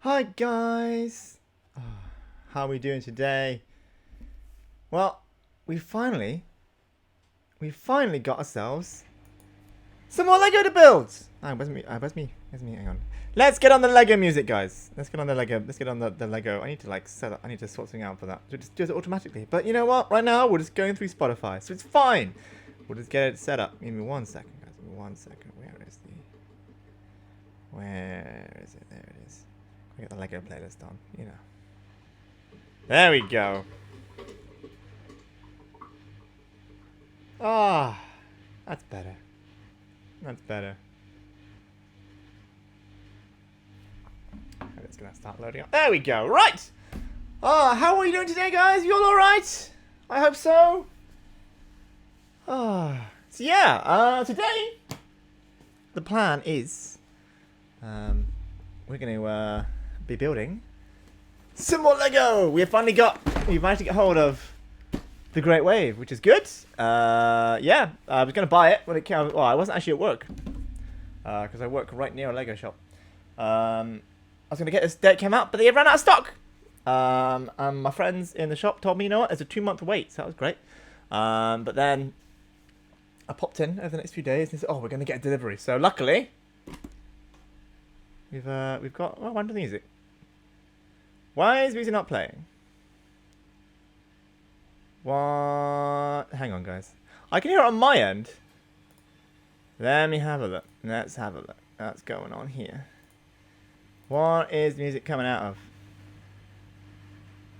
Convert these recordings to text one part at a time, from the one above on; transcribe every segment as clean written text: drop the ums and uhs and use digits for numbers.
Hi guys! How are we doing today? Well, we finally got ourselves some more Lego to build! Where's me? Hang on. Let's get on the Lego music, guys. Let's get on the Lego. I need to I need to sort something out for that. It just does it automatically. But you know what? Right now, we're just going through Spotify, so it's fine. We'll just get it set up. Give me 1 second, guys. Give me 1 second. Where is it? There it is. I got the Lego playlist on, you know. There we go. Ah, that's better. That's better. It's gonna start loading up. There we go. Right. How are you doing today, guys? You all right? I hope so. So yeah. Today, the plan is, we're gonna be building some more Lego. We've managed to get hold of the Great Wave, which is good. Yeah, I was gonna buy it when it came. Well, I wasn't actually at work because I work right near a Lego shop. I was gonna get this day it came out, but they ran out of stock. And my friends in the shop told me, you know what, there's a 2-month wait, so that was great. But then I popped in over the next few days and they said, oh, we're gonna get a delivery. So luckily, we've got. Oh, wonder the music. Why is music not playing? What? Hang on, guys. I can hear it on my end. Let me have a look. Let's have a look. What's going on here? What is music coming out of?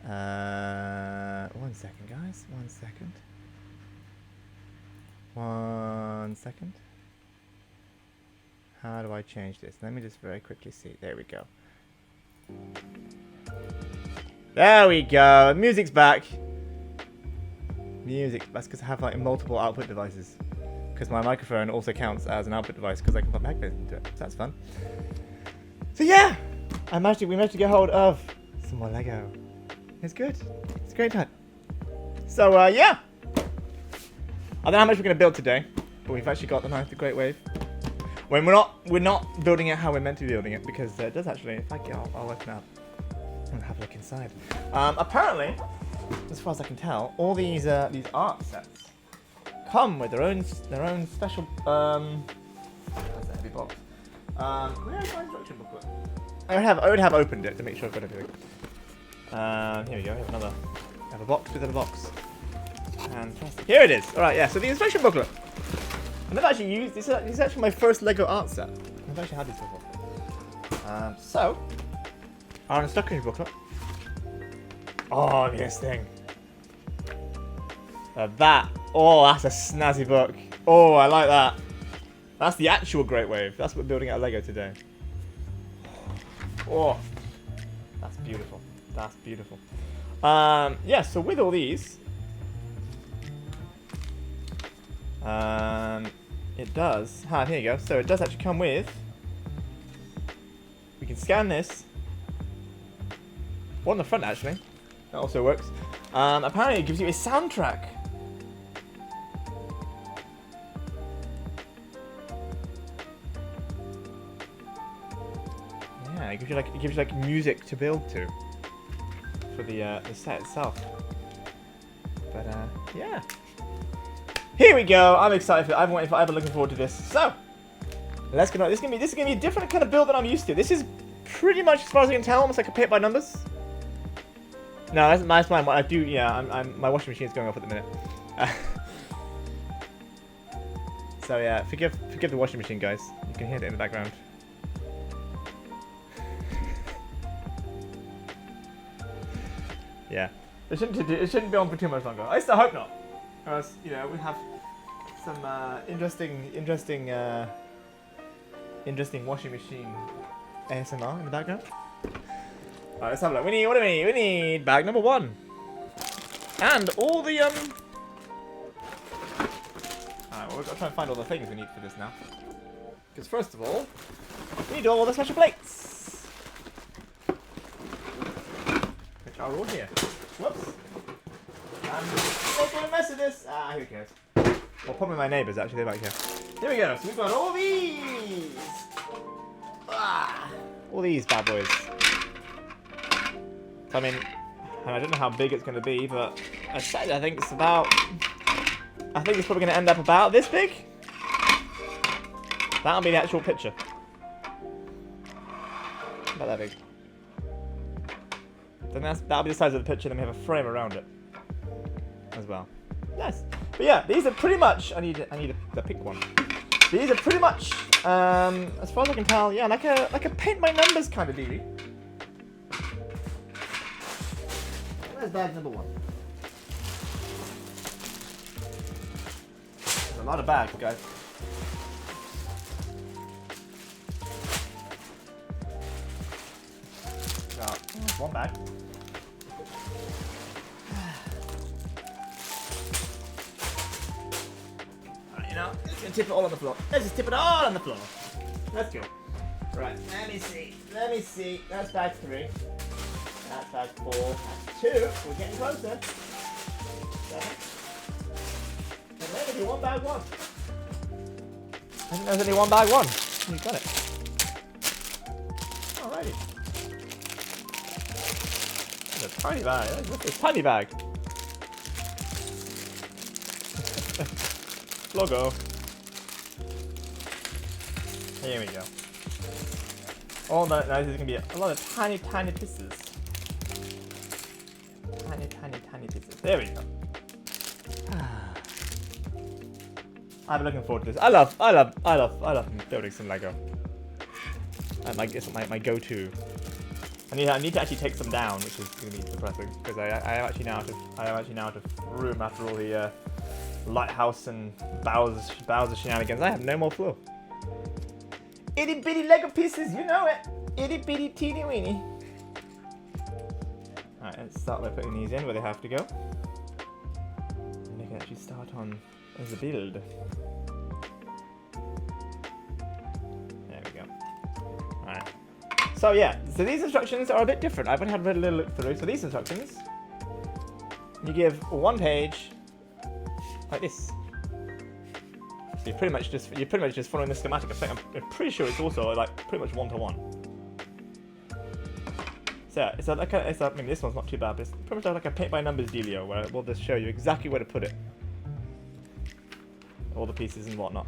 1 second, guys. 1 second. 1 second. How do I change this? Let me just very quickly see. There we go. There we go. Music's back. That's because I have like multiple output devices. Because my microphone also counts as an output device because I can put my headphones into it. So that's fun. So yeah, we managed to get hold of some more Lego. It's good. It's a great time. So yeah, I don't know how much we're gonna build today, but we've actually got the Great Wave. When we're not building it how we're meant to be building it because it does actually. If I get, I'll open up and have a look inside. Apparently, as far as I can tell, all these art sets come with their own special that's a heavy box. Where's my instruction booklet? I would have opened it to make sure I've got everything. Here we go. I have a box within a box. Fantastic. Here it is. All right, yeah. So the instruction booklet. I've never actually used this. This is actually my first Lego art set. I've actually had this before. So our instruction booklet. Oh, this thing. That's a snazzy book. Oh, I like that. That's the actual Great Wave. That's what we're building out of Lego today. Oh, that's beautiful. That's beautiful. Yeah, so with all these, it does. Here you go. So it does actually come with. We can scan this. One on the front, actually. That also works. Apparently, it gives you a soundtrack. Yeah, it gives you like music to build to for the set itself. But yeah. Here we go. I'm excited for it. I've been waiting forever, looking forward to this. So let's get on. This is gonna be a different kind of build than I'm used to. This is pretty much, as far as I can tell, almost like a paint by numbers. No, that's fine. What I do, yeah, my washing machine is going off at the minute. So yeah, forgive the washing machine, guys. You can hear it in the background. Yeah, it shouldn't be on for too much longer. I still hope not, because we have some interesting washing machine ASMR in the background. Alright, let's have a look. What do we need? We need bag number 1. And all the Alright, well, we've got to try and find all the things we need for this now. Because first of all, we need all the special plates. Which are all here. Whoops. I'm making a mess of this. Who cares? Well, probably my neighbours actually, they're back here. Here we go. So we've got all these. All these bad boys. I mean, I don't know how big it's going to be, but I think it's probably going to end up about this big. That'll be the actual picture. About that big. Then that'll be the size of the picture, then we have a frame around it as well. Yes. But yeah, these are pretty much, I need the pink one. These are pretty much, as far as I can tell, yeah, like a paint by numbers kind of deal. Where's bag number 1? There's a lot of bags, guys. So, one bag. Alright, let's just tip it all on the floor. Let's just tip it all on the floor. Let's go. Right, let me see. That's bag 3. That's bag 4. That's 2. We're getting closer. 7. And then there'll be one bag 1. I think there's only one bag 1. You got it. Alrighty. That's a tiny bag. Look at this tiny bag. Logo. Here we go. Oh, now there's going to be a lot of tiny pieces. Tiny pieces. There we go. I'm looking forward to this. I love building some Lego. It's my go-to. I need to actually take some down, which is going to be depressing because I am actually now out of room after all the lighthouse and Bowser shenanigans. I have no more floor. Itty bitty Lego pieces, you know it. Itty bitty teeny weeny. Alright, let's start by putting these in where they have to go. And they can actually start on the build. There we go. Alright. So yeah, so these instructions are a bit different. I've only had a little look through. So these instructions, you give one page like this. So you're pretty much just following the schematic. I'm pretty sure it's also like pretty much 1-to-1. It's like I mean, this one's not too bad, but it's pretty much like a paint by numbers dealio where we'll just show you exactly where to put it, all the pieces and whatnot.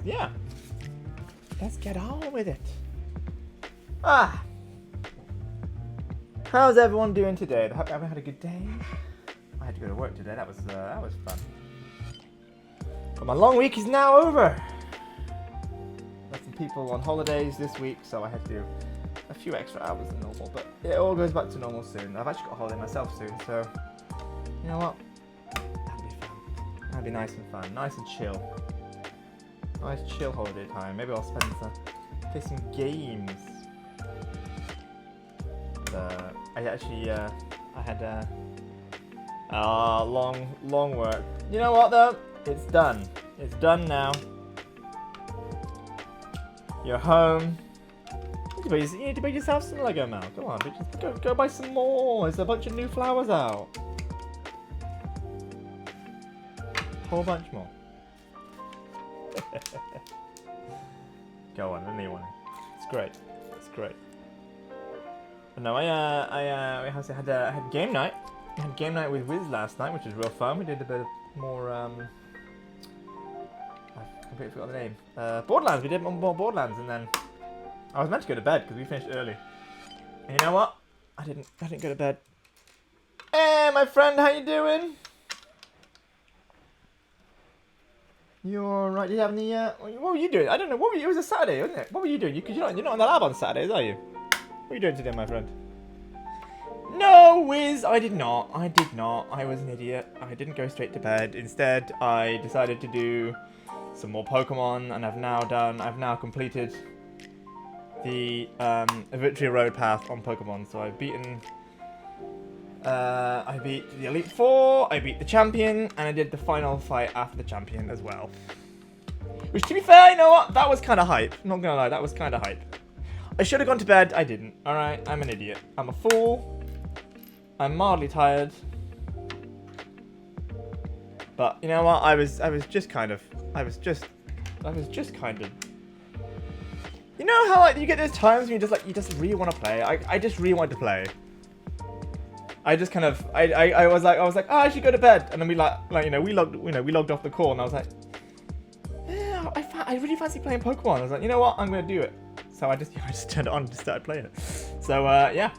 Yeah, let's get on with it. How's everyone doing today? I hope everyone had a good day. I had to go to work today. That was fun. But my long week is now over. Got some people on holidays this week, so I had to do a few extra hours than normal. But it all goes back to normal soon. I've actually got a holiday myself soon, so you know what? That'll be fun. That'll be nice and fun, nice and chill. Nice chill holiday time. Maybe I'll play some games. But, I had long work. You know what though? It's done. It's done now. You're home. You need to buy yourself some Lego, Mal. Come on, bitch. Go buy some more. There's a bunch of new flowers out. Whole bunch more. Go on, anyone. It's great. It's great. But no, I had game night. I had game night with Wiz last night, which was real fun. We did a bit more I completely forgot the name. Borderlands. We did more Borderlands, and then I was meant to go to bed because we finished early. And you know what? I didn't go to bed. Hey, my friend, how you doing? You alright? Did you have any? What were you doing? I don't know. It was a Saturday, wasn't it? What were you doing? You're not in the lab on Saturdays, are you? What are you doing today, my friend? No, Wiz, I did not. I was an idiot. I didn't go straight to bed. Instead, I decided to do some more Pokemon, and I've now completed the Victory Road path on Pokemon. So I've beaten. I beat the Elite Four. I beat the champion, and I did the final fight after the champion as well. Which, to be fair, you know what? That was kind of hype. Not gonna lie, that was kind of hype. I should have gone to bed. I didn't. All right, I'm an idiot. I'm a fool. I'm mildly tired. But you know what? I was just kind of. You know how like you get those times when you just really want to play. I just really wanted to play. I just kind of I was like oh, I should go to bed, and then we we logged off the call, and I was like, yeah, I really fancy playing Pokemon. I was like, you know what? I'm gonna do it. So I just turned it on and just started playing it. So yeah.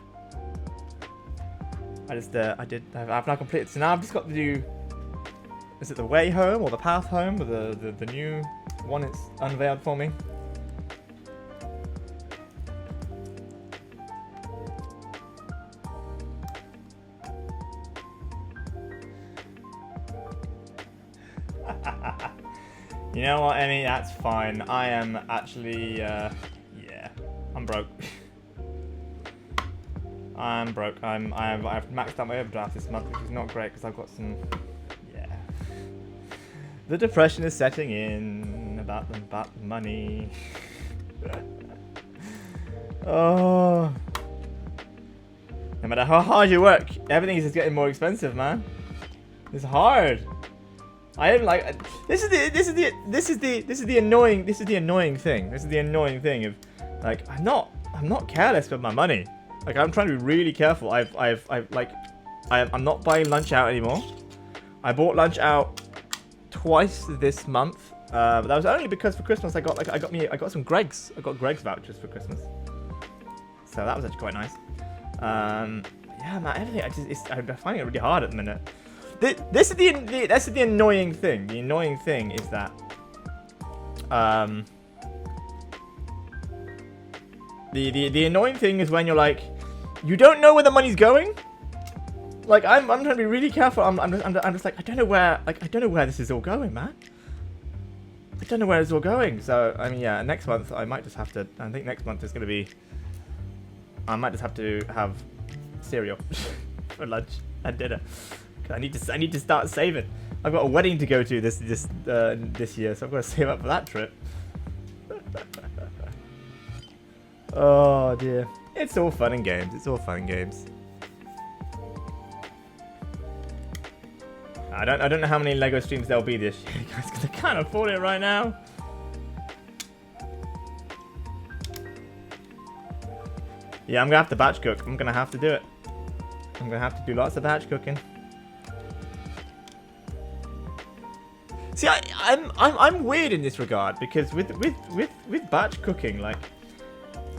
I've now completed. So now I've just got to do. Is it the way home or the path home, or the new one it's unveiled for me? You know what, Emmy? That's fine. I am actually, yeah, I'm broke. I'm broke. I've maxed out my overdraft this month, which is not great because I've got some, yeah. The depression is setting in about the money. Oh. No matter how hard you work, everything is just getting more expensive, man. It's hard. I am like this is the annoying thing. This is the annoying thing of like I'm not careless with my money. Like I'm trying to be really careful. I'm not buying lunch out anymore. I bought lunch out twice this month. But that was only because for Christmas I got some Greg's. I got Greg's vouchers for Christmas. So that was actually quite nice. Yeah, man, everything I'm finding it really hard at the minute. This is the annoying thing. The annoying thing is that the annoying thing is when you're like you don't know where the money's going. Like I'm trying to be really careful. I'm just like I don't know where this is all going, man. I don't know where it's all going. So I mean, yeah, next month I might just have to. I think next month is gonna be. I might just have to have cereal for lunch and dinner. I need to start saving. I've got a wedding to go to this year, so I've got to save up for that trip. Oh dear. It's all fun and games. It's all fun and games. I don't know how many Lego streams there'll be this year, guys, because I can't afford it right now. Yeah, I'm gonna have to batch cook. I'm gonna have to do it. I'm gonna have to do lots of batch cooking. See, I'm weird in this regard because with batch cooking, like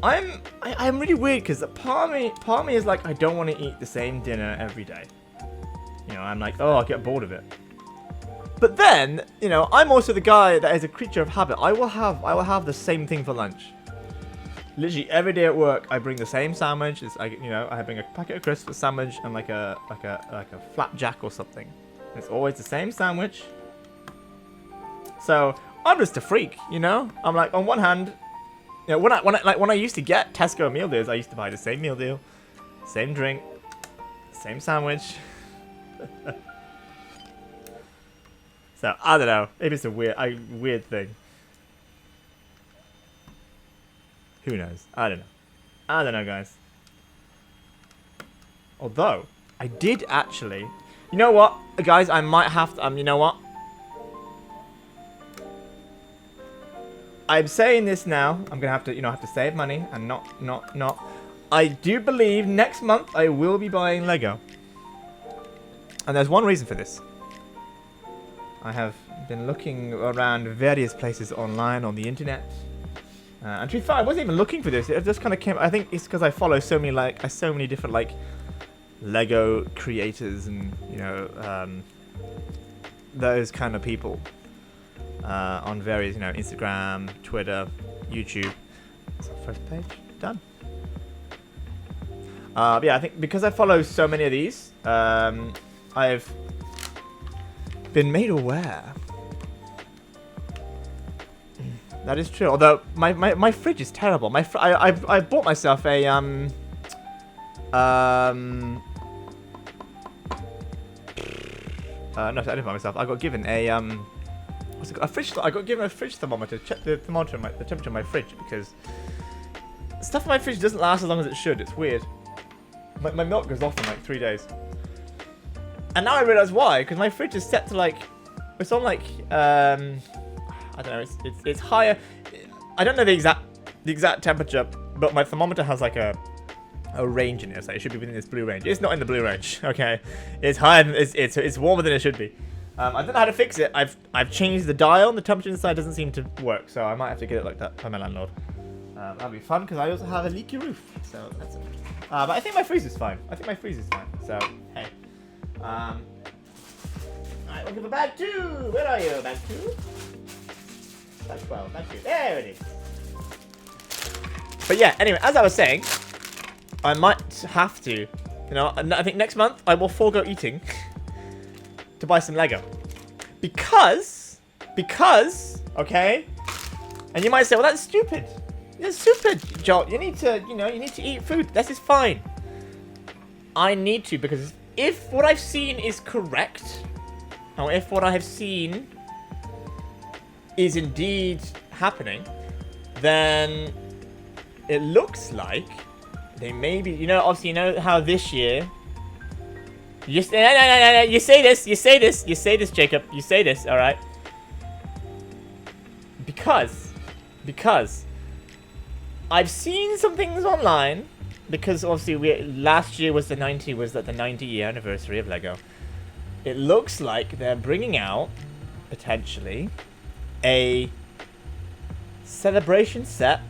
I'm really weird because part of me is like I don't want to eat the same dinner every day. You know, I'm like, oh, I'll get bored of it. But then, you know, I'm also the guy that is a creature of habit. I will have the same thing for lunch. Literally every day at work, I bring the same sandwich. It's like, you know, I bring a packet of crisps, a sandwich, and like a flapjack or something. It's always the same sandwich. So I'm just a freak, you know. I'm like, on one hand, you know, when I used to get Tesco meal deals, I used to buy the same meal deal, same drink, same sandwich. So I don't know. Maybe it's a weird thing. Who knows? I don't know. I don't know, guys. Although I did actually. You know what, guys? I might have to. You know what? I'm saying this now. I'm gonna have to, you know, have to save money and not. I do believe next month I will be buying Lego. And there's one reason for this. I have been looking around various places online on the internet. And to be fair, I wasn't even looking for this. It just kind of came. I think it's because I follow so many different like Lego creators and, you know, those kind of people on various, you know, Instagram, Twitter, YouTube. So first page done. But yeah, I think because I follow so many of these, I've been made aware. That is true. Although my fridge is terrible. I bought myself a no, I didn't buy myself. I got given a what's it called? A fridge. I got given a fridge thermometer to check the thermometer, the temperature of my fridge, because stuff in my fridge doesn't last as long as it should. It's weird. My milk goes off in like 3 days. And now I realize why, because my fridge is set to like, it's on like, I don't know, it's higher. I don't know the exact temperature, but my thermometer has like a range in it, so it should be within this blue range. It's not in the blue range, okay? It's higher than, it's warmer than it should be. I don't know how to fix it. I've changed the dial, and the temperature inside doesn't seem to work, so I might have to get it like that by my landlord. That'll be fun, because I also have a leaky roof, so that's it. But I think my freezer's fine. So, hey. Alright, we'll give a bag 2. Where are you, bag 2? Bag 12, bag 2. There it is. But yeah, anyway, as I was saying, I might have to, you know, I think next month I will forego eating to buy some Lego. Because, okay? And you might say, well, that's stupid. It's stupid, Joel. You need to, you know, you need to eat food. This is fine. I need to, because if what I've seen is correct, or if what I have seen is indeed happening, then it looks like they may be, you know, obviously, you know how this year, you say this, Jacob, you say this, alright? Because I've seen some things online, because obviously last year was the 90-year anniversary of Lego. It looks like they're bringing out, potentially, a celebration set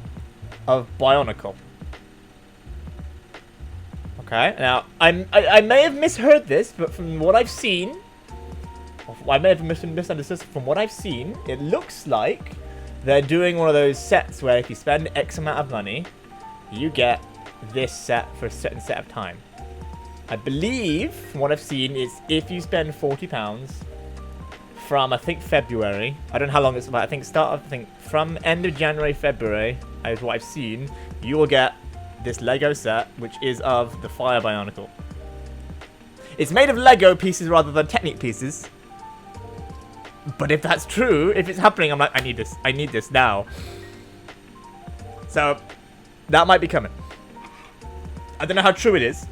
of Bionicle. Okay, now, I may have misheard this, but from what I've seen, I may have misunderstood from what I've seen, it looks like they're doing one of those sets where if you spend X amount of money, you get this set for a certain set of time. I believe, from what I've seen, is if you spend £40 from, I think, February, I don't know how long it's about, I think from end of January, February, is what I've seen, you will get this Lego set, which is of the Fire Bionicle. It's made of Lego pieces rather than Technic pieces. But if that's true, if it's happening, I'm like, I need this now. So, that might be coming. I don't know how true it is.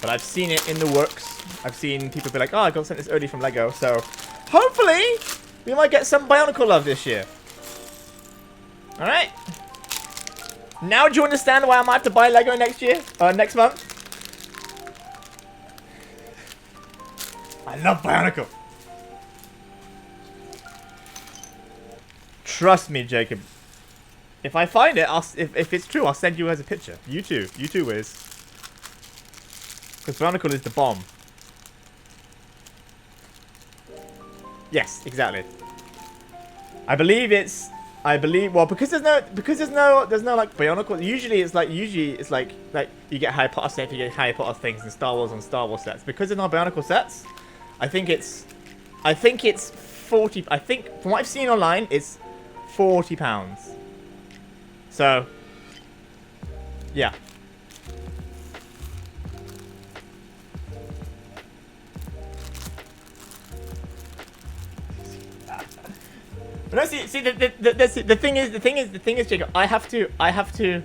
But I've seen it in the works. I've seen people be like, oh, I got sent this early from Lego. So, hopefully, we might get some Bionicle love this year. Alright? Now do you understand why I might have to buy Lego next year? Next month? I love Bionicle. Trust me, Jacob. If I find it, if it's true, I'll send you as a picture. You too, Wiz. Because Bionicle is the bomb. Yes, exactly. I believe, well, because there's no like Bionicle. Usually it's like you get Harry Potter sets, you get Harry Potter things and Star Wars on Star Wars sets. Because there's no Bionicle sets, I think it's 40. I think from what I've seen online, it's £40. So, yeah. But no, see, the thing is, Jacob, I have to.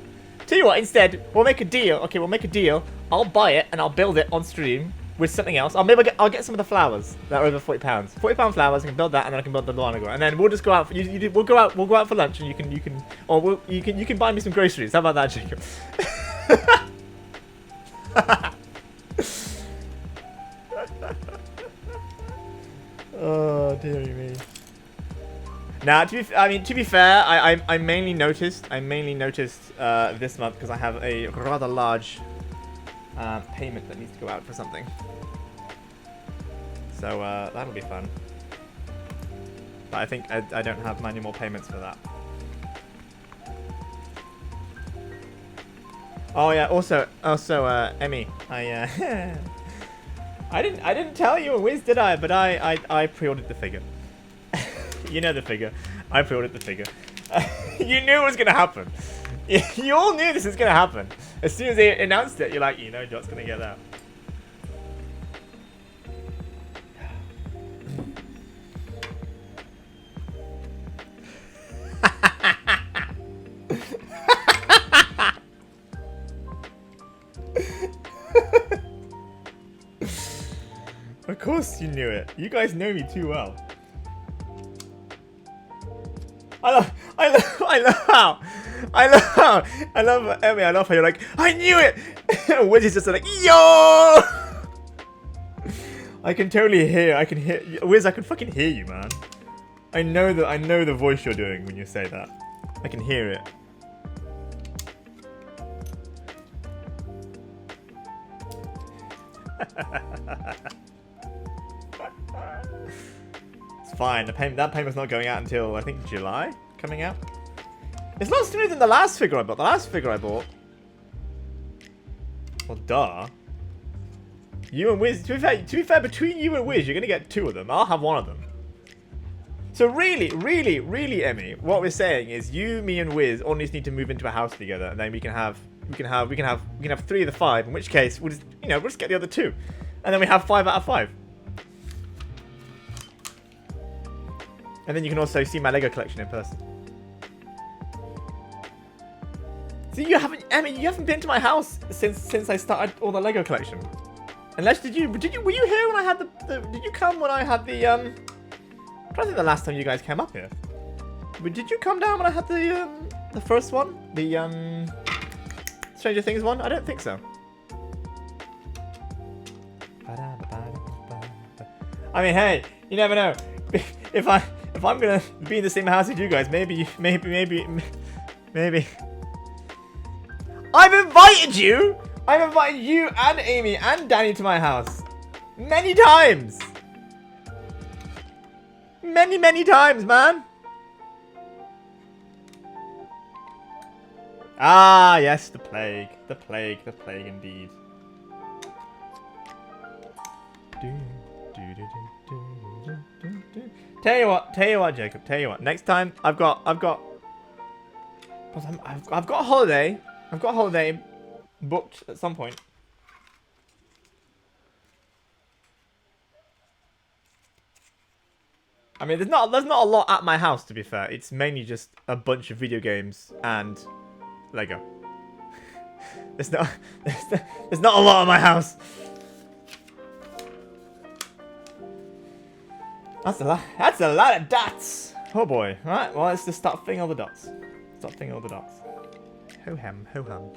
Tell you what, instead, we'll make a deal. Okay, we'll make a deal. I'll buy it and I'll build it on stream with something else. I'll get some of the flowers that are over £40. £40 flowers. I can build that, and then I can build the Bionicle, and then we'll just go out. We'll go out for lunch, and you can buy me some groceries. How about that, Jacob? Oh dearie me. Now, to be fair, I mainly noticed this month because I have a rather large payment that needs to go out for something. So that'll be fun. But I think I don't have many more payments for that. Oh yeah. Also, Emmy, I didn't tell you a Wiz, did I? But I pre-ordered the figure. You know the figure. I pre-ordered the figure. You knew it was gonna happen. You all knew this was gonna happen. As soon as they announced it, you're like, you know, Jot's gonna get that. Of course you knew it. You guys know me too well. I love Emmy. I love how you're like, I knew it. Wiz is just like, yo. I can totally hear. I can hear Wiz. I can fucking hear you, man. I know the voice you're doing when you say that. I can hear it. It's fine. That payment's not going out until I think July. Coming out. It's not sooner than the last figure I bought. The last figure I bought. Well, duh. You and Wiz. To be fair, between you and Wiz, you're gonna get 2 of them. I'll have 1 of them. So really, Emmy, what we're saying is you, me, and Wiz all just need to move into a house together, and then we can have 3 of the 5. In which case, we'll just get the other 2, and then we have 5 out of 5. And then you can also see my Lego collection in person. See, you haven't been to my house since I started all the Lego collection. Unless were you here when I had did you come when I had the I don't think the last time you guys came up here. But did you come down when I had the first one? The Stranger Things one? I don't think so. I mean, hey, you never know. If I'm gonna be in the same house as you guys, maybe. I've invited you and Amy and Danny to my house many times. Many times, man. Ah, yes, the plague indeed. Tell you what, Jacob. Tell you what. Next time, I've got a holiday. I've got a holiday booked at some point. I mean, there's not a lot at my house, to be fair. It's mainly just a bunch of video games and Lego. There's not a lot at my house. That's a lot of dots. Oh boy. Right. Well, let's just start filling all the dots. Ho-hum, ho-hum.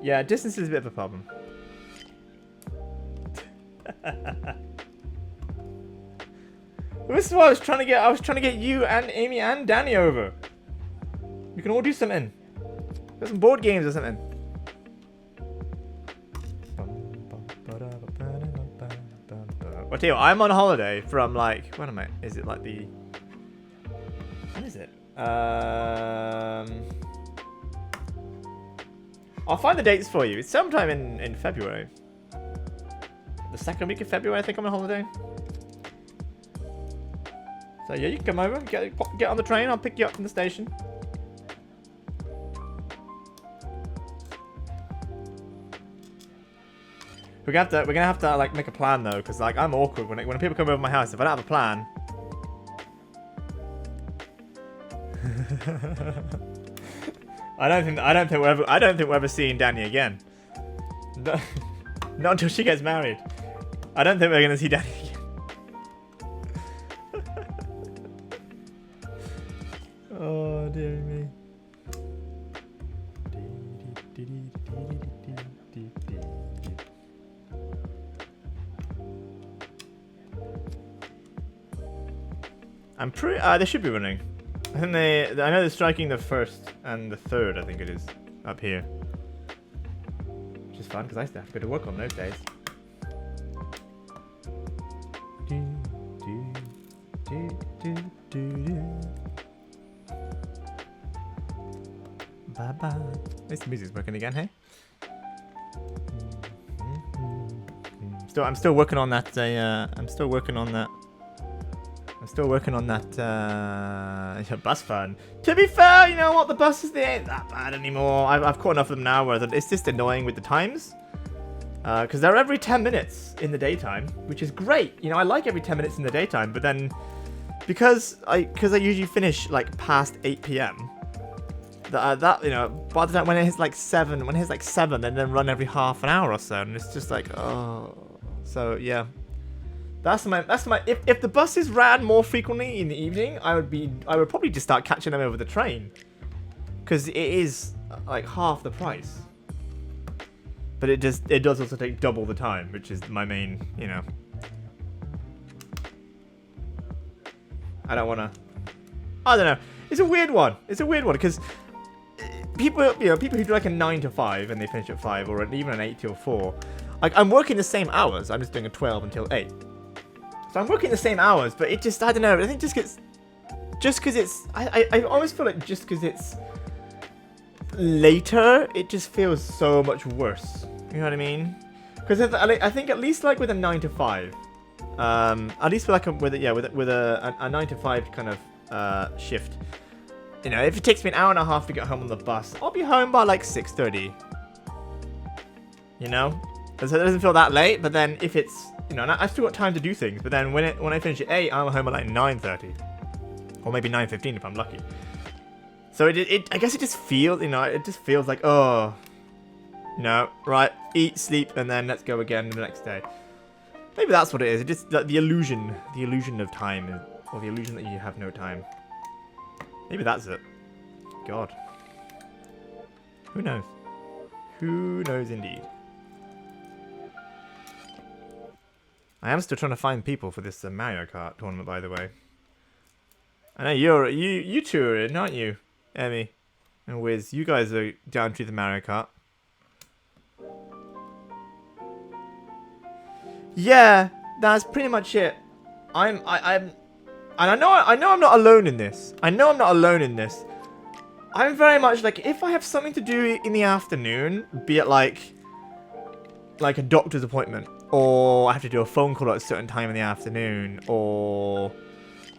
Yeah, distance is a bit of a problem. This is what I was trying to get. I was trying to get you and Amy and Danny over. We can all do something. There's some board games or something. I'll tell you what, I'm on holiday from like, what am I? Is it like the... When is it? I'll find the dates for you. It's sometime in February. The second week of February, I think I'm on holiday. So yeah, you can come over, get on the train, I'll pick you up from the station. We're gonna have to like make a plan though, because like I'm awkward when people come over my house. If I don't have a plan, I don't think we're ever seeing Danny again. No, not until she gets married. I don't think we're gonna see Danny again. Oh dear me. I'm pretty. They should be running. I think I know they're striking the 1st and the 3rd. I think it is up here, which is fun because I used to have to go to work on those days. Bye bye. At least the music's working again, hey? I'm still working on that. I'm still working on that. Bus fun. To be fair, you know what? The buses, they ain't that bad anymore. I've caught enough of them now where it's just annoying with the times. Because they're every 10 minutes in the daytime, which is great. You know, I like every 10 minutes in the daytime, but then because I usually finish like past 8 p.m. That you know, by the time when it hits like 7, then run every half an hour or so, and it's just like, oh. So yeah. That's my if the buses ran more frequently in the evening, I would probably just start catching them over the train, because it is like half the price, but it does also take double the time, which is my main, you know. I don't know, it's a weird one because people who do like a 9 to 5 and they finish at 5, or even an 8 till 4, like I'm working the same hours, I'm just doing a 12 until 8. So I'm working the same hours, but it just, I don't know, I think just because it's, I almost feel like just because it's later, it just feels so much worse. You know what I mean? Because I think at least like with a 9 to 5, at least with a 9 to 5 kind of shift, you know, if it takes me an hour and a half to get home on the bus, I'll be home by like 6:30. You know? So it doesn't feel that late, but then if it's, you know, and I've still got time to do things, but then when I finish at 8, I'm home at like 9:30, or maybe 9:15 if I'm lucky. So I guess it just feels, you know, it just feels like, oh, no, right, eat, sleep, and then let's go again the next day. Maybe that's what it is. It just the illusion of time, or the illusion that you have no time. Maybe that's it. God, who knows? Who knows indeed. I am still trying to find people for this Mario Kart tournament, by the way. I know you two are in, aren't you, Emmy and Wiz? You guys are down to the Mario Kart. Yeah, that's pretty much it. And I know I'm not alone in this. I'm very much like, if I have something to do in the afternoon, be it like a doctor's appointment, or I have to do a phone call at a certain time in the afternoon, or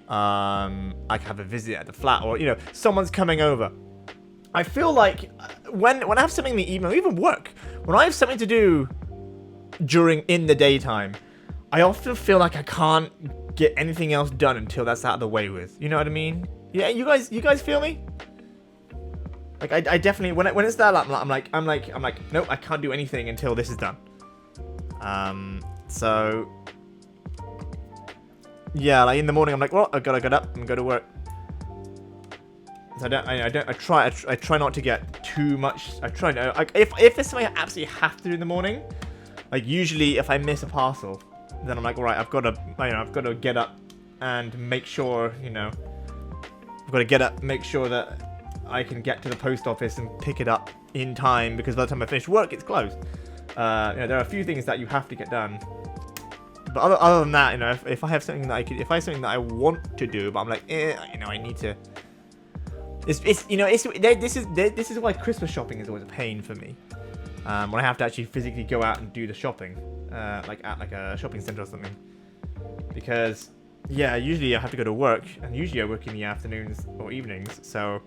I can have a visit at the flat, or, you know, someone's coming over. I feel like when I have something in the evening, or even work, when I have something to do in the daytime, I often feel like I can't get anything else done until that's out of the way with. You know what I mean? Yeah, you guys feel me? Like I definitely, when it's that, I'm like, nope, I can't do anything until this is done. So yeah, like in the morning, I'm like, well, I gotta get up and go to work. So I try not to get too much. I try to, like, if there's something I absolutely have to do in the morning, like usually if I miss a parcel, then I'm like, all right, I've got to get up and make sure, I've got to get up, make sure that I can get to the post office and pick it up in time, because by the time I finish work, it's closed. There are a few things that you have to get done. But other than that, if I have something that if I have something that I want to do, but I'm like, I need to. This is why Christmas shopping is always a pain for me. When I have to actually physically go out and do the shopping, like at like a shopping center or something, because yeah, usually I have to go to work, and usually I work in the afternoons or evenings, so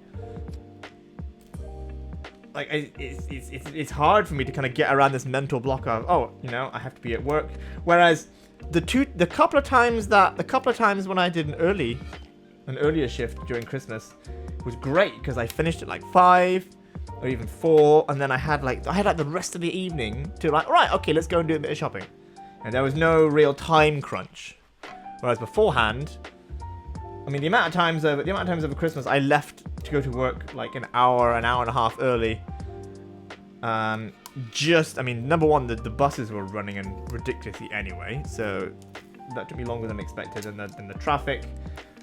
like it's hard for me to kind of get around this mental block of, I have to be at work. Whereas the couple of times when I did an earlier shift during Christmas was great, because I finished at like 5 or even 4, and then I had like the rest of the evening to like, right, okay, let's go and do a bit of shopping, and there was no real time crunch. Whereas beforehand, I mean, the amount of times over Christmas I left to go to work like an hour and a half early. Number one, the buses were running in ridiculously anyway, so that took me longer than expected, and the traffic.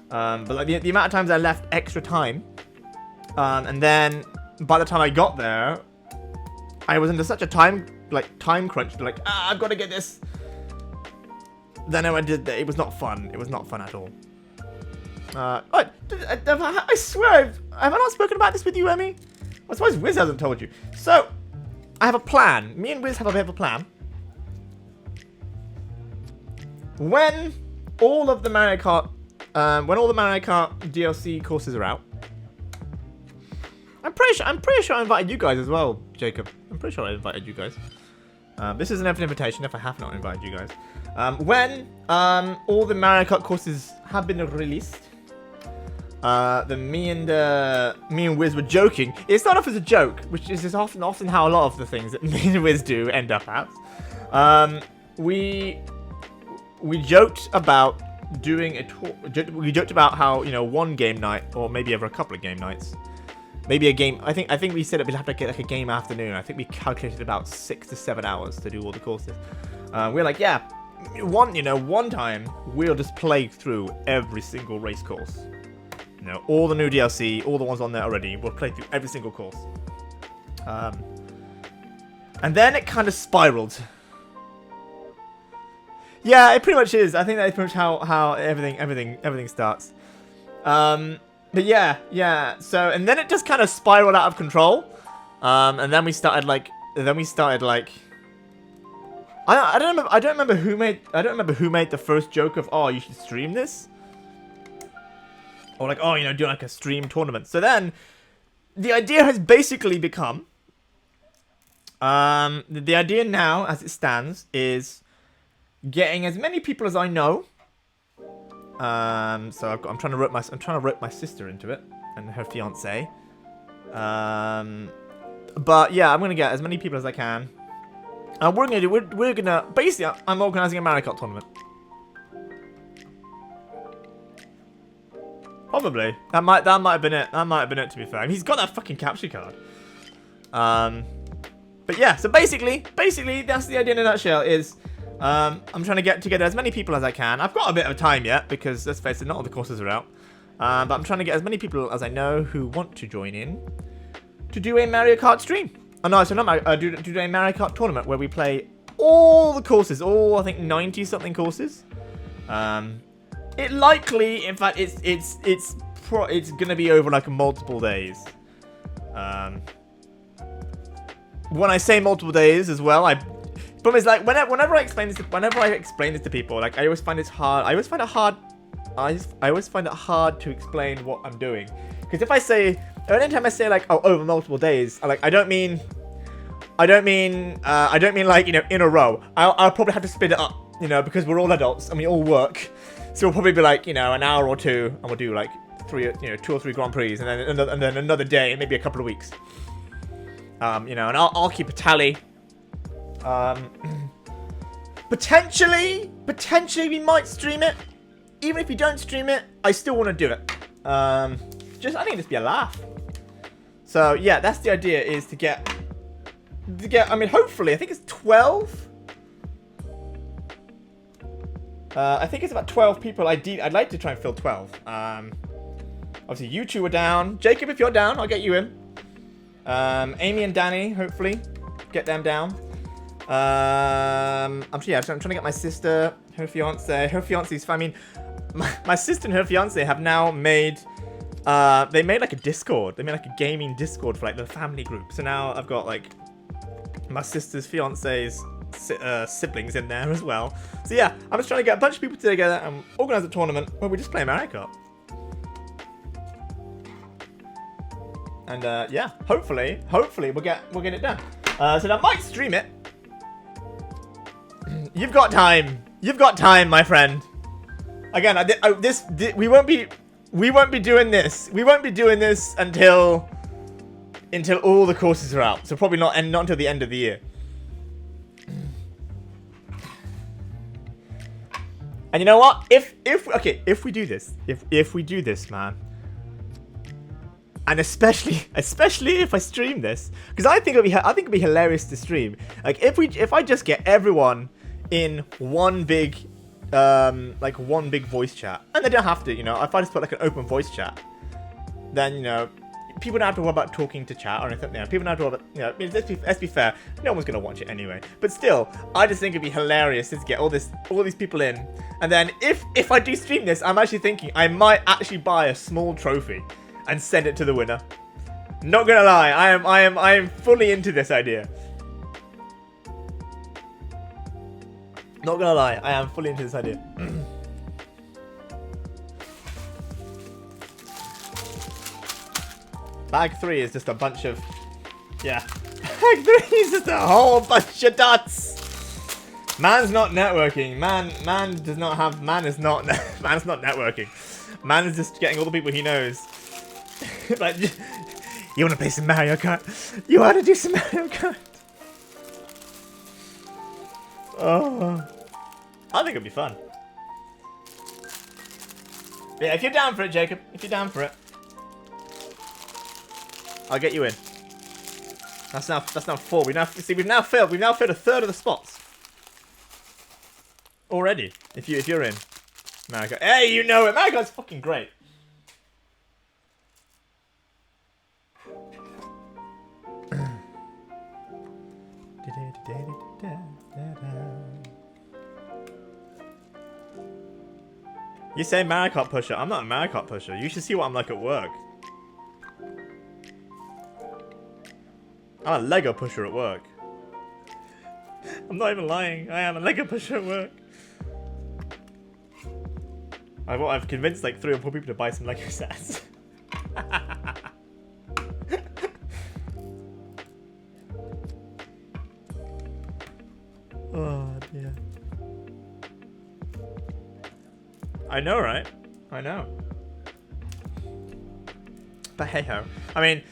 But like the amount of times I left extra time, and then by the time I got there, I was under such a time crunch. Like, I've got to get this. Then I did that. It was not fun. It was not fun at all. I swear, have I not spoken about this with you, Emmy? I suppose Wiz hasn't told you. So, I have a plan. Me and Wiz have a bit of a plan. When all the Mario Kart DLC courses are out, I'm pretty sure I invited you guys as well, Jacob. I'm pretty sure I invited you guys. This is an invitation if I have not invited you guys. When all the Mario Kart courses have been released, then me and Wiz were joking. It started off as a joke, which is just often how a lot of the things that me and Wiz do end up at. We joked about doing a tour. We joked about how, one game night, or maybe over a couple of game nights, maybe a game. I think we said we'd have to get like a game afternoon. I think we calculated about 6 to 7 hours to do all the courses. We're like, yeah, one time we'll just play through every single race course. All the new DLC, all the ones on there already. We'll play through every single course. And then it kind of spiraled. Yeah, it pretty much is. I think that's pretty much how everything starts. But yeah. So, and then it just kind of spiraled out of control. And then we started like. I don't remember who made the first joke of, oh, you should stream this. Or like, oh, do like a stream tournament. So then, the idea has basically become. The idea now, as it stands, is getting as many people as I know. So I'm trying to rope my sister into it and her fiance. But yeah, I'm gonna get as many people as I can. And we're gonna basically, I'm organizing a Mario Kart tournament. Probably that might have been it. That might have been it, to be fair. And he's got that fucking capture card. But yeah, so basically that's the idea in a nutshell. Is I'm trying to get together as many people as I can. I've got a bit of time yet, because let's face it, not all the courses are out. But I'm trying to get as many people as I know who want to join in to do a Mario Kart stream. Oh no, so not do a Mario Kart tournament where we play all the courses, all I think 90 something courses. It likely, in fact, it's gonna be over like multiple days. When I say multiple days as well, but it's like whenever I explain this to people, like I always find it hard. I always find it hard to explain what I'm doing, because anytime I say like, oh, over multiple days, I don't mean like, in a row. I'll probably have to split it up, because we're all adults and we all work. So we'll probably be like, an hour or two, and we'll do like 2 or 3 Grand Prix, and then another day, maybe a couple of weeks. And I'll keep a tally. Potentially we might stream it. Even if you don't stream it, I still want to do it. I think it'd just be a laugh. So yeah, that's the idea, is to get. I mean, hopefully, I think it's 12. I think it's about 12 people. I'd like to try and fill 12. Obviously, you two are down. Jacob, if you're down, I'll get you in. Amy and Danny, hopefully, get them down. I'm trying to get my sister, her fiance. Her fiance's. I mean, my sister and her fiance have now made. They made like a Discord. They made like a gaming Discord for like the family group. So now I've got like my sister's fiance's siblings in there as well. So yeah, I'm just trying to get a bunch of people together and organize a tournament where we just play Mario Kart. And yeah, hopefully we'll get it done. So I might stream it. You've got time. You've got time, my friend. Again, we won't be doing this. We won't be doing this until all the courses are out. So probably not until the end of the year. And you know what? If we do this, if we do this, man, and especially if I stream this, because I think it'd be hilarious to stream. Like if I just get everyone in one big voice chat, and they don't have to, you know, if I just put like an open voice chat, then you know, people don't have to worry about talking to chat or anything. You know, people don't have to worry about, you know, let's be fair, no one's gonna watch it anyway. But still, I just think it'd be hilarious to get all these people in, and then if I do stream this, I'm actually thinking I might actually buy a small trophy and send it to the winner. Not gonna lie, I am fully into this idea. Not gonna lie, I am fully into this idea. Bag 3 is just a bunch of... Yeah. Bag 3 is just a whole bunch of dots. Man's not networking. Man does not have... Man's not networking. Man is just getting all the people he knows. Like, you want to play some Mario Kart? You want to do some Mario Kart? Oh. I think it'd be fun. Yeah, if you're down for it, Jacob. If you're down for it. I'll get you in. That's now 4. We've now filled a third of the spots. Already. If you're in. Mario Kart. Hey, you know it. Mario Kart's fucking great. You say Mario Kart pusher. I'm not a Mario Kart pusher. You should see what I'm like at work. I'm a Lego pusher at work. I'm not even lying. I am a Lego pusher at work. I've convinced like 3 or 4 people to buy some Lego sets. Oh dear. I know, right? I know. But hey ho. I mean,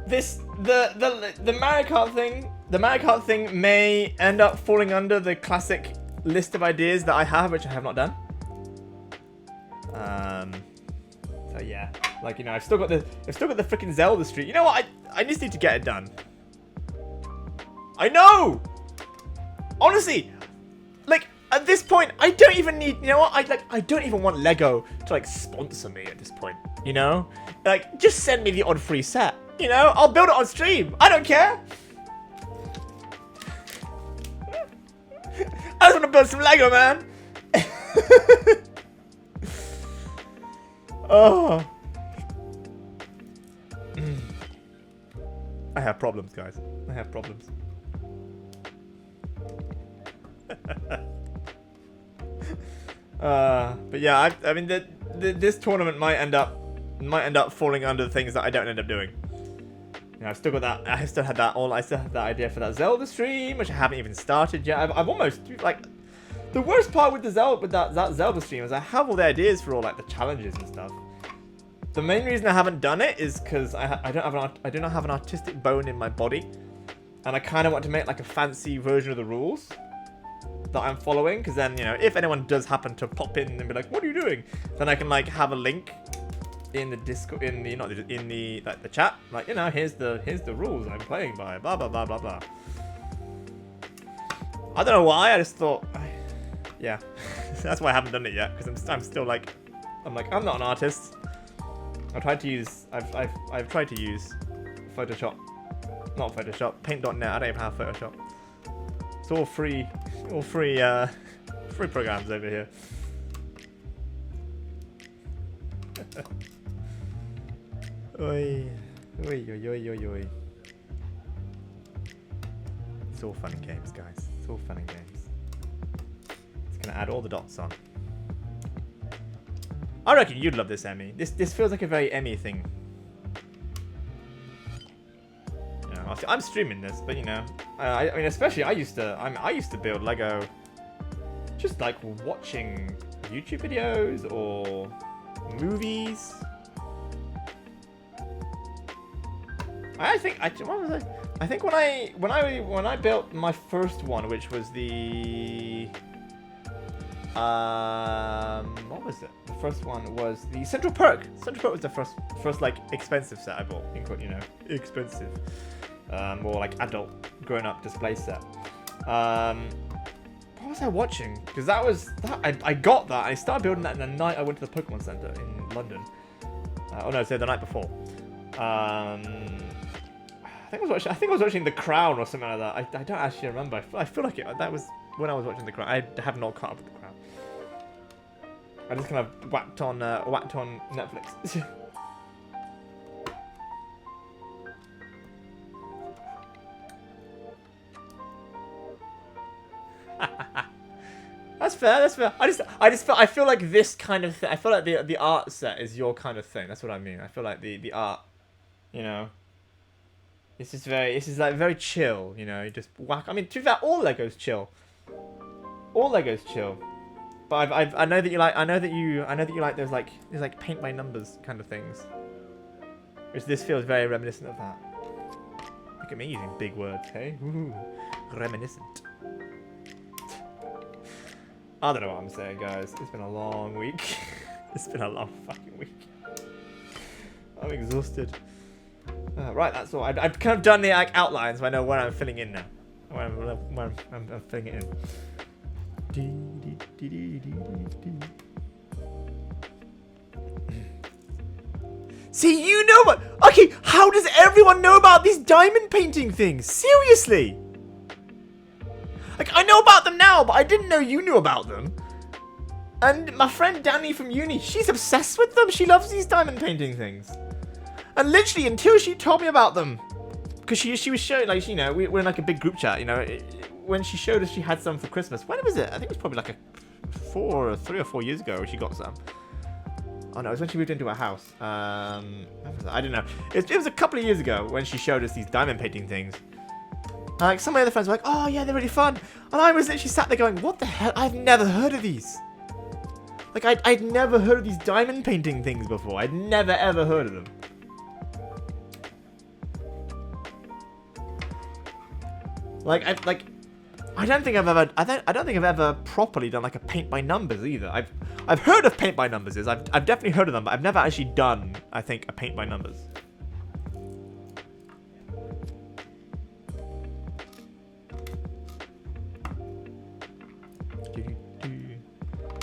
the Mario Kart thing may end up falling under the classic list of ideas that I have, which I have not done. So yeah, like, you know, I've still got the freaking Zelda Street. You know what? I just need to get it done. I know. Honestly, like at this point, I don't even need. You know what? I don't even want Lego to like sponsor me at this point. You know, like just send me the odd free set. You know, I'll build it on stream. I don't care. I just want to build some Lego, man. Oh. I have problems, guys. I have problems. But yeah, I mean, this tournament might end up falling under the things that I don't end up doing. You know, I've still got that. I still had that idea for that Zelda stream, which I haven't even started yet. I've almost like. The worst part with that Zelda stream is I have all the ideas for all like the challenges and stuff. The main reason I haven't done it is because I do not have an artistic bone in my body, and I kind of want to make like a fancy version of the rules that I'm following. Because then, you know, if anyone does happen to pop in and be like, "What are you doing?" then I can like have a link in the Discord, in the not the, in the like the chat, like, you know, here's the rules I'm playing by, blah blah blah blah blah. I don't know why. I just thought, yeah, that's why I haven't done it yet, because I'm still like, I'm not an artist. I've tried to use Photoshop, not Photoshop, Paint.net. I don't even have Photoshop. It's all free programs over here. Oi, oi, oi, oi, oi, oi. It's all fun and games, guys. It's all fun and games. It's gonna add all the dots on. I reckon you'd love this, Emmy. This feels like a very Emmy thing. You know, I'm streaming this, but you know, I mean, especially I used to build Lego, just like watching YouTube videos or movies. I think what was I? I think when I built my first one, which was the what was it? The first one was the Central Perk. Central Perk was the first like expensive set I bought. You know, expensive, more like adult, grown-up display set. What was I watching? Because that was that I got that. I started building that in the night I went to the Pokemon Center in London. Oh no, so the night before. I think I was watching The Crown or something like that. I don't actually remember. I feel like that was when I was watching The Crown. I have not caught up with The Crown. I just kind of whacked on Netflix. That's fair. That's fair. I feel like this kind of thing. I feel like the art set is your kind of thing. That's what I mean. I feel like the art, you know. This is like very chill, you know. You just whack. I mean, to be fair, all Legos chill. All Legos chill. But I know that you like. I know that you like those like paint by numbers kind of things. Which this feels very reminiscent of that. Look at me using big words, hey? Ooh, reminiscent. I don't know what I'm saying, guys. It's been a long week. It's been a long fucking week. I'm exhausted. Right, that's all. I've kind of done the like outlines, so I know where I'm filling in now. Where I'm filling it in. See, you know what? Okay, how does everyone know about these diamond painting things? Seriously? Like, I know about them now, but I didn't know you knew about them. And my friend Danny from uni, she's obsessed with them. She loves these diamond painting things. And literally, until she told me about them, because she was showing, like, you know, we're in like a big group chat, you know, when she showed us she had some for Christmas. When was it? I think it was probably like 3 or 4 years ago she got some. Oh no, it was when she moved into her house. I don't know. It was a couple of years ago when she showed us these diamond painting things. Like, some of my other friends were like, oh yeah, they're really fun. And I was literally sat there going, what the hell? I've never heard of these. Like, I'd never heard of these diamond painting things before. I'd never ever heard of them. I don't think I've ever properly done like a paint by numbers either. I've heard of paint by numbers. I've definitely heard of them, but I've never actually done, I think, a paint by numbers.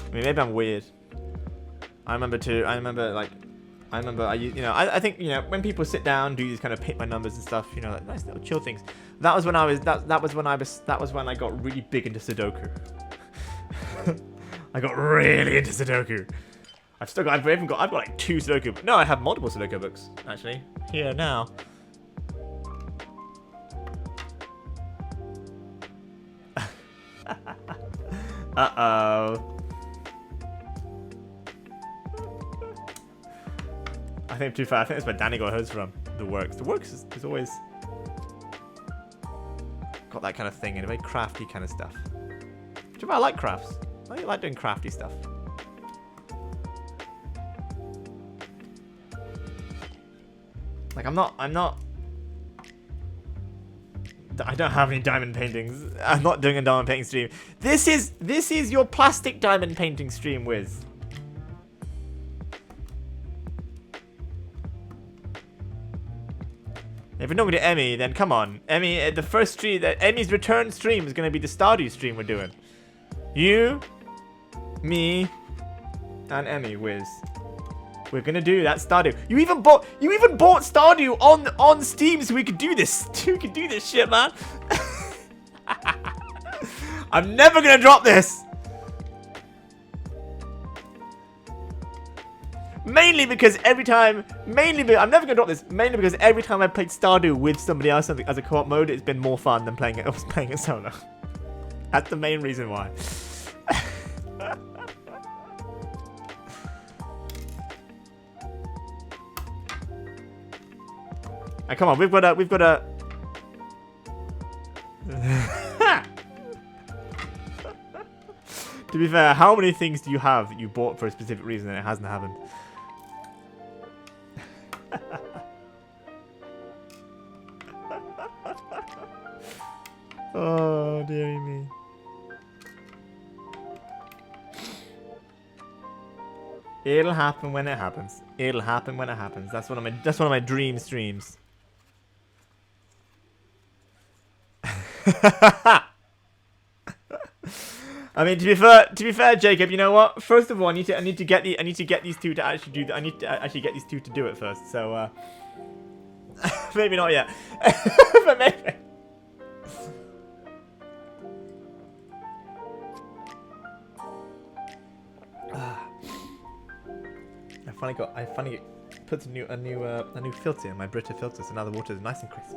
I mean, maybe I'm weird. I remember I think, you know, when people sit down, do these kind of paint by numbers and stuff, you know, like nice little chill things. That was when I got really big into Sudoku. I got really into Sudoku. I've got like 2 Sudoku. No, I have multiple Sudoku books actually here now. Uh-oh. I think too far. I think that's where Danny got hers from. The Works. The Works is always got that kind of thing and a very crafty kind of stuff. Do you know, I like crafts. I like doing crafty stuff. Like I don't have any diamond paintings. I'm not doing a diamond painting stream. This is your plastic diamond painting stream, Wiz. If we're not going to Emmy, then come on. Emmy, the first stream, Emmy's return stream is going to be the Stardew stream we're doing. You, me, and Emmy, Wiz. We're gonna do that Stardew. You even bought Stardew on Steam so we could do this. We could do this shit, man. I'm never gonna drop this. Mainly because I'm never gonna drop this. Mainly because every time I played Stardew with somebody else as a co-op mode, it's been more fun than playing it solo. That's the main reason why. Come on, we've got a. To be fair, how many things do you have that you bought for a specific reason and it hasn't happened? Oh, dearie me. It'll happen when it happens. It'll happen when it happens. That's one of my dream streams. I mean, to be fair, Jacob, you know what? First of all, I need to get these two to actually do that. I need to actually get these two to do it first. So, maybe not yet, but maybe. I finally put a new filter in my Brita filter, so now the water is nice and crisp.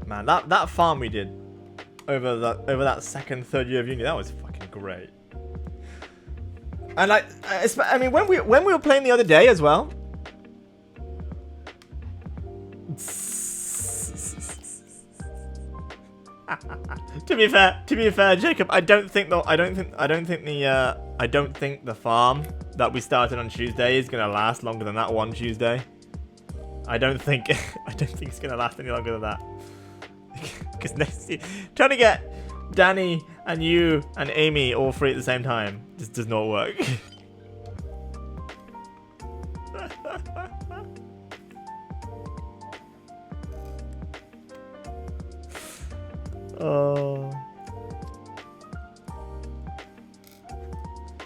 Man, that farm we did over that second, third year of uni, that was fucking great. And I mean, when we were playing the other day as well. To be fair, Jacob, I don't think the farm that we started on Tuesday is gonna last longer than that one Tuesday. I don't think it's gonna last any longer than that. Because trying to get Danny and you and Amy all free at the same time just does not work. Oh.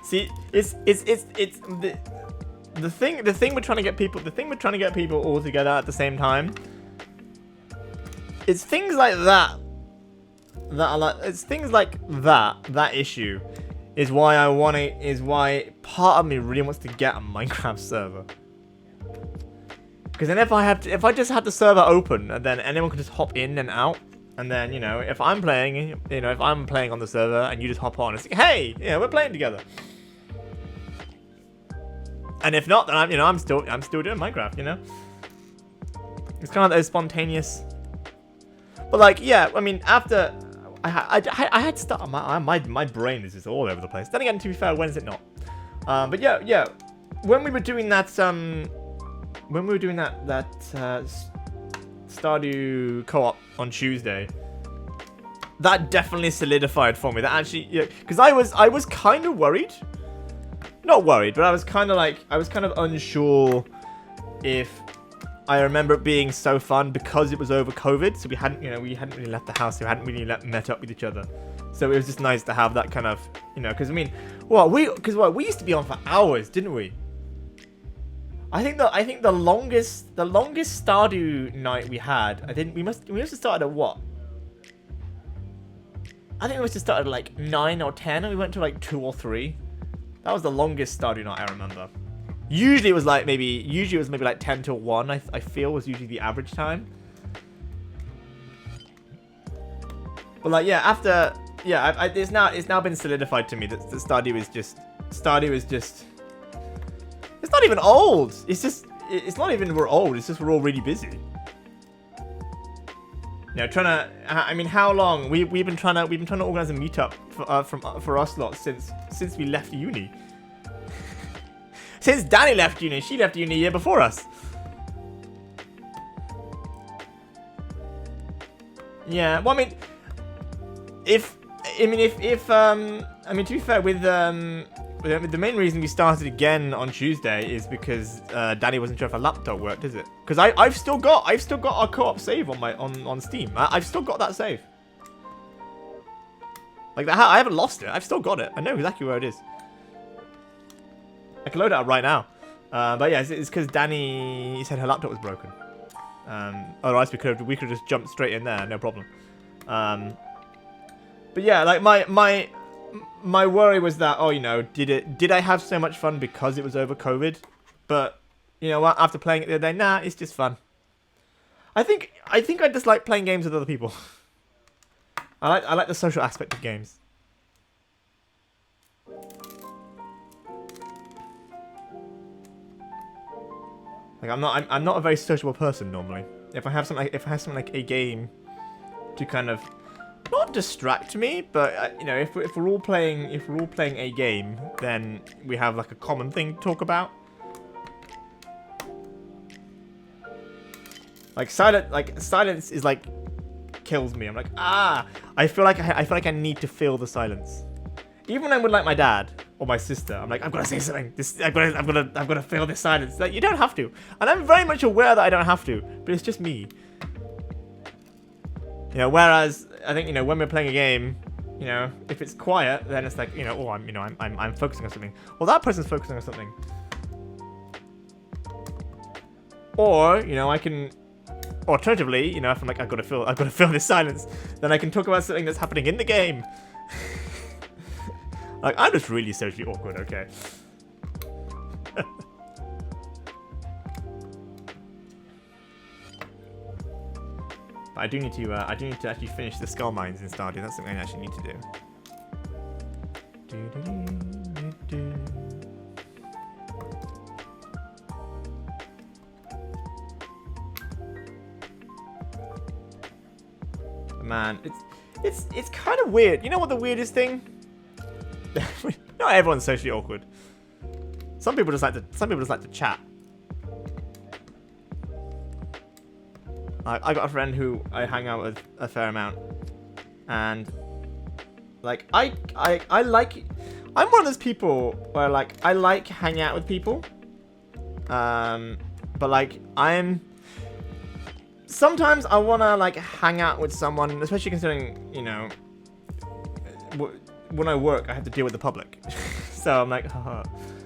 See, it's the thing we're trying to get people all together at the same time. It's things like that are like, it's things like that issue is why part of me really wants to get a Minecraft server. Because then if I just had the server open, and then anyone could just hop in and out. And then, you know, if I'm playing on the server and you just hop on, it's like, hey, yeah, we're playing together. And if not, then I'm still doing Minecraft, you know. It's kind of those spontaneous. But like, yeah, I mean, after I had to start, my brain is just all over the place. Then again, to be fair, when is it not? But yeah, when we were doing that, Stardew co-op on Tuesday, that definitely solidified for me that actually, yeah, because I was kind of worried, not worried, but I was kind of unsure if I remember it being so fun because it was over COVID, so we hadn't really left the house, so we hadn't really met up with each other, so it was just nice to have that kind of, you know, because I mean, we used to be on for hours, didn't we? I think the longest Stardew night we had, we must have started at what? I think we must have started at like 9 or 10 and we went to like 2 or 3. That was the longest Stardew night I remember. Usually it was maybe like 10 till 1, I feel was usually the average time. But like, yeah, after, yeah, it's now been solidified to me that Stardew is just it's not even old. It's not even we're old. It's just we're all really busy. You know, I mean, how long we've been trying to organize a meetup for us lot since we left uni. Since Danny left uni, she left uni a year before us. Yeah, well, I mean, if I mean, to be fair, with the main reason we started again on Tuesday is because Danny wasn't sure if our laptop worked, is it? Because I've still got our co-op save on Steam. I've still got that save. Like I haven't lost it. I've still got it. I know exactly where it is. I can load it up right now. But yeah, it's because Danny said her laptop was broken. Otherwise we could have just jumped straight in there, no problem. But yeah, like my worry was that, oh, you know, did I have so much fun because it was over COVID? But you know what? After playing it the other day, nah, it's just fun. I think I just like playing games with other people. I like the social aspect of games. Like I'm not a very sociable person normally. If I have something like a game to kind of not distract me, but you know, if we're all playing a game, then we have like a common thing to talk about. Like silence is like kills me. I'm like, I feel like I need to feel the silence. Even when I'm with like my dad or my sister, I'm like, I've got to say something. I've got to feel this silence. Like, you don't have to, and I'm very much aware that I don't have to, but it's just me. You know, whereas I think, you know, when we're playing a game, you know, if it's quiet, then it's like, you know, oh, I'm focusing on something. Well, that person's focusing on something. Or, you know, I can, alternatively, you know, if I'm like, I've got to feel this silence, then I can talk about something that's happening in the game. Like, I'm just really socially awkward, okay? But I do need to actually finish the skull mines in Stardew. That's something I actually need to do. Man, it's kind of weird. You know what the weirdest thing? Not everyone's socially awkward. Some people just like to chat. I got a friend who I hang out with a fair amount, and like I like, I'm one of those people where like I like hanging out with people, but like sometimes I wanna like hang out with someone, especially considering, you know, when I work I have to deal with the public. So I'm like, haha.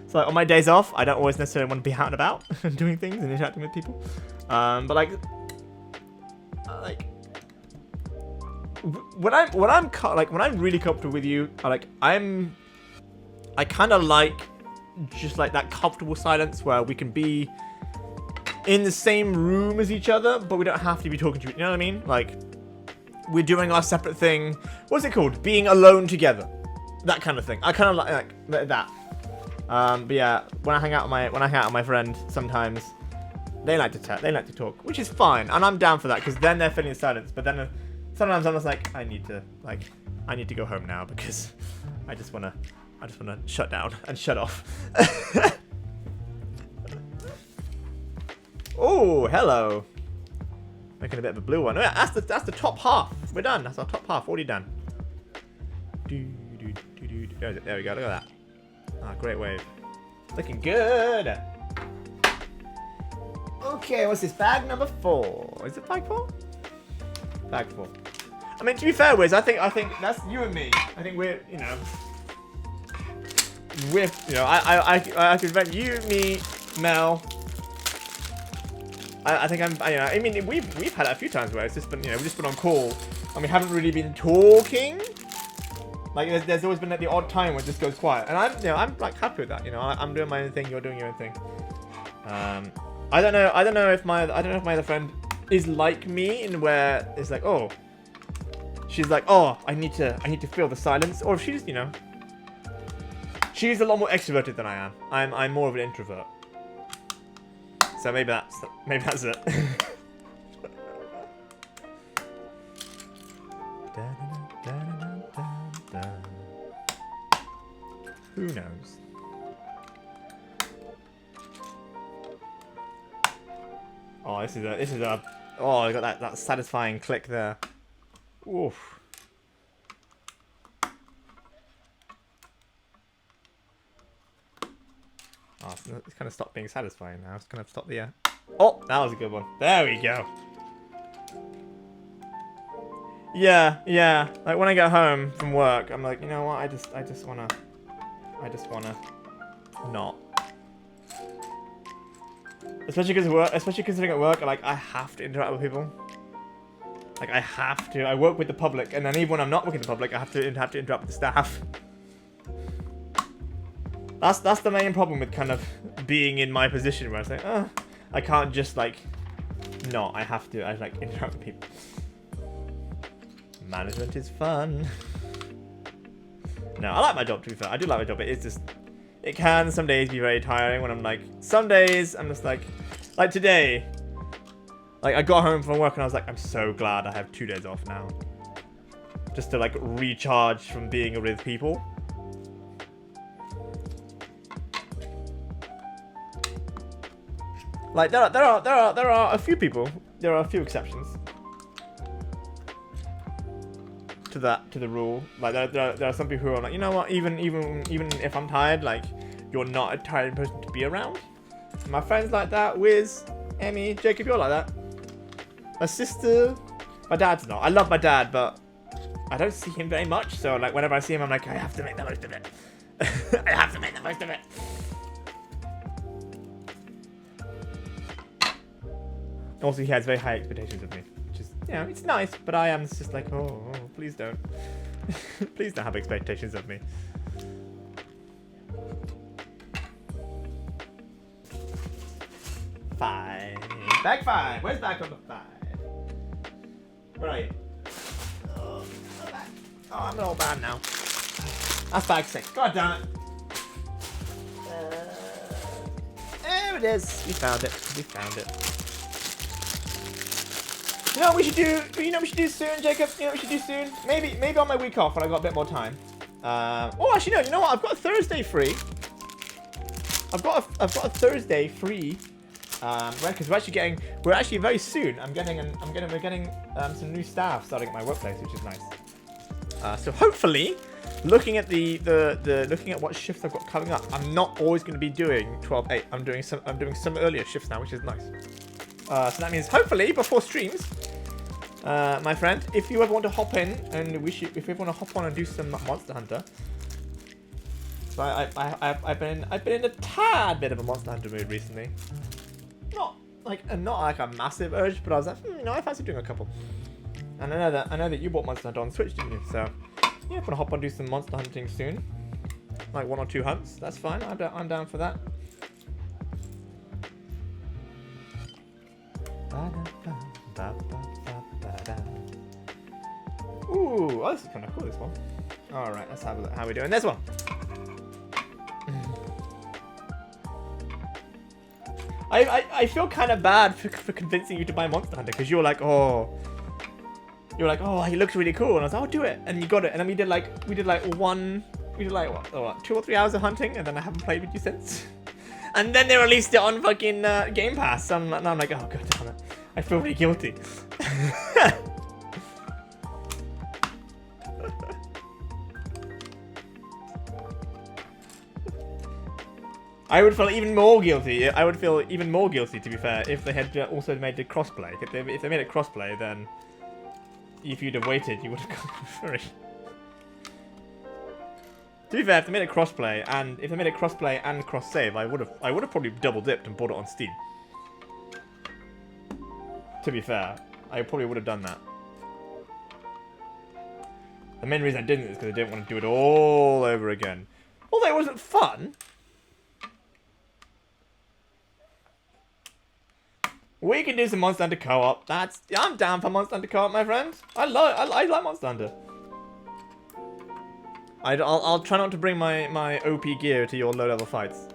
So like, on my days off I don't always necessarily want to be out and about and doing things and interacting with people, but like when I'm really comfortable with you, I kind of like just like that comfortable silence where we can be in the same room as each other, but we don't have to be talking to each other. You know what I mean? Like, we're doing our separate thing. What's it called? Being alone together. That kind of thing. I kind of like that. But yeah, when I hang out with my friend, sometimes they like to chat, they like to talk, which is fine, and I'm down for that because then they're feeling silence. But then sometimes I'm just like, I need to go home now because I just wanna shut down and shut off. Oh, hello. Making a bit of a blue one. Oh, yeah, that's the top half. We're done. That's our top half. Already done. There we go. Look at that. Ah, great wave. Looking good. Okay, what's this? Bag number 4. Is it bag 4? Bag 4. I mean, to be fair, Wiz, I think that's you and me. I think we're, you know, I could bet you, me, Mel. I think I mean, we've had it a few times where it's just been, you know, we've just been on call and we haven't really been talking. Like there's always been like the odd time where it just goes quiet, and I'm like happy with that. You know, I'm doing my own thing, you're doing your own thing. I don't know if my other friend is like me in where it's like, oh, she's like, oh, I need to feel the silence, or if she's, you know, she's a lot more extroverted than I am. I'm more of an introvert. So maybe that's it. Who knows? Oh, this is a. Oh, I got that satisfying click there. Oof. Oh, it's kind of stopped being satisfying now. It's kind of stopped the... Oh, that was a good one. There we go. Yeah. Like when I get home from work, I'm like, you know what? I just wanna not. Especially considering at work, like I have to interact with people. Like I have to. I work with the public, and then even when I'm not working with the public, I have to interact with the staff. That's the main problem with kind of being in my position where I say, oh, I can't just like not. I have to. I like interact with people. Management is fun. No, I like my job, to be fair. I do like my job. It's just, it can some days be very tiring when I'm like, some days I'm just like today. Like I got home from work and I was like, I'm so glad I have 2 days off now. Just to like recharge from being with people. Like there are a few people. There are a few exceptions to the rule. Like there are some people who are like, you know what, even if I'm tired, like you're not a tired person to be around. My friends like that. Wiz, Emmy, Jacob, you're like that. My sister, my dad's not. I love my dad, but I don't see him very much. So like whenever I see him, I'm like, I have to make the most of it. I have to make the most of it. Also, he has very high expectations of me, which is, you know, it's nice, but I am just like, oh please don't. Please don't have expectations of me. Five. Back five. Where's back number 5? Where are you? Oh, I'm an old man now. That's bag 6. God damn it. There it is. We found it. You know what we should do? You know what we should do soon, Jacob? You know what we should do soon? Maybe on my week off when I got a bit more time. Oh, actually no. You know what? I've got a Thursday free. I've got a Thursday free. Right, because we're actually very soon. We're getting some new staff starting at my workplace, which is nice. So hopefully, looking at looking at what shifts I've got coming up, I'm not always going to be doing 12/8. I'm doing some earlier shifts now, which is nice. So that means hopefully before streams, my friend, if you ever want to hop in and if you ever want to hop on and do some Monster Hunter, so I've been in a tad bit of a Monster Hunter mood recently. Not like a massive urge, but I was like, you know, I fancy doing a couple. And I know that you bought Monster Hunter on Switch, didn't you? So yeah, if you want to hop on and do some monster hunting soon, like 1 or 2 hunts, that's fine. I'm down for that. Ooh, oh, this is kind of cool, this one. Alright, let's have a look how we're doing this one. I feel kind of bad for convincing you to buy Monster Hunter, because you're like, oh, he looks really cool, and I was like, oh, do it, and you got it, and then we did like what, 2 or 3 hours of hunting, and then I haven't played with you since. And then they released it on fucking Game Pass. So now I'm like, oh god damn it. I feel really guilty. I would feel even more guilty. I would feel even more guilty, to be fair, if they had also made the crossplay. If they made it crossplay, then if you'd have waited, you would have gone for free. To be fair, if they made it crossplay and cross save, I would have probably double dipped and bought it on Steam. To be fair, I probably would have done that. The main reason I didn't is because I didn't want to do it all over again. Although it wasn't fun. We can do some Monster Hunter co-op. I'm down for Monster Hunter co-op, my friend. I like Monster Hunter. I'll try not to bring my OP gear to your low level fights.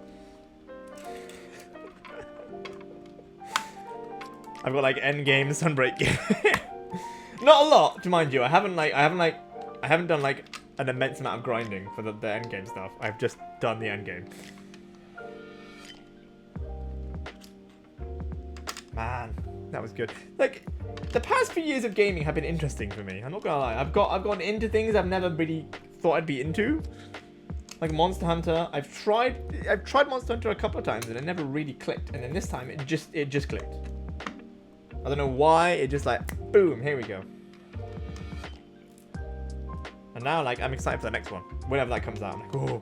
I've got like end game Sunbreak gear. Not a lot, to mind you. I haven't done like an immense amount of grinding for the end game stuff. I've just done the end game. Man, that was good. Like, the past few years of gaming have been interesting for me. I'm not gonna lie. I've gotten into things I've never really thought I'd be into. Like Monster Hunter, I've tried Monster Hunter a couple of times and it never really clicked. And then this time it just clicked. I don't know why, it just like, boom, here we go. And now, like, I'm excited for the next one. Whenever that comes out, I'm like, oh.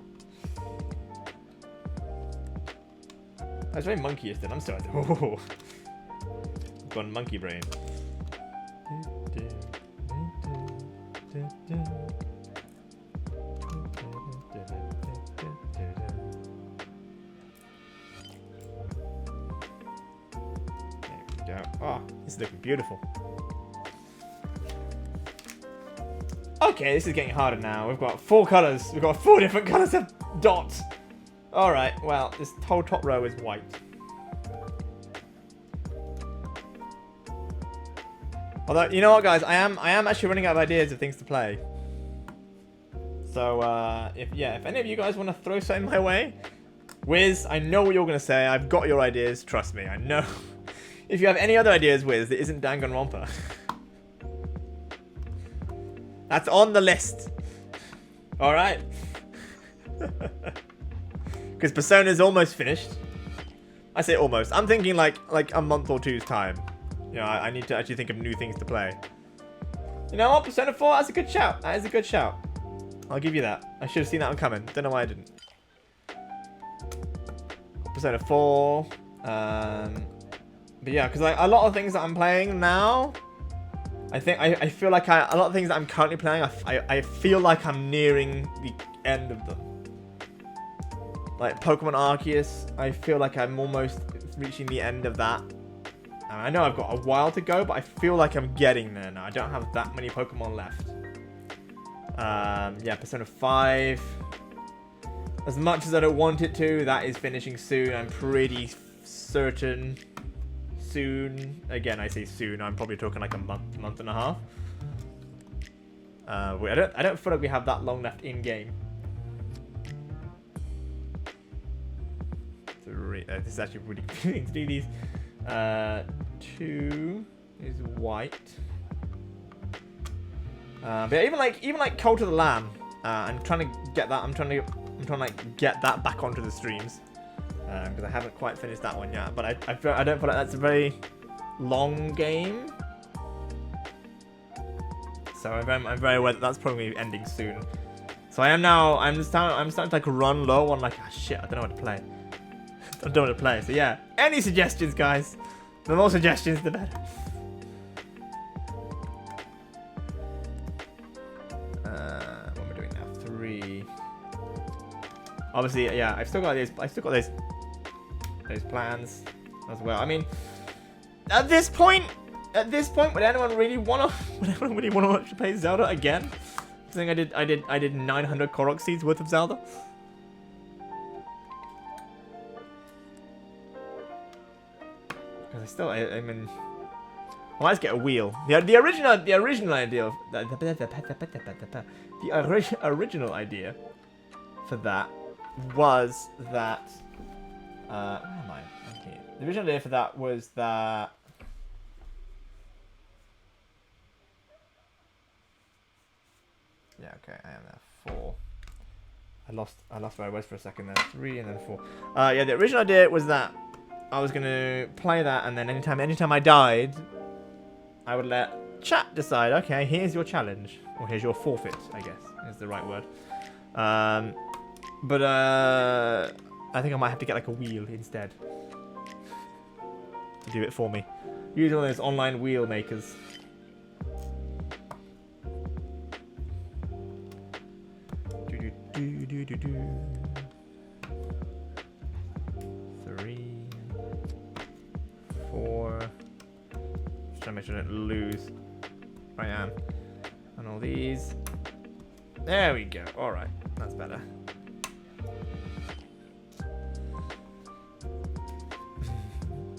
That's very monkeyish then, I'm sorry. Oh. I've gone monkey brain. Oh, this is looking beautiful. Okay, this is getting harder now. We've got 4 colors. We've got 4 different colors of dots. Alright, well, this whole top row is white. Although, you know what, guys? I am actually running out of ideas of things to play. So, if any of you guys want to throw something my way, Wiz, I know what you're going to say. I've got your ideas. Trust me, I know. If you have any other ideas, Wiz, that isn't Danganronpa. That's on the list. Alright? Because Persona's almost finished. I say almost. I'm thinking like a month or two's time. You know, I need to actually think of new things to play. You know what? Persona 4, that's a good shout. That is a good shout. I'll give you that. I should have seen that one coming. Don't know why I didn't. Persona 4. But yeah, because like a lot of things that I'm playing now, I feel like a lot of things that I'm currently playing, I feel like I'm nearing the end of them. Like Pokemon Arceus, I feel like I'm almost reaching the end of that. And I know I've got a while to go, but I feel like I'm getting there now. I don't have that many Pokemon left. Yeah, Persona 5. As much as I don't want it to, that is finishing soon. I'm pretty certain. Soon. Again, I say soon. I'm probably talking like a month and a half. I don't feel like we have that long left in game. 3. This is actually really confusing to do these. 2 is white. But yeah, even like Cult of the Lamb. I'm trying to get that. I'm trying to like get that back onto the streams. Because I haven't quite finished that one yet, but I don't feel like that's a very long game. So I'm very aware that that's probably ending soon. So I'm starting to like run low on like, oh, shit, I don't know what to play. I don't know what to play. So yeah, any suggestions, guys? The more suggestions, the better. What am I doing now? 3. Obviously, yeah, I've still got those plans as well. I mean, at this point, would anyone really want to play Zelda again? I think I did 900 Korok seeds worth of Zelda. Because I mean, I might just get a wheel. The original idea of the original idea for that was that. Where am I? I'm here. The original idea for that was that. Yeah, okay, I am there. 4. I lost where I was for a second there. 3 and then 4. Yeah, the original idea was that I was gonna play that, and then anytime I died, I would let chat decide. Okay, here's your challenge, or here's your forfeit. I guess is the right word. But I think I might have to get like a wheel instead to do it for me. Use one of those online wheel makers. Do. 3, 4. Just trying to make sure I don't lose. I am. And all these. There we go. All right, that's better.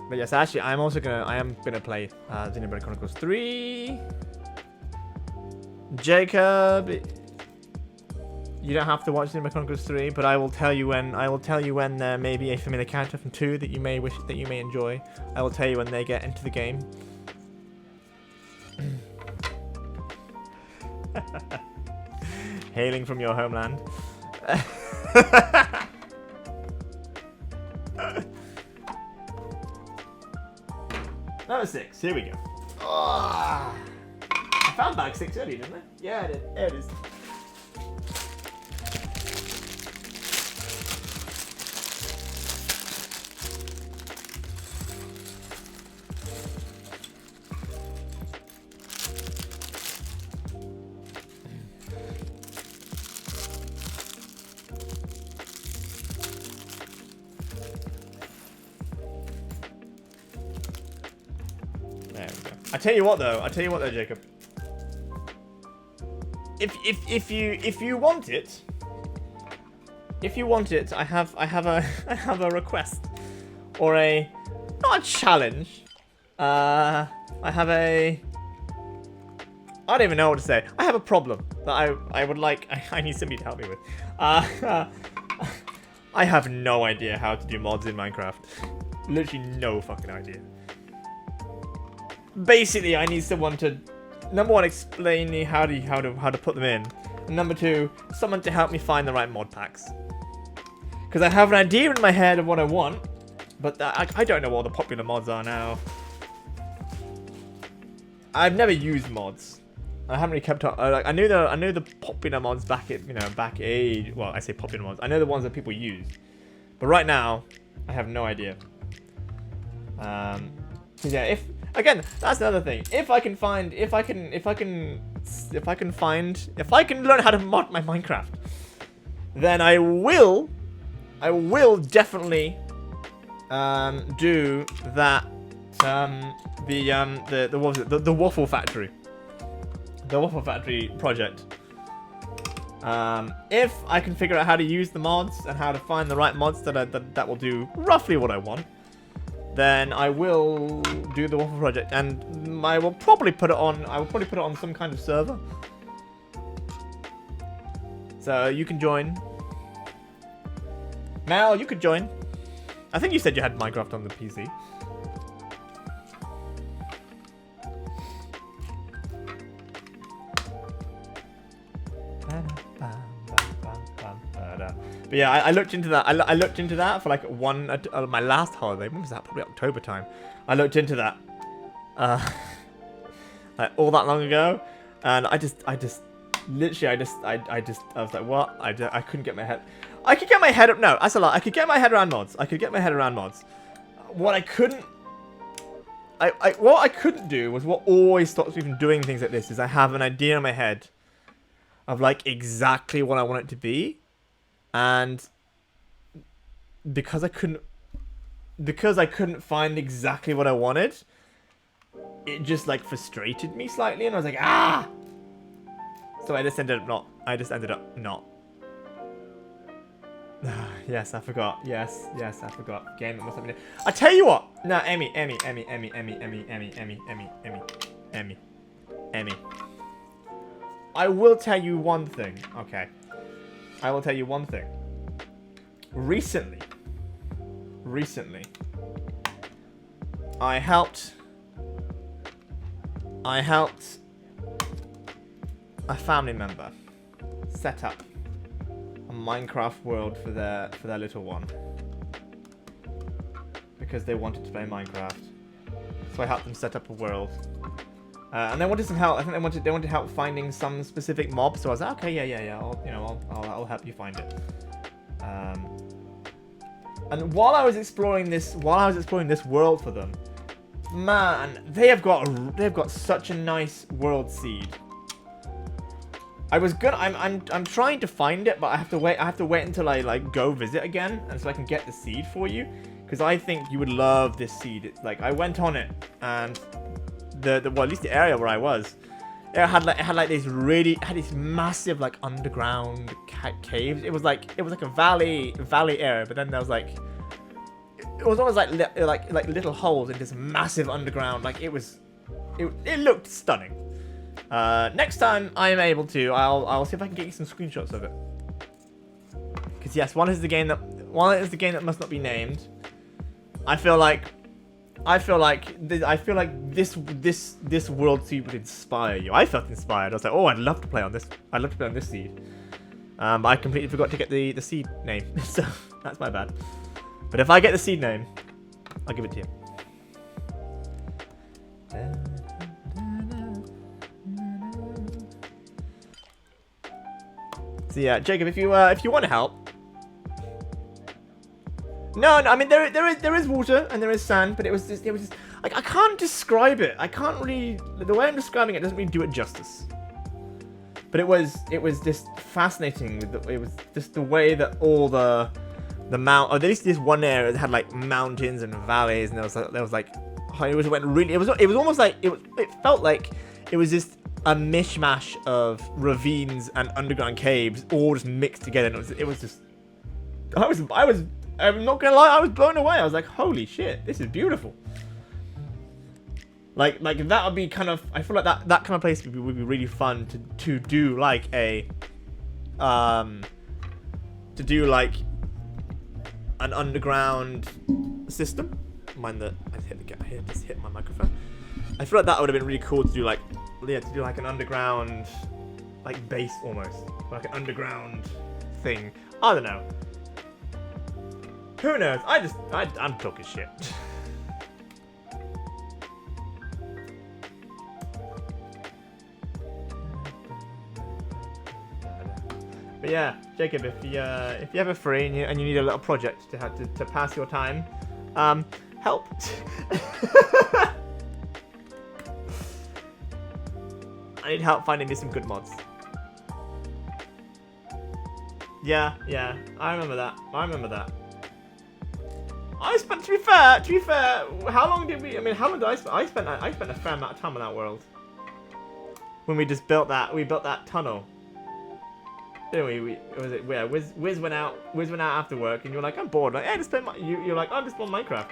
But yes, actually, I am gonna play Xenoblade Chronicles 3. Jacob, you don't have to watch Xenoblade Chronicles 3, but I will tell you when there may be a familiar character from 2 that you may enjoy. I will tell you when they get into the game. Hailing from your homeland. Number 6. Here we go. Oh, I found bag 6 earlier, didn't I? Yeah, I did. There it is. There we go. I tell you what though, Jacob. If you want it, I have a request, or not a challenge. I don't even know what to say. I have a problem that I would like. I need somebody to help me with. I have no idea how to do mods in Minecraft. Literally no fucking idea. Basically, I need someone to, number 1, explain me how to put them in, and number 2, someone to help me find the right mod packs. Because I have an idea in my head of what I want, but I don't know what the popular mods are now. I've never used mods. I haven't really kept up. I knew the popular mods back age. Well, I say popular mods. I know the ones that people use, but right now, I have no idea. Yeah, again, that's another thing. If I can learn how to mod my Minecraft, then I will definitely do that. What was it? The Waffle Factory. The Waffle Factory project. If I can figure out how to use the mods and how to find the right mods that will do roughly what I want, then I will do the Waffle project, and I will probably put it on. I will probably put it on some kind of server, so you can join. Mel, you could join. I think you said you had Minecraft on the PC. But yeah, I looked into that. I looked into that for like my last holiday. When was that? Probably October time. I looked into that, like all that long ago, and I was like, what? I couldn't get my head. I could get my head up. No, that's a lot. I could get my head around mods. What I couldn't. What I couldn't do was what always stops me from doing things like this is I have an idea in my head of like exactly what I want it to be. And because I couldn't find exactly what I wanted, it just like frustrated me slightly, and I was like, ah. So I just ended up not. Yes, I forgot. Yes, I forgot. Game that must have been. I tell you what. No, Emmy. I will tell you one thing. Okay. I will tell you one thing. Recently, I helped a family member set up a Minecraft world for their little one because they wanted to play Minecraft. So I helped them set up a world. And they wanted some help. I think they wanted help finding some specific mob. So I was like, okay, yeah. I'll help you find it. And while I was exploring this world for them, man, they've got such a nice world seed. I'm trying to find it, but I have to wait until I like go visit again, and so I can get the seed for you, because I think you would love this seed. It's like I went on it, and well, at least the area where I was, it had these massive like underground caves. It was like a valley area, but then there was like, it was almost like little holes in this massive underground. Like it looked stunning. Next time I'm able to, I'll see if I can get you some screenshots of it. Because yes, one is the game that must not be named. I feel like this world seed would inspire you. I felt inspired. I was like, oh, I'd love to play on this. I'd love to play on this seed. But I completely forgot to get the seed name, so that's my bad. But if I get the seed name, I'll give it to you. So yeah, Jacob, if you want to help. No, I mean there is water and there is sand, but it was just like I can't describe it. I can't really, the way I'm describing it doesn't really do it justice. But it was just fascinating. It was just the way that all the mount, or at least this one area that had like mountains and valleys, and there was like it was almost like it felt like it was just a mishmash of ravines and underground caves all just mixed together. And it was just I'm not gonna lie, I was blown away. I was like, holy shit, this is beautiful. Like that would be kind of, I feel like that kind of place would be really fun to do like a to do like an underground system. Mind that I just hit my microphone. I feel like that would have been really cool to do like an underground like base almost, like an underground thing. I don't know. Who knows? I'm talking shit. But yeah, Jacob, if you ever free and you need a little project to pass your time, help. I need help finding me some good mods. Yeah, I remember that. To be fair, how long did we? I mean, how long did I spend? I spent a fair amount of time on that world. When we just built that tunnel. Anyway, Wiz went out after work, and you're like, I'm bored. Like, hey, you're like, I'm just on Minecraft,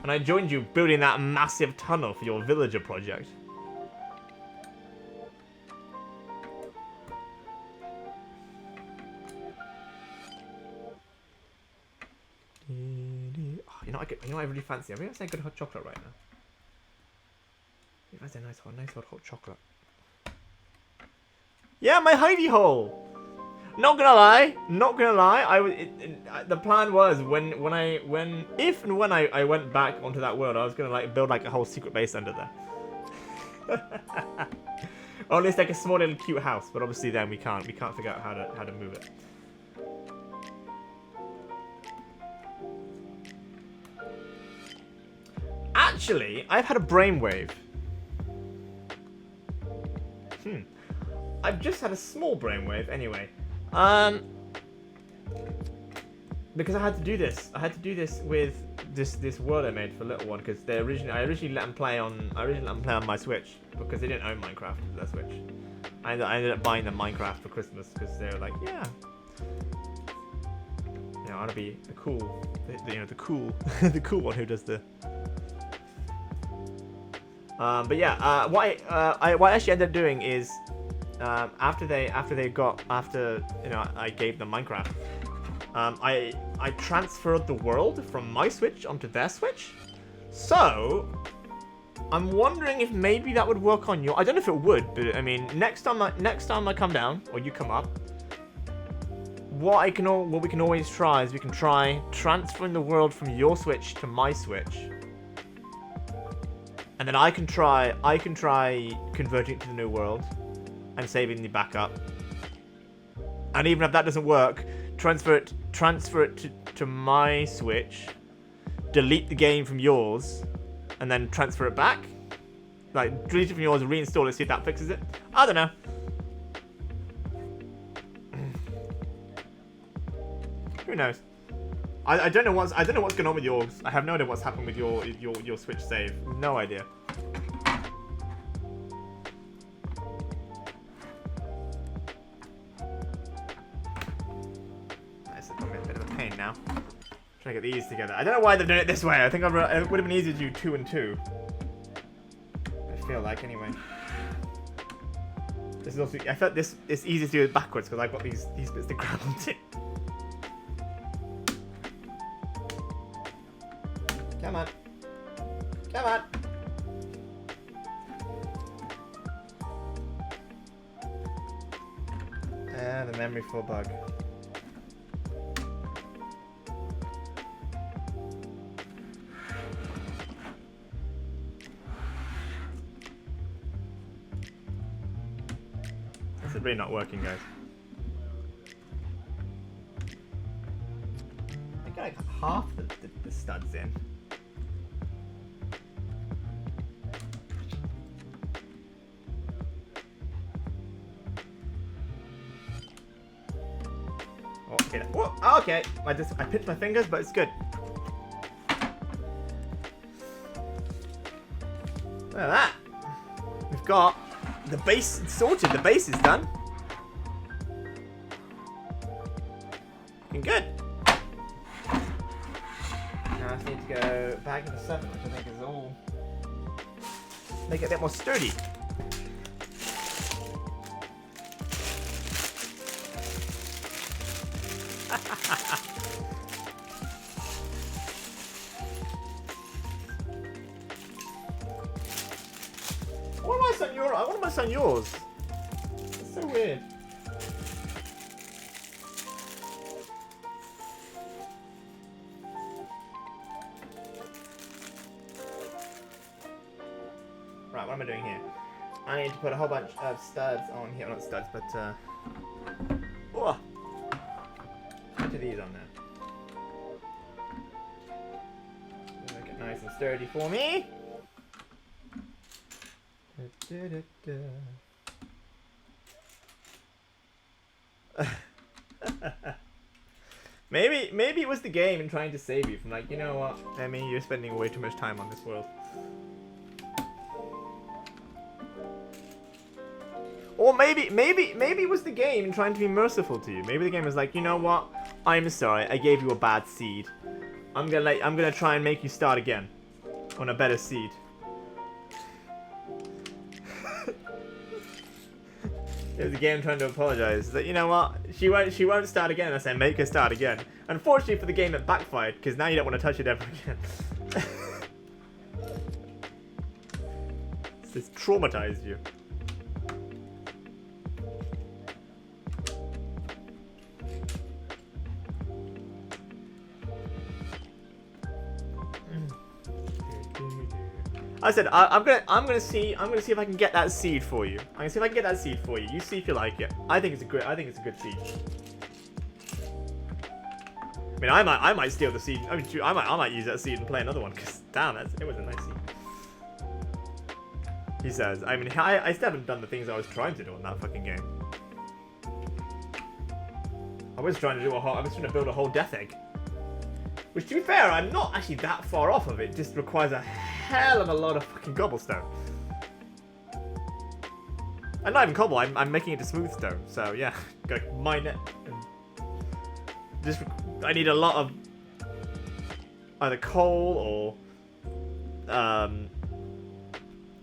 and I joined you building that massive tunnel for your villager project. You know what I really fancy? I really fancy a good hot chocolate right now. That's a nice hot chocolate. Yeah, my hidey hole. Not gonna lie. The plan was when I went back onto that world, I was gonna like build like a whole secret base under there. Or at least like a small little cute house, but obviously then we can't figure out how to move it. Actually, I've had a brainwave. I've just had a small brainwave anyway. Because I had to do this. I had to do this with this world I made for Little One, because I originally let them play on my Switch because they didn't own Minecraft for their Switch. I ended up buying them Minecraft for Christmas because they were like, yeah, I want to be the cool, the cool one who does the. But yeah, what I actually ended up doing is, after I gave them Minecraft, I transferred the world from my Switch onto their Switch. So I'm wondering if maybe that would work on your. I don't know if it would, but I mean, next time I come down or you come up, what we can always try is we can try transferring the world from your Switch to my Switch. And then I can try converting it to the new world and saving the backup. And even if that doesn't work, transfer it to my Switch, delete the game from yours, and then transfer it back. Like delete it from yours and reinstall it, see if that fixes it. I don't know. Who knows? I don't know what's going on with yours. I have no idea what's happened with your Switch save. No idea. That's a bit of a pain now. Trying to get these together. I don't know why they're doing it this way. I think it would have been easier to do 2 and 2. I feel like anyway. This is also. I felt it's easier to do it backwards because I've got these bits to grab onto. Come on. Come on. And then memory full bug. This is really not working, guys. I got like half the studs in. Oh, okay. Whoa, okay. I pinched my fingers, but it's good. Look at that. We've got the base sorted. The base is done. Looking good. Now I just need to go back into 7, which I think is all make it a bit more sturdy. I want my son yours. It's so weird. Right, what am I doing here? I need to put a whole bunch of studs on here. Not studs, but oh, a bunch of these on there. Make it nice and sturdy for me. Maybe it was the game and trying to save you from, like, you know what, Emmy, you're spending way too much time on this world. Or maybe it was the game and trying to be merciful to you. Maybe the game was like, you know what, I'm sorry, I gave you a bad seed. I'm gonna try and make you start again on a better seed. It was the game trying to apologize. That, you know what, she won't start again unless I make her start again. Unfortunately for the game, it backfired because now you don't want to touch it ever again. It's traumatized you. I said I'm gonna see if I can get that seed for you. I'm gonna see if I can get that seed for you. You see if you like it. I think it's a good seed. I mean, I might steal the seed. I mean, I might use that seed and play another one. Cause damn, it was a nice seed. He says. I mean, I still haven't done the things I was trying to do in that fucking game. I was trying to build a whole death egg. Which, to be fair, I'm not actually that far off of it. It just requires a hell of a lot of fucking cobblestone. And not even cobble, I'm making it to smooth stone. So, yeah, gotta mine it. And I need a lot of either coal or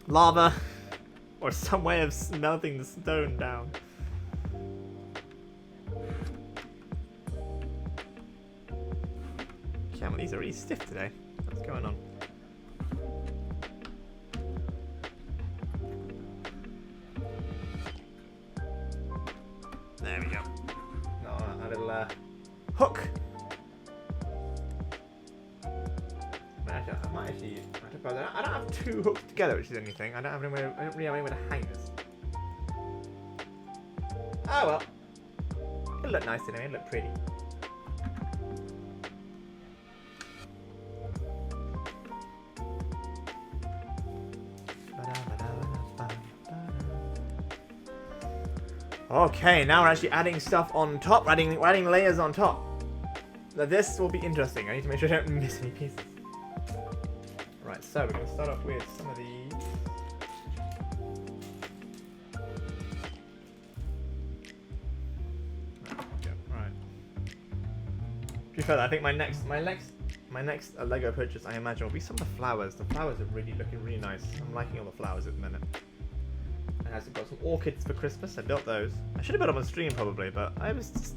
lava or some way of melting the stone down. Camel, these are really stiff today. What's going on? There we go. A little hook. I might actually. I don't have two hooks together, which is anything. I don't really have anywhere to hang this. Oh well. It'll look nice anyway. It'll look pretty. Okay, now we're actually adding stuff on top, adding layers on top. Now this will be interesting. I need to make sure I don't miss any pieces. Right, so we're going to start off with some of these. Right. To be fair, I think my next Lego purchase, I imagine, will be some of the flowers. The flowers are looking really nice. I'm liking all the flowers at the minute. I also got some orchids for Christmas. I built those. I should have built them on stream probably, but I was just...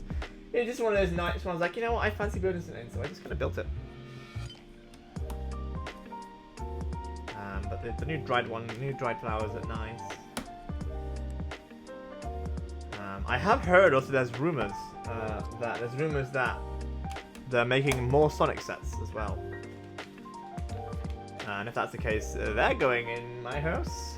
It was just one of those nights when I was like, you know what, I fancy building something, so I just kind of built it. But the new dried flowers are nice. I have heard also there's rumors that they're making more Sonic sets as well. And if that's the case, they're going in my house.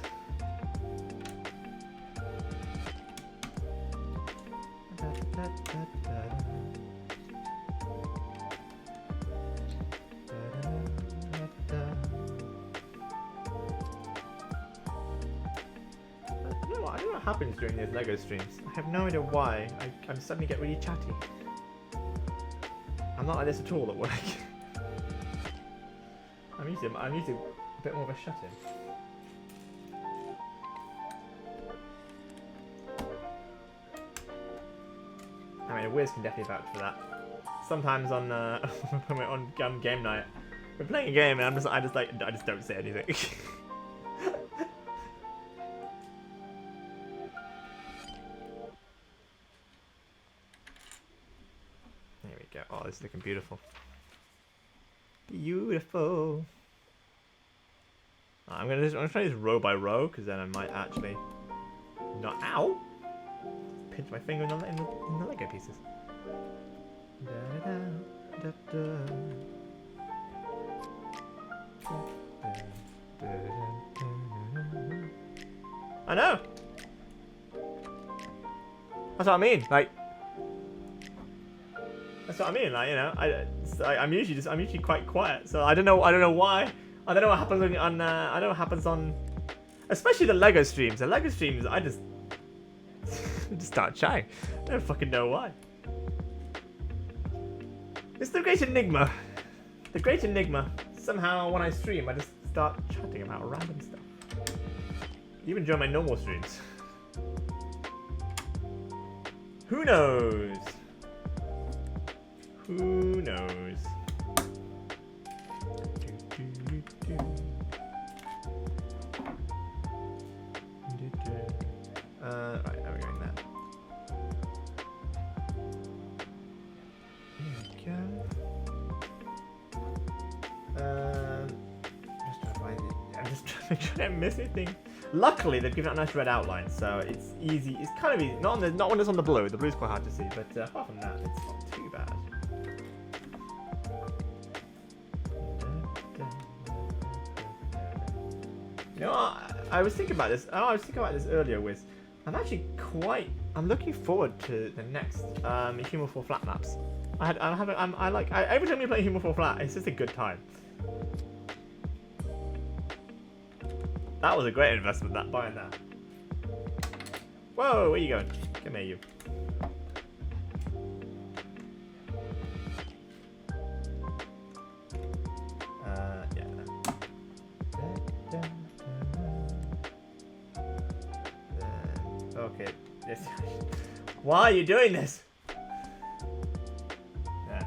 I don't know what happens during these LEGO streams. I have no idea why. I suddenly get really chatty. I'm not like this at all at work. I'm usually a bit more of a shut-in. I mean, Wiz can definitely vouch for that. Sometimes on when we're on game night, we're playing a game and I just don't say anything. There we go. Oh, this is looking beautiful. Beautiful. I'm gonna try this row by row because then I might actually not. Ow! Pinch my finger in the Lego pieces. I know. That's what I mean. Like. That's what I mean. Like, you know, I'm usually quite quiet. So I don't know why. I don't know what happens on I don't know what happens on, especially the LEGO streams. The LEGO streams, I just start chatting. I don't fucking know why. It's the great enigma. The great enigma. Somehow when I stream, I just start chatting about random stuff. Even during my normal streams. Who knows? Who knows? Right, how are we going there? Here we go. Just trying to find it. I'm just trying to make sure I don't miss anything. Luckily, they've given it a nice red outline, so it's easy. It's kind of easy. Not when it's on the blue. The blue's quite hard to see, but apart from that, it's not too bad. You know what? I was thinking about this. Oh, I was thinking about this earlier. With I'm looking forward to the next Human 4 Flat maps. Every time we play Human 4 Flat, it's just a good time. That was a great investment. Buying that. Whoa, where are you going? Come here, you. Okay. Yes. Why are you doing this? Yeah.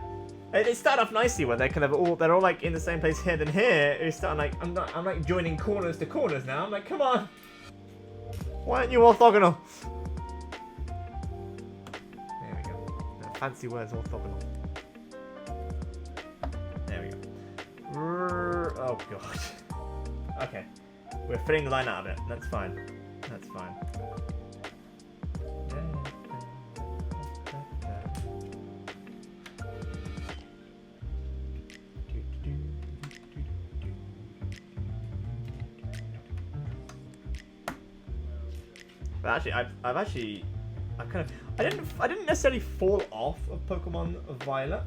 It started off nicely where they're all like in the same place here. Then here it's starting like I'm like joining corners to corners now. I'm like, come on. Why aren't you orthogonal? There we go. Fancy words, orthogonal. There we go. Oh god. Okay. We're filling the line out of it. That's fine. That's fine. But actually, I didn't necessarily fall off of Pokemon Violet,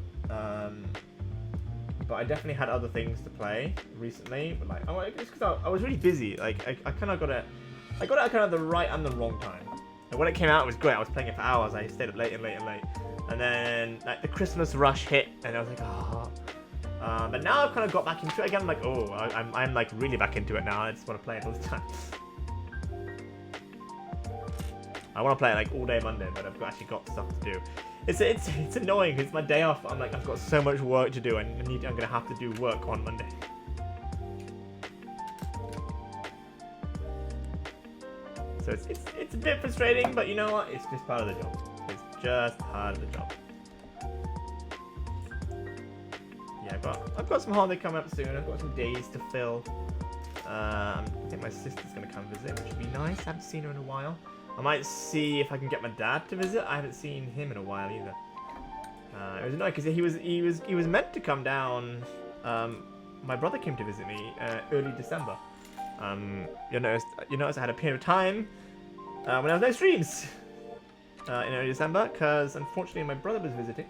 but I definitely had other things to play recently. But like, it's because I was really busy. Like, I kind of got it at kind of the right and the wrong time. And when it came out, it was great. I was playing it for hours. I stayed up late and late and late, and then like the Christmas rush hit, and I was like, oh. But now I've kind of got back into it again. I'm like, oh, I'm like really back into it now. I just want to play it all the time. I want to play it like all day Monday, but I've actually got stuff to do. It's annoying because it's my day off. I'm like, I've got so much work to do, and I'm gonna have to do work on Monday. So it's a bit frustrating, but you know what? It's just part of the job. It's just part of the job. Yeah, I've got some holiday coming up soon. I've got some days to fill. I think my sister's gonna come visit, which would be nice. I haven't seen her in a while. I might see if I can get my dad to visit. I haven't seen him in a while either. It was annoying because he was meant to come down. My brother came to visit me early December. You notice I had a period of time when I was no streams in early December because unfortunately my brother was visiting.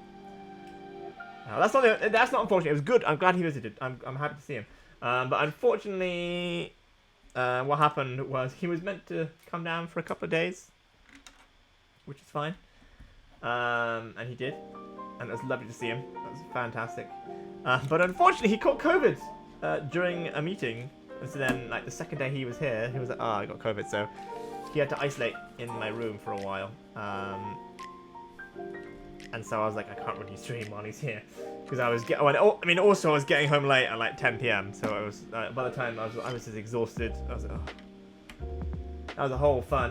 That's not unfortunate. It was good. I'm glad he visited. I'm happy to see him. But unfortunately, what happened was he was meant to come down for a couple of days, which is fine. And he did, and it was lovely to see him. That was fantastic. But unfortunately, he caught COVID during a meeting. And so then, like the second day he was here, he was like, "Oh, I got COVID," so he had to isolate in my room for a while. And so I was like, I can't really stream while he's here because I was also I was getting home late at like 10 p.m. So it was by the time I was just exhausted. I was like, oh. That was a whole fun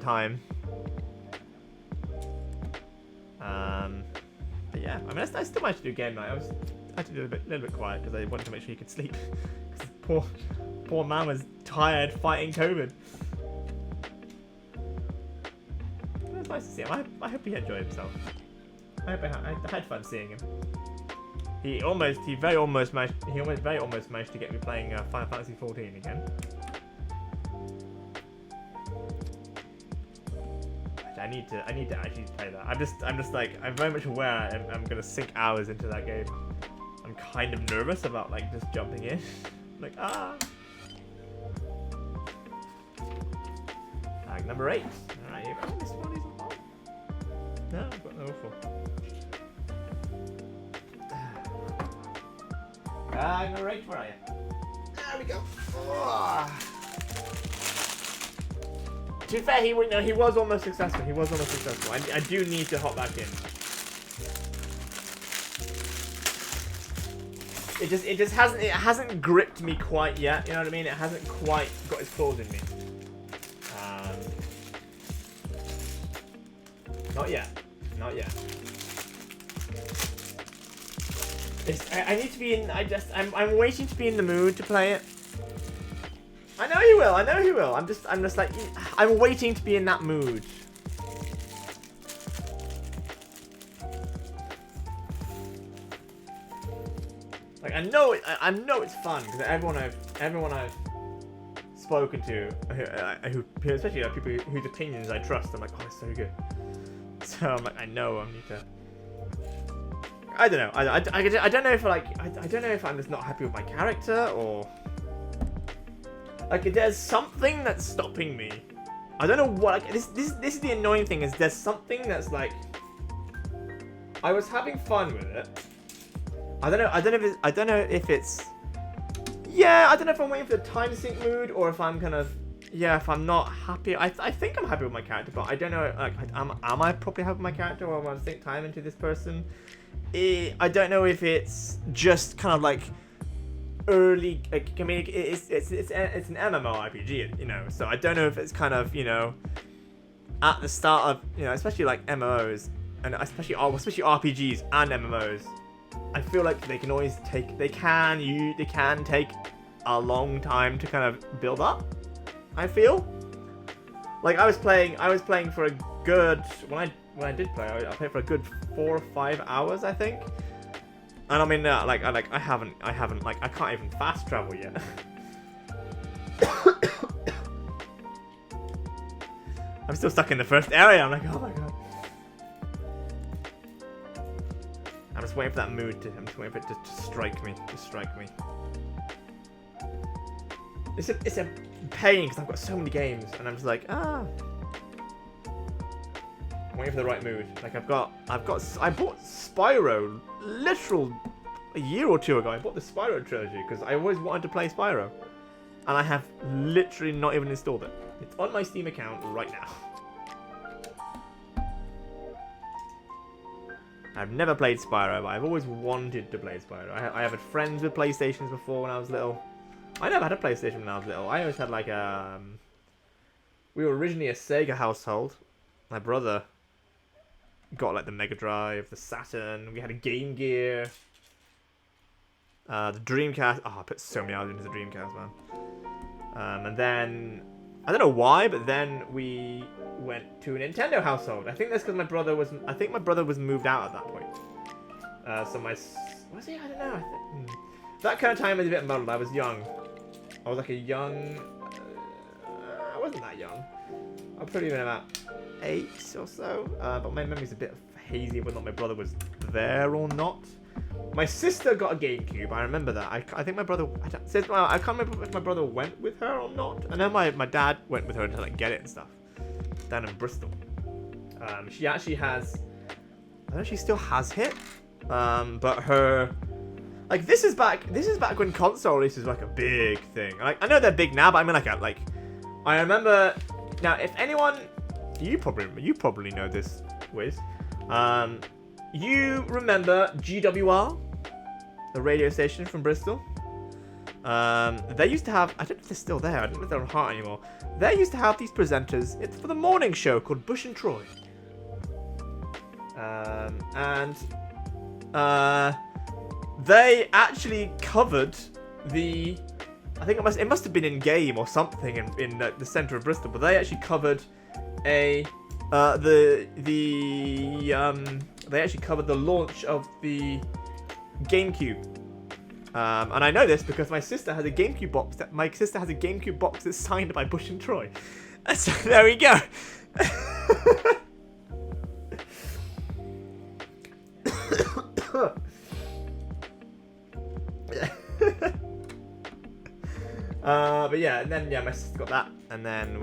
time. But yeah, I mean, I still managed to do game night. I had to do a little bit quiet because I wanted to make sure he could sleep. Because poor man was tired fighting COVID. It was nice to see him. I hope he enjoyed himself. I had fun seeing him. He very almost managed to get me playing Final Fantasy 14 again. I need to actually play that. I'm very much aware I'm gonna sink hours into that game. I'm kind of nervous about like just jumping in. Like Tag number 8. Alright, you got this one. No, I've got no awful. Tag number 8, where are you? There we go. Oh. To be fair, he was almost successful. I do need to hop back in. It hasn't gripped me quite yet. You know what I mean? It hasn't quite got its claws in me. Not yet. I need to be in. I'm waiting to be in the mood to play it. I know he will. I'm just like, I'm waiting to be in that mood. Like I know it's fun because everyone I've spoken to, who especially people whose opinions I trust, I'm like, oh, it's so good. So I'm like, I know I need to. I don't know. I don't know if I don't know if I'm just not happy with my character or. Like, there's something that's stopping me. I don't know what. Like, this is the annoying thing. Is there's something that's like. I was having fun with it. I don't know if it's. Yeah, I don't know if I'm waiting for the time sync mood or if I'm kind of. Yeah, if I'm not happy. I think I'm happy with my character, but I don't know. Like, am I properly happy with my character, or am I sink time into this person? I don't know if it's just kind of like. Early, like, I mean, it's an MMORPG, you know. So I don't know if it's kind of, you know, at the start of, you know, especially like MMOs and especially RPGs and MMOs. I feel like they can always take, they can take a long time to kind of build up. I feel like I was playing for a good when I did play, I played for a good 4 or 5 hours, I think. And I mean, I haven't, like, I can't even fast travel yet. I'm still stuck in the first area. I'm like, oh my god. I'm just waiting for that mood I'm just waiting for it to strike me. It's a pain because I've got so many games, and I'm just like, I'm waiting for the right mood. Like I bought Spyro a year or two ago. I bought the Spyro trilogy because I always wanted to play Spyro, and I have literally not even installed it. It's on my Steam account right now. I've never played Spyro, but I've always wanted to play Spyro. I have had friends with PlayStations before when I was little. I never had a PlayStation when I was little. I always had like we were originally a Sega household. My brother got like the Mega Drive, the Saturn. We had a Game Gear, the Dreamcast. Oh, I put so many hours into the Dreamcast, man. And then I don't know why, but then we went to a Nintendo household. I think that's because my brother was moved out at that point. So was he? I don't know. That kind of time was a bit muddled. I was young. I was like a young. I wasn't that young. I was probably about 8 or so. But my memory's a bit hazy whether or not my brother was there or not. My sister got a GameCube. I remember that. I think my brother. I can't remember if my brother went with her or not. I know my dad went with her to like get it and stuff. Down in Bristol. She actually has. I don't know if she still has it. But her. Like this is back when console releases like a big thing. Like I know they're big now, but I mean like I remember now. If anyone, you probably know this, Wiz. You remember GWR, the radio station from Bristol? They used to have. I don't know if they're still there. I don't know if they're on Heart anymore. They used to have these presenters. It's for the morning show called Bush and Troy. They actually covered the. I think it must have been in game or something in the centre of Bristol, but they actually covered they actually covered the launch of the GameCube. And I know this because my sister has a GameCube box. That's signed by Bush and Troy. So there we go. But yeah, and then my sister got that, and then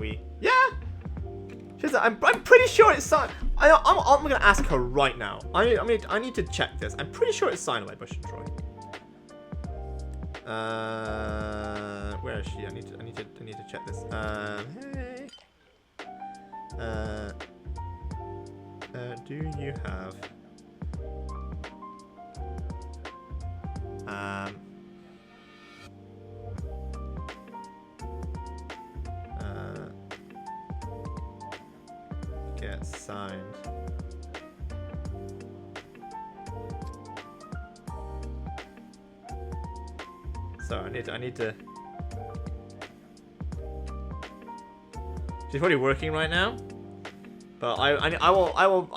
she's like, I'm pretty sure it's signed. I'm gonna ask her right now. I need to check this. I'm pretty sure it's signed by Bush and Troy. Where is she? I need to check this. Hey. Do you have get signed? So I need to. She's probably working right now, but I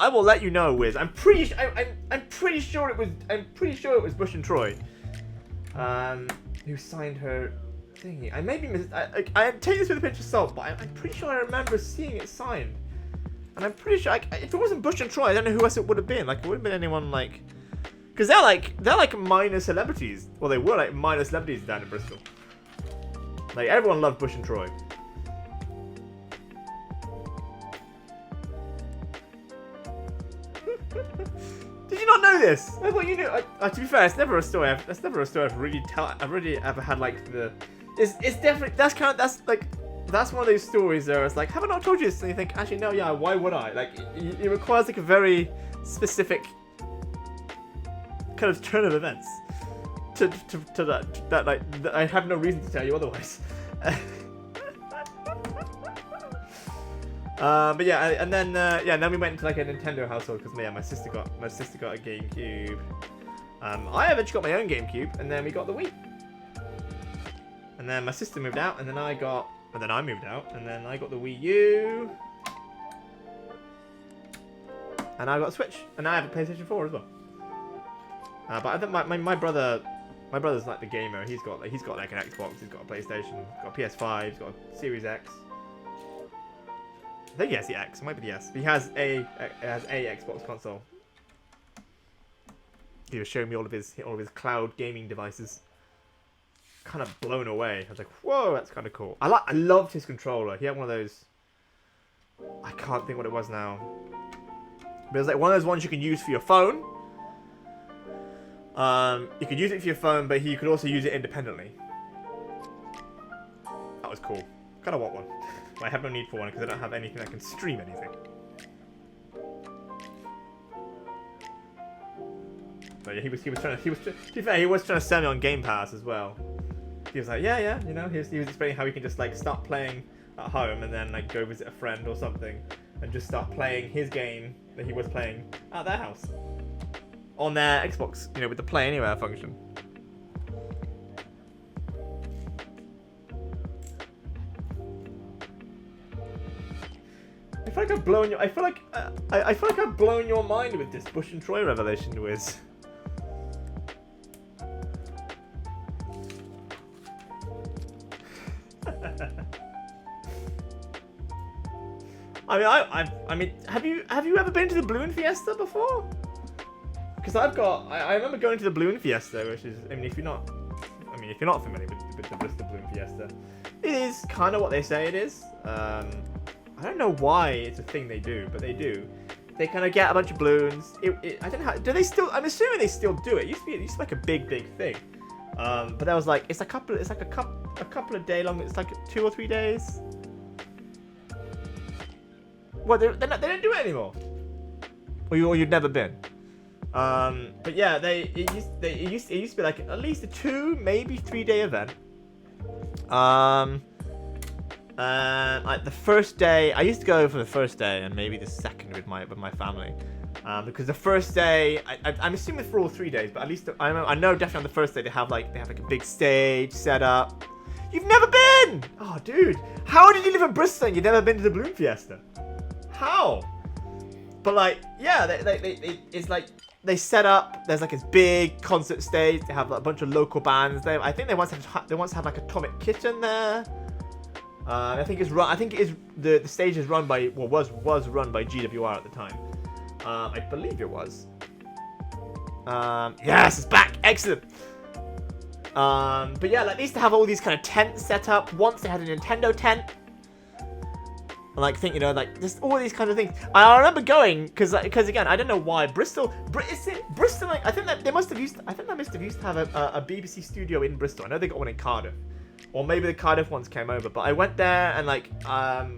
will let you know, Wiz. I'm pretty sure it was Bush and Troy, who signed her thingy. I maybe I take this with a pinch of salt, but I'm pretty sure I remember seeing it signed, and I'm pretty sure if it wasn't Bush and Troy, I don't know who else it would have been. Like it would have been anyone like. Because they're like minor celebrities. Well, they were like minor celebrities down in Bristol. Like everyone loved Bush and Troy. Did you not know this? I thought you knew. To be fair, it's never a story. That's never a story I've really ever had like the. It's definitely that's one of those stories where it's like, have I not told you this? And you think, actually no, yeah, why would I? Like it requires like a very specific kind of turn of events to that like I have no reason to tell you otherwise. But yeah, and then then we went into like a Nintendo household because my sister got a GameCube. I eventually got my own GameCube, and then we got the Wii. And then my sister moved out, and then I moved out, and then I got the Wii U. And I got a Switch, and now I have a PlayStation 4 as well. But I think my brother's like the gamer. He's got like an Xbox, he's got a PlayStation, got a PS5, he's got a Series X. I think he has the X. It might be the S. He has a Xbox console. He was showing me all of his cloud gaming devices. Kind of blown away. I was like, whoa, that's kind of cool. I loved his controller. He had one of those. I can't think what it was now. But it was like one of those ones you can use for your phone. You could use it for your phone, but you could also use it independently. That was cool. Kind of want one. I have no need for one because I don't have anything that can stream anything. But yeah, he was trying to sell me on Game Pass as well. He was like, yeah, you know, he was explaining how he can just like start playing at home and then like go visit a friend or something and just start playing his game that he was playing at their house on their Xbox, you know, with the Play Anywhere function. I feel like I've blown your. I feel like I've blown your mind with this Bush and Troy revelation, Wiz. I mean, have you ever been to the Balloon Fiesta before? Because I remember going to the Balloon Fiesta, which is, I mean, if you're not familiar with the Bristol Balloon Fiesta, it is kind of what they say it is. I don't know why it's a thing they do, but they do. They kind of get a bunch of balloons. I don't know how. Do they still? I'm assuming they still do it. It used to be like a big thing. But that was like it's a couple of day long. It's like 2 or 3 days. Well, they don't do it anymore. Or you'd never been. But yeah, it used to be like at least a 2, maybe 3 day event. Like the first day, I used to go for the first day and maybe the second with my family. Because the first day, I'm assuming for all 3 days, but at least I know definitely on the first day they have like a big stage set up. You've never been? Oh, dude, how did you live in Bristol and you've never been to the Balloon Fiesta? How? But like, yeah, it's like they set up. There's like this big concert stage. They have like a bunch of local bands. I think they once had like Atomic Kitten there. I think the stage is run by was run by GWR at the time. I believe it was. Yes, it's back. Excellent. But yeah, like they used to have all these kind of tents set up. Once they had a Nintendo tent. And like like just all these kind of things. I remember going because again, I don't know why Bristol. Like I think that they must have used. I think they must have used to have a BBC studio in Bristol. I know they got one in Cardiff. Or maybe the Cardiff ones came over, but I went there and like I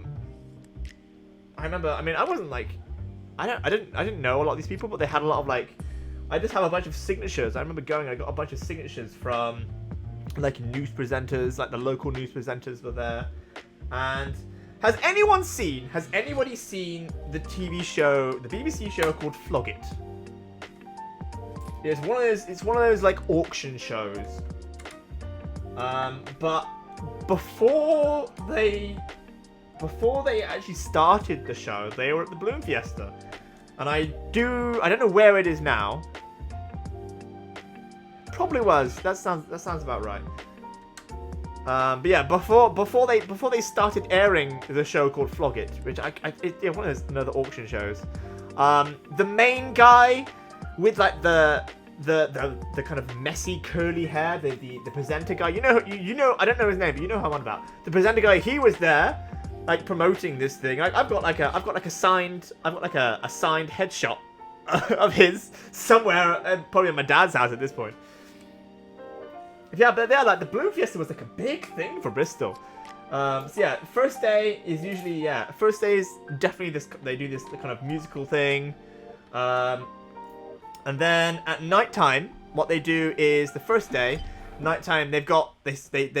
remember. I mean, I wasn't like I didn't know a lot of these people, but they had a lot of like. I just have a bunch of signatures. I remember going. I got a bunch of signatures from like news presenters, like the local news presenters were there. And has anybody seen the TV show, the BBC show called Flog It? It's one of those like auction shows. But before they actually started the show, they were at the Balloon Fiesta, and I don't know where it is now. Probably was. That sounds about right. But yeah, before they started airing the show called Flog It, which it's one of those another auction shows. The main guy with like the kind of messy curly hair, the presenter guy. You know I don't know his name, but you know who I'm on about. The presenter guy, he was there, like promoting this thing. I've got a signed headshot of his somewhere, probably at my dad's house at this point. Yeah, but yeah, like the Balloon Fiesta was like a big thing for Bristol. So yeah, first day is definitely this. They do this kind of musical thing. And then at nighttime, what they do is the first day, nighttime, they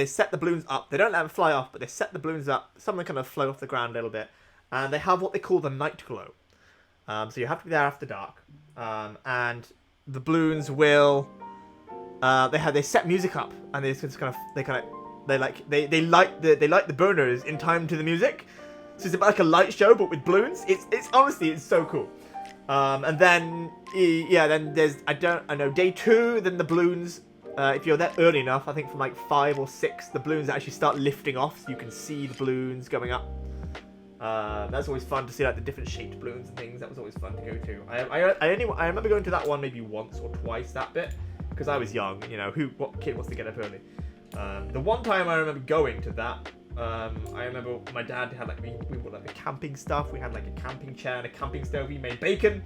set the balloons up. They don't let them fly off, but they set the balloons up. Some of them kind of float off the ground a little bit, and they have what they call the night glow. So you have to be there after dark, and the balloons will. They set music up, and they light the burners in time to the music. So it's about like a light show, but with balloons. It's honestly, it's so cool. And then then there's I know day 2. Then the balloons, if you're there early enough, I think from like 5 or 6, the balloons actually start lifting off, so you can see the balloons going up. That's always fun to see like the different shaped balloons and things. That was always fun to go to. I remember going to that one maybe once or twice that bit because I was young. What kid wants to get up early? The one time I remember going to that. I remember my dad had we bought like the camping stuff. We had like a camping chair and a camping stove. We made bacon.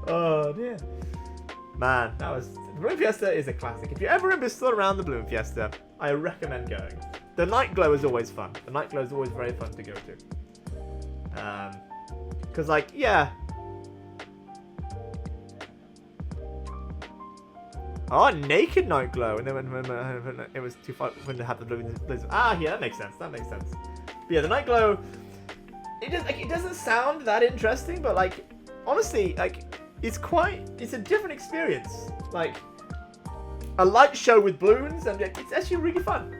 Oh dear, man, the Balloon Fiesta is a classic. If you're ever in Bristol around the Balloon Fiesta, I recommend going. The night glow is always fun. The night glow is always very fun to go to. Cause like Oh, naked night glow, and then when it was too far when they had the balloons. Yeah, that makes sense. But yeah, the night glow. It doesn't sound that interesting, but like honestly, like it's a different experience. Like a light show with balloons, and it's actually really fun.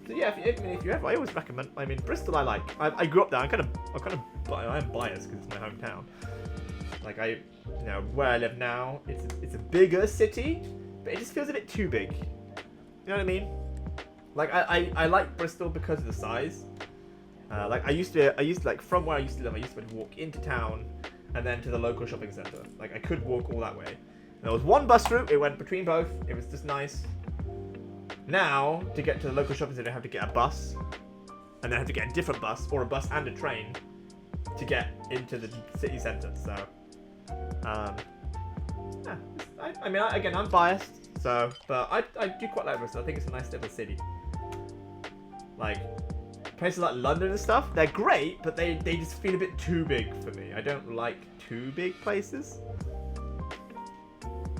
So yeah, if you ever, I always recommend. I mean, Bristol, I like. I grew up there. I am biased because it's my hometown. Like where I live now, it's a bigger city, but it just feels a bit too big. You know what I mean? Like I like Bristol because of the size. Like I used to like from where I used to live, I used to walk into town and then to the local shopping centre. Like I could walk all that way. And there was one bus route. It went between both. It was just nice. Now, to get to the local shopping centre, I have to get a bus, and then I have to get a different bus, or a bus and a train, to get into the city centre. So, yeah. I mean, again, I'm biased, so, but I do quite like Bristol. I think it's a nice little city. Like, places like London and stuff, they're great, but they just feel a bit too big for me. I don't like too big places.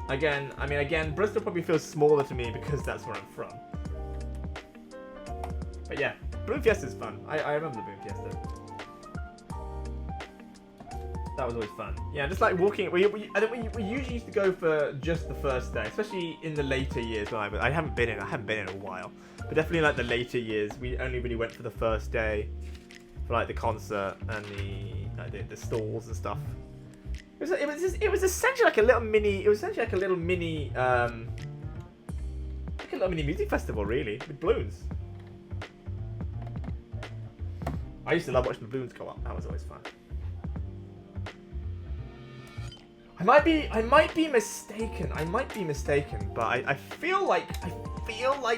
Again, Bristol probably feels smaller to me because that's where I'm from. But yeah, Balloon Fiesta is fun. I remember the Balloon Fiesta. That was always fun. Yeah, just like walking. We usually used to go for just the first day, especially in the later years. I haven't been in a while, but definitely like the later years, we only really went for the first day, for like the concert and the stalls and stuff. It was essentially like a little mini. It was essentially like a little mini music festival, really, with balloons. I used to love watching the balloons go up. That was always fun. I might be mistaken. But I feel like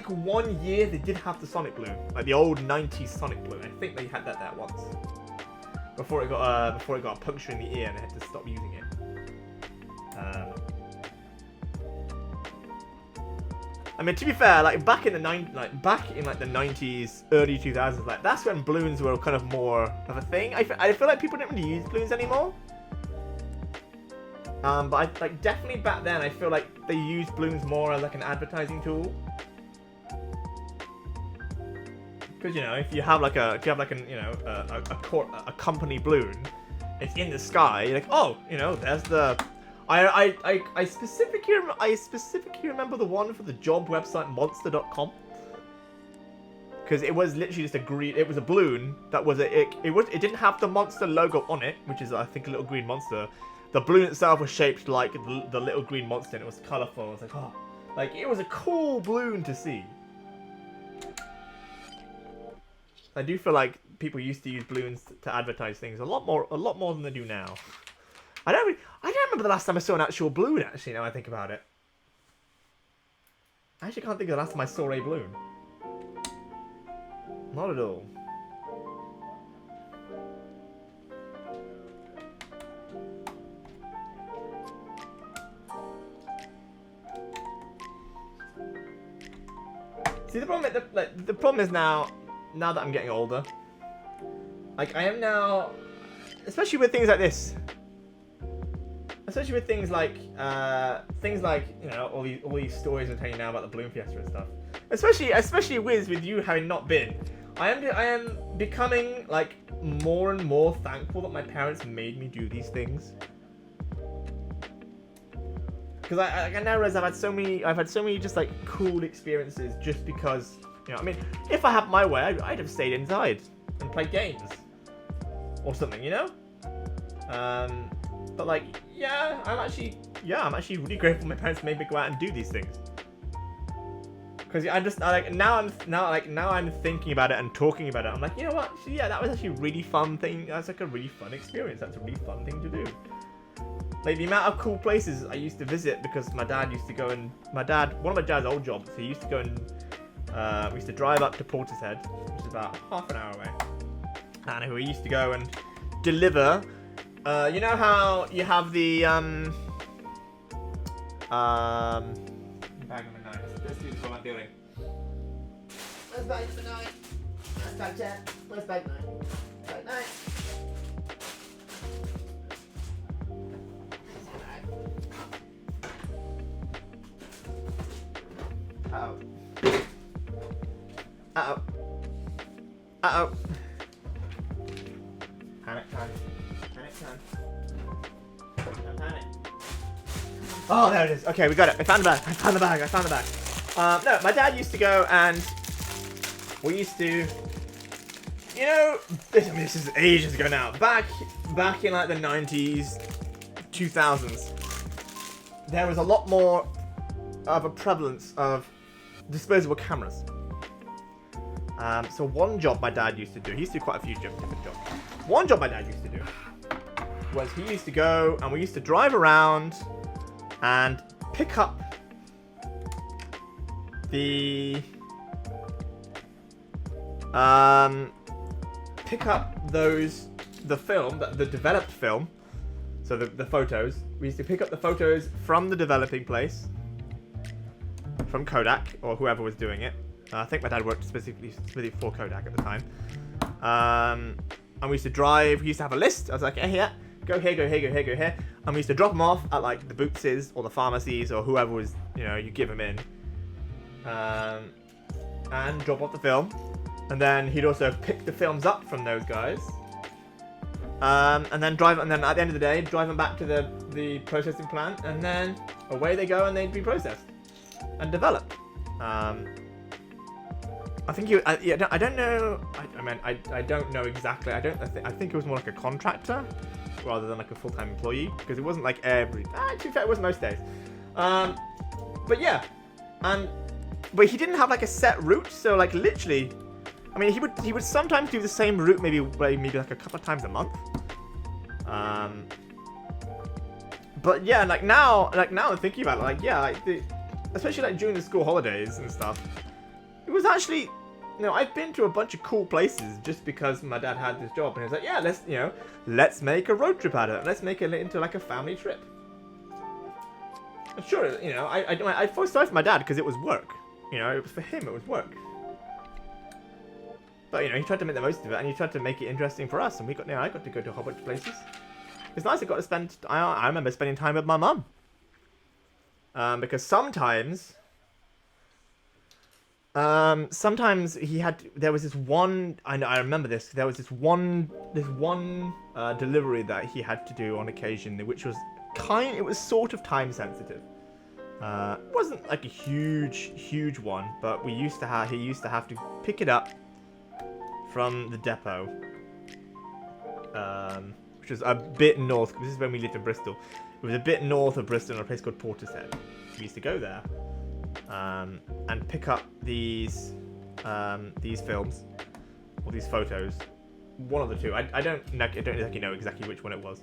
1 year they did have the Sonic balloon, like the old '90s Sonic balloon. I think they had that there once. Before it got a puncture in the ear and they had to stop using it. I mean, to be fair, like back in the '90s, early 2000s, like that's when balloons were kind of more of a thing. I feel like people don't really use balloons anymore. But definitely back then, I feel like they used balloons more as like an advertising tool. Because if you have a company balloon, it's in the sky. You're like, oh, there's the. I specifically remember the one for the job website monster.com. Because it was literally just it was a balloon that was it didn't have the monster logo on it, which is I think a little green monster. The balloon itself was shaped like the little green monster, and it was colourful. I was like, oh, like it was a cool balloon to see. I do feel like people used to use balloons to advertise things a lot more than they do now. I don't remember the last time I saw an actual balloon. Actually, now I think about it, I actually can't think of the last time I saw a balloon. Not at all. See, the problem is now that I'm getting older, like I am now, especially with things like this, especially with things like all these stories I'm telling you now about the Balloon Fiesta and stuff, especially with you having not been, I am becoming like more and more thankful that my parents made me do these things. Because I now realize I've had so many just like cool experiences just because, I mean, if I had my way, I'd have stayed inside and played games or something, But like, I'm actually really grateful my parents made me go out and do these things. Because now I'm thinking about it and talking about it. I'm like, you know what? Yeah, that was actually a really fun thing. That's like a really fun experience. That's a really fun thing to do. Like the amount of cool places I used to visit because my dad used to go and one of my dad's old jobs, he used to go and we used to drive up to Portishead, which is about half an hour away, and we used to go and deliver. You know how you have the bag number 9. Let's do this while I'm building. Where's bag number 9? That's bag 10. Where's bag 9? Bag 9. Uh-oh. Uh-oh. Uh-oh. Panic time. Panic time. Don't panic. Oh, there it is. Okay, we got it. I found the bag. No, my dad used to go and we used to, you know, this is ages ago now. Back in like the 90s, 2000s, there was a lot more of a prevalence of disposable cameras. So one job my dad used to do, he used to do quite a few different jobs. One job my dad used to do was he used to go and we used to drive around and pick up the film, the developed film, so the photos. We used to pick up the photos from the developing place, from Kodak or whoever was doing it. I think my dad worked specifically for Kodak at the time. And we used to drive. We used to have a list. I was like, hey, yeah, go here, go here, go here, go here. And we used to drop them off at like the Bootses or the pharmacies or whoever was, you know, you give them in. And drop off the film. And then he'd also pick the films up from those guys. And then at the end of the day, drive them back to the processing plant. And then away they go and they'd be processed and developed. I think I don't know. I don't know exactly. I think it was more like a contractor rather than like a full-time employee, because it wasn't like every. To be fair, it was most days. But yeah, but he didn't have like a set route. So like literally, I mean, he would sometimes do the same route, maybe like a couple of times a month. But yeah, like now I'm thinking about it, like yeah, especially like during the school holidays and stuff. It was actually, you know, I've been to a bunch of cool places just because my dad had this job, and he was like, yeah, let's make a road trip out of it. Let's make it into like a family trip. And sure, you know, I felt sorry for my dad because it was work. You know, it was for him, it was work. But you know, he tried to make the most of it, and he tried to make it interesting for us, and I got to go to a whole bunch of places. It's nice. I got to spend. I remember spending time with my mum. Because sometimes there was this one. I remember this. There was this one delivery that he had to do on occasion, which was it was sort of time sensitive. It wasn't like a huge one, but he used to have to pick it up from the depot, which was a bit north. This is when we lived in Bristol. It was a bit north of Bristol in a place called Portishead. We used to go there and pick up these films or these photos. One of the two. I don't exactly know exactly which one it was.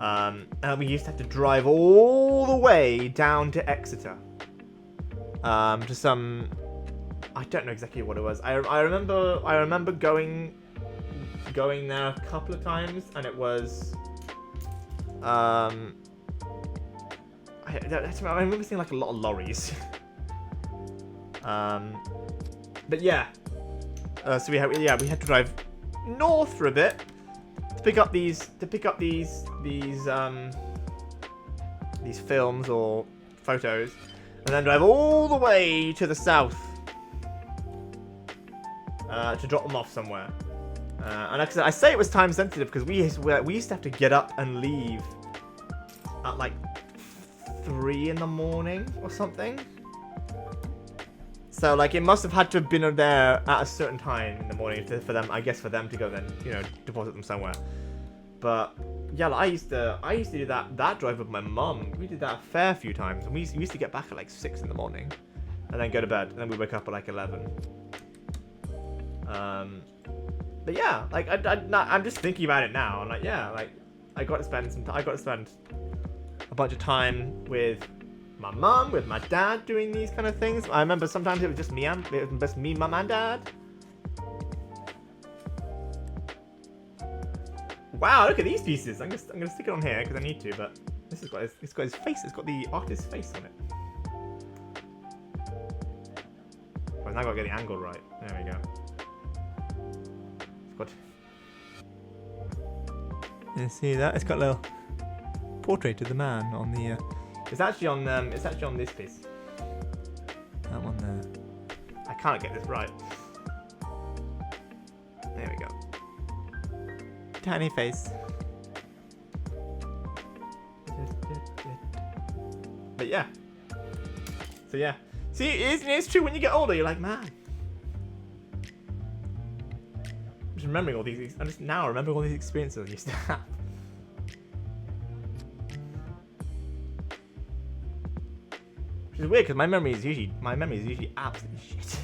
And we used to have to drive all the way down to Exeter. To some. I don't know exactly what it was. I remember going there a couple of times, and it was. I remember seeing like a lot of lorries. But yeah. So we had to drive north for a bit to pick up these films or photos, and then drive all the way to the south to drop them off somewhere. And like I say it was time sensitive because we used to have to get up and leave at like 3 in the morning or something. So like it must have had to have been there at a certain time in the morning for them to go then, you know, deposit them somewhere. But yeah, like, I used to do that drive with my mum. We did that a fair few times, and we used to get back at like 6 in the morning, and then go to bed, and then we wake up at like 11. But yeah, like I'm just thinking about it now, and like yeah, like I got to spend a bunch of time with my mum, with my dad doing these kind of things. I remember sometimes it was just me, mum and dad. Wow, look at these pieces. I'm gonna stick it on here because I need to, but this has got his face. It's got the artist's face on it. Well, now I gotta get the angle right. There we go. It's got. You see that? It's got a little portrait of the man on the. It's actually on this piece. That one there. I can't get this right. There we go. Tiny face. But yeah. So yeah. See, it's true when you get older, you're like, man. Just remembering all these. I'm just now remembering all these experiences I used to have. Which is weird because my memory is usually absolutely shit.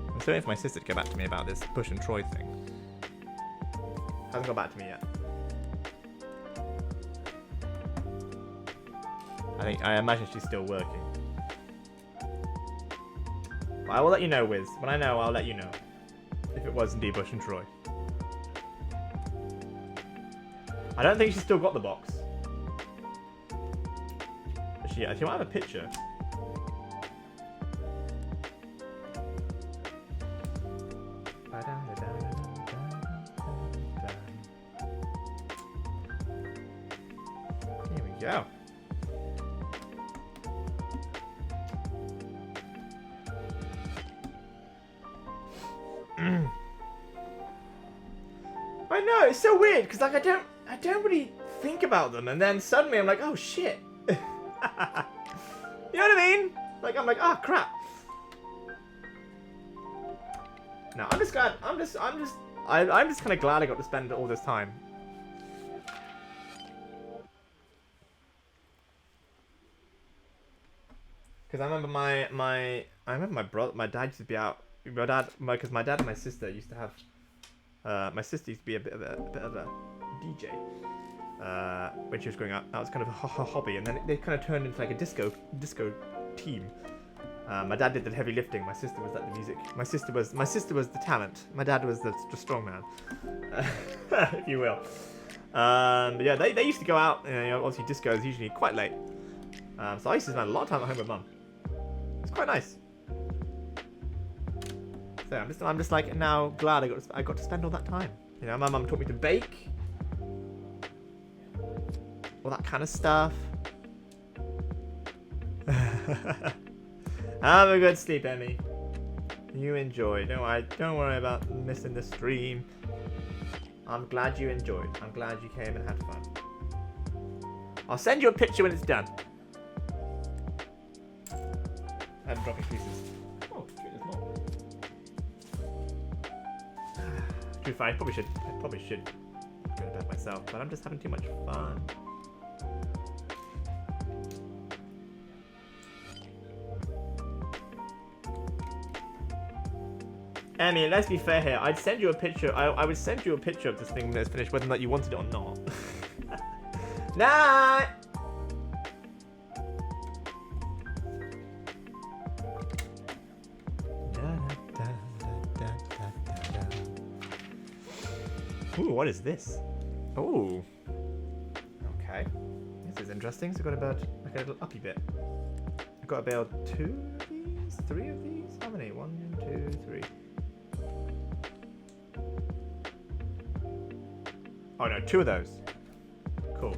I'm still waiting for my sister to get back to me about this Bush and Troy thing. Hasn't got back to me yet. I imagine she's still working. But I will let you know, Wiz. When I know, I'll let you know. If it was indeed Bush and Troy. I don't think she's still got the box. But she might have a picture. Here we go. I know, it's so weird because like I don't really think about them, and then suddenly I'm like, oh shit. You know what I mean? Like I'm like, oh crap. No, I'm just glad. I'm just kind of glad I got to spend all this time. Because I remember my dad used to be out. Because my dad and my sister used to have. My sister used to be a bit of a DJ when she was growing up. That was kind of a hobby, and then they kind of turned into like a disco team. My dad did the heavy lifting. My sister was like the music. My sister was the talent. My dad was the strong man, if you will. But yeah, they used to go out. You know, obviously disco is usually quite late. So I used to spend a lot of time at home with mum. It's quite nice. So I'm just like now glad I got to spend all that time. You know, my mum taught me to bake, all that kind of stuff. Have a good sleep, Emmy. You enjoy. Don't worry about missing the stream. I'm glad you enjoyed. I'm glad you came and had fun. I'll send you a picture when it's done. I'm dropping pieces. Oh, there's more. Too fine. I probably should go to bed myself, but I'm just having too much fun. Emmy, let's be fair here. I'd send you a picture. I would send you a picture of this thing when it's finished, whether or not you wanted it or not. Night. Ooh, what is this? Ooh. Okay. This is interesting. So I've got about like a little uppy bit. I've got about 2 of these? 3 of these? How many? 1, 2, 3. Oh no, 2 of those. Cool.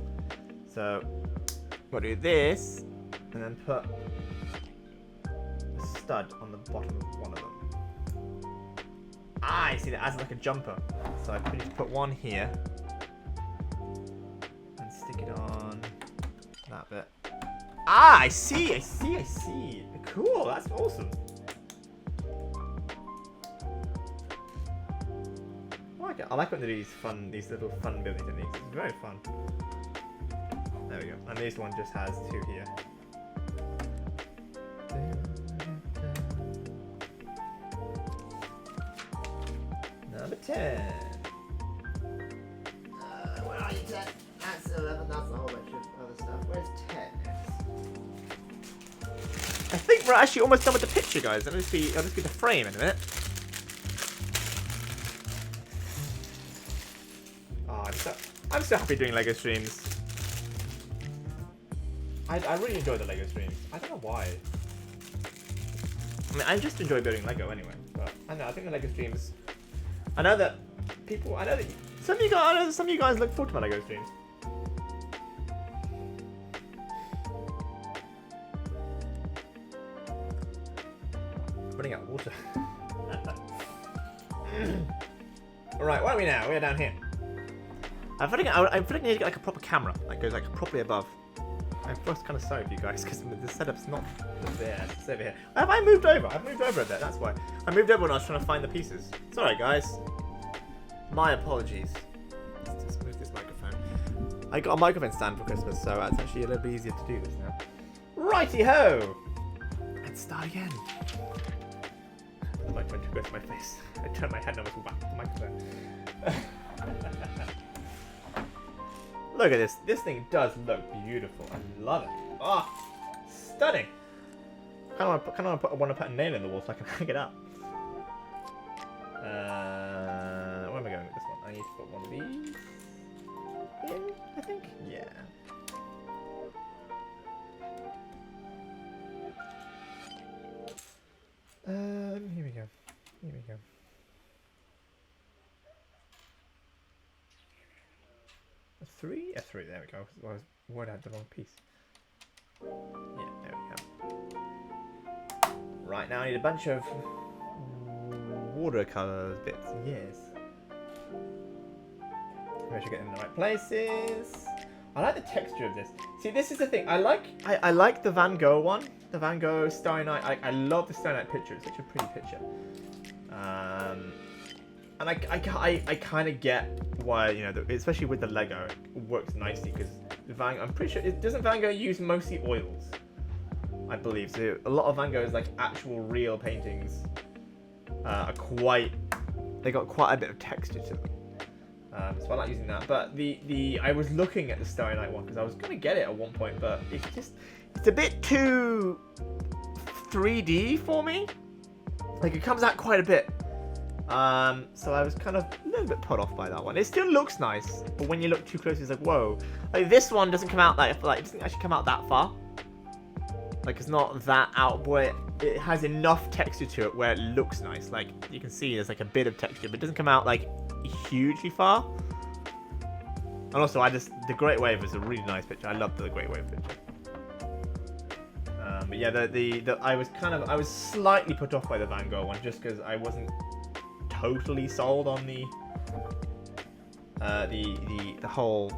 So, got to do this, and then put a stud on the bottom of one of them. Ah, I see that as like a jumper. So I just put one here, and stick it on that bit. Ah, I see. Cool, that's awesome. I like when they do these little fun building techniques. It's very fun. There we go. And this one just has 2 here. Number 10. Where are you, 10? That's 11. That's a whole bunch of other stuff. Where's 10? I think we're actually almost done with the picture, guys. I'll just be the frame in a minute. I'm so happy doing LEGO streams. I really enjoy the LEGO streams. I don't know why. I mean, I just enjoy building LEGO anyway. But I know, I think the LEGO streams. I know that some of you guys look forward to my LEGO streams. Running out of water. Alright, where are we now? We're down here. I feel like I need to get like a proper camera that goes like properly above. I feel kind of sorry for you guys because the setup's not there. It's over here. Have I moved over? I've moved over a bit. That's why. I moved over when I was trying to find the pieces. It's alright, guys. My apologies. Let's just move this microphone. I got a microphone stand for Christmas, so it's actually a little bit easier to do this now. Righty ho! Let's start again. The microphone too close to my face. I turned my head and almost whacked the microphone. Look at this. This thing does look beautiful. I love it. Ah, stunning. I want to put a nail in the wall so I can hang it up. Where am I going with this one? I need to put one of these in, I think. Yeah. Here we go. Here we go. A three? A three, there we go. I was worried I had the wrong piece. Yeah, there we go. Right, now I need a bunch of watercolor bits. Yes. Make sure I get in the right places. I like the texture of this. See, this is the thing. I like the Van Gogh one. The Van Gogh Starry Night. I love the Starry Night picture. It's such a pretty picture. And I kind of get why, you know, especially with the Lego, it works nicely because I'm pretty sure doesn't Van Gogh use mostly oils, I believe. So a lot of Van Gogh's like actual real paintings are they got quite a bit of texture to them. So I like using that. But I was looking at the Starry Night one because I was gonna get it at one point, but it's a bit too 3D for me. Like it comes out quite a bit. So I was kind of a little bit put off by that one. It still looks nice, but when you look too close, it's like, whoa. Like this one doesn't come out it doesn't actually come out that far. Like it's not that out, but it has enough texture to it where it looks nice. Like you can see there's like a bit of texture, but it doesn't come out like hugely far. And also the Great Wave is a really nice picture. I love the Great Wave picture. But yeah, I was slightly put off by the Van Gogh one just because I wasn't totally sold on the whole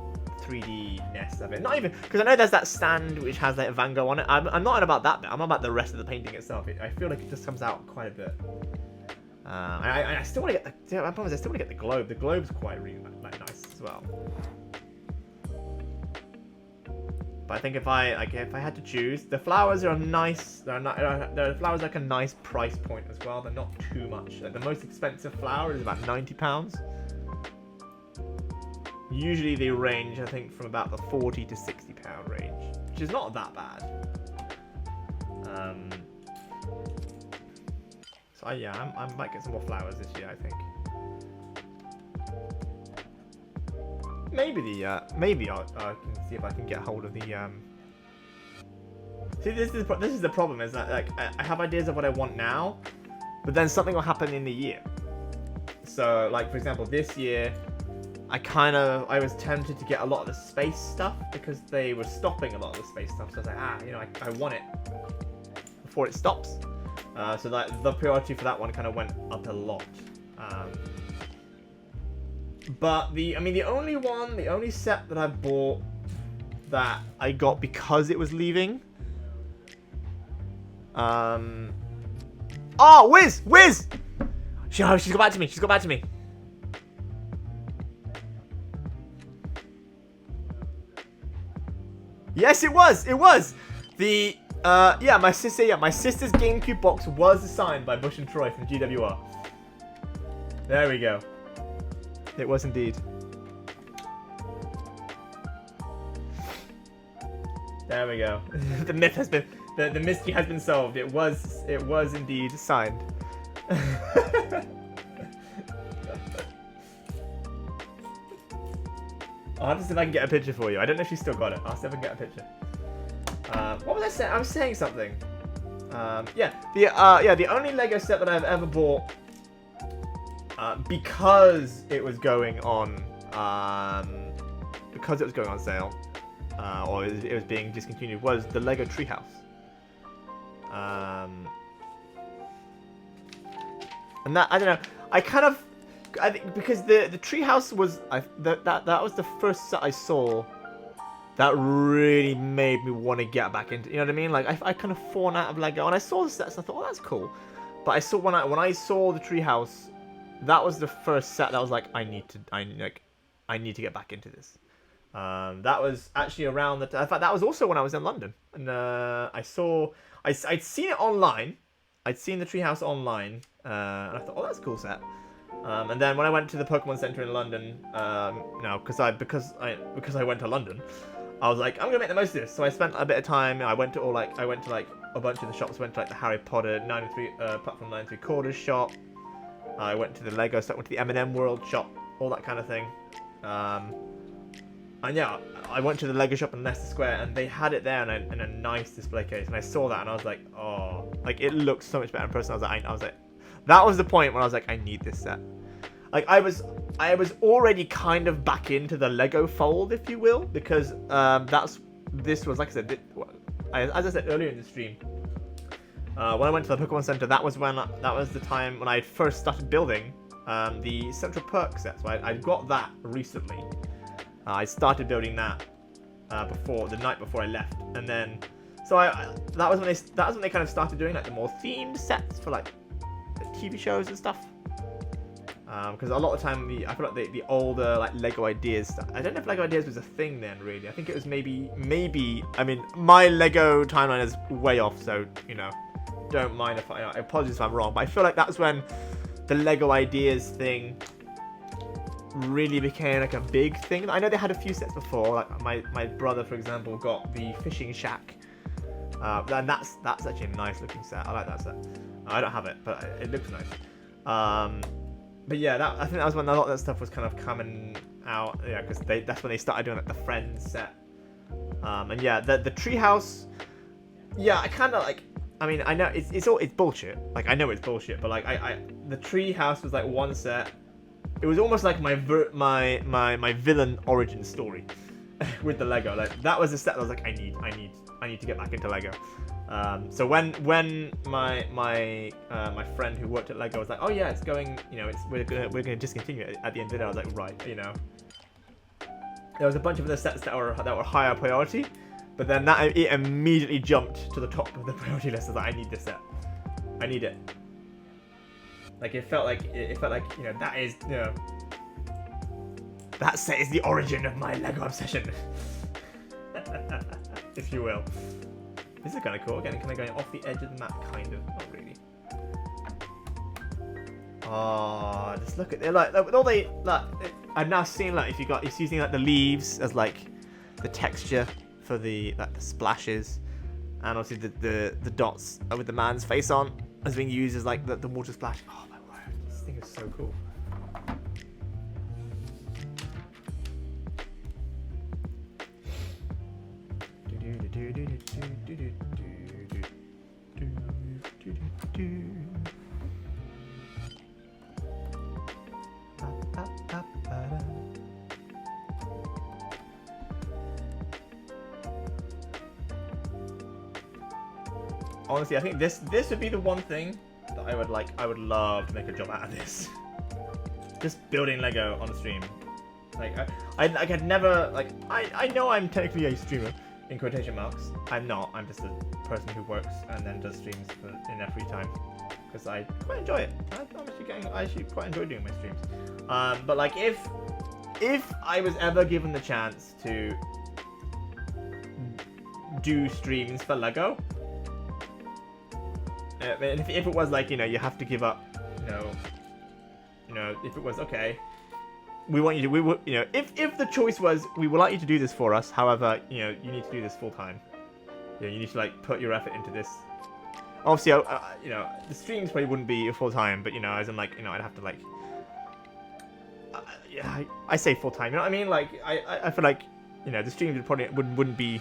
3D-ness of it. Not even because I know there's that stand which has like Van Gogh on it. I'm not about that bit. I'm about the rest of the painting itself. I feel like it just comes out quite a bit. I still want to get the. I promise I still want to get the globe. The globe's quite really like nice as well. But I think if I had to choose, the flowers are nice. The flowers are like a nice price point as well. They're not too much. Like the most expensive flower is about £90. Usually they range, I think, from about the £40 to £60 range, which is not that bad. So yeah, I might get some more flowers this year, I think. Maybe I can see if I can get hold of the See, this is the problem, is that like I have ideas of what I want now, but then something will happen in the year. So like for example, this year I was tempted to get a lot of the space stuff because they were stopping a lot of the space stuff. So I was like, I want it before it stops. So that the priority for that one kind of went up a lot. But the only set that I bought that I got because it was leaving. Oh, Wiz! She's got back to me. Yes, it was. The my sister's GameCube box was assigned by Bush and Troy from GWR. There we go. It was indeed. There we go. The myth has been, the mystery has been solved. It was indeed signed. I'll have to see if I can get a picture for you. I don't know if she's still got it. I'll see if I can get a picture. What was I saying? I was saying something. The only Lego set that I've ever bought because it was going on sale, or it was being discontinued, was the Lego Treehouse. And that, I don't know, I think because the Treehouse was that was the first set I saw that really made me want to get back into, you know what I mean? Like I kind of fallen out of Lego, and I saw the sets, and I thought, oh, that's cool. But I saw when I saw the treehouse, that was the first set that I was like, I need to get back into this. That was actually around the. In fact, that was also when I was in London, and I'd seen it online. I'd seen the treehouse online, and I thought, oh, that's a cool set. And then when I went to the Pokemon Center in London, because I went to London, I was like, I'm gonna make the most of this. So I spent a bit of time. I went to a bunch of the shops. Went to like the Harry Potter Platform 93 Quarters shop. I went to the Lego stuff. Went to the M&M World shop. All that kind of thing. And yeah, I went to the Lego shop in Leicester Square, and they had it there in a nice display case. And I saw that, and I was like, oh, like it looks so much better in person. I was like, that was the point when I was like, I need this set. Like I was already kind of back into the Lego fold, if you will, because this was, like I said, as I said earlier in the stream, when I went to the Pokemon Center, that was the time when I first started building the Central Perk set. So I got that recently. I started building that the night before I left, and then that was when they kind of started doing like the more themed sets for like the TV shows and stuff. Because a lot of the time, I feel like the older like Lego Ideas stuff. I don't know if Lego Ideas was a thing then, really. I think it was maybe. I mean, my Lego timeline is way off, so you know, don't mind if I apologize if I'm wrong. But I feel like that's when the Lego Ideas thing really became like a big thing. I know they had a few sets before. Like my brother, for example, got the fishing shack, and that's actually a nice looking set. I like that set. I don't have it, but it looks nice. But yeah, I think that was when a lot of that stuff was kind of coming out. Yeah, because that's when they started doing like the Friends set. And yeah, the treehouse. Yeah, I kind of like. I mean, I know it's bullshit. Like I know it's bullshit, but like the treehouse was like one set. It was almost like my villain origin story with the Lego. Like that was a set that I was like, I need to get back into Lego. So when my friend who worked at Lego was like, oh yeah, it's going, you know, we're gonna discontinue it at the end of it. I was like, right, you know. There was a bunch of other sets that were higher priority, but then it immediately jumped to the top of the priority list. I was like, I need this set. I need it. Like it felt like you know, that is, you know, that set is the origin of my Lego obsession, if you will. This is kind of cool. Again, kind of going off the edge of the map, kind of. Not really. Oh, just look at it. Like with all the I've now seen like if you're using like the leaves as like the texture for the splashes, and obviously the dots with the man's face on as being used as like the water splash. Oh my word, this thing is so cool. Honestly, I think this would be the one thing that I would love to make a job out of this. Just building Lego on a stream. Like I'd never like I know I'm technically a streamer in quotation marks. I'm not. I'm just a person who works and then does streams in their free time because I quite enjoy it. I actually quite enjoy doing my streams. But like if I was ever given the chance to do streams for Lego, if it was like, you know, you have to give up, you know, if it was okay, we want you to, you know, if the choice was, we would like you to do this for us, however, you know, you need to do this full time. You know, you need to like put your effort into this. Obviously, you know, the streams probably wouldn't be full time, but you know, as in like, you know, I'd have to like, yeah, I say full time. You know what I mean? Like, I feel like, you know, the streams wouldn't be.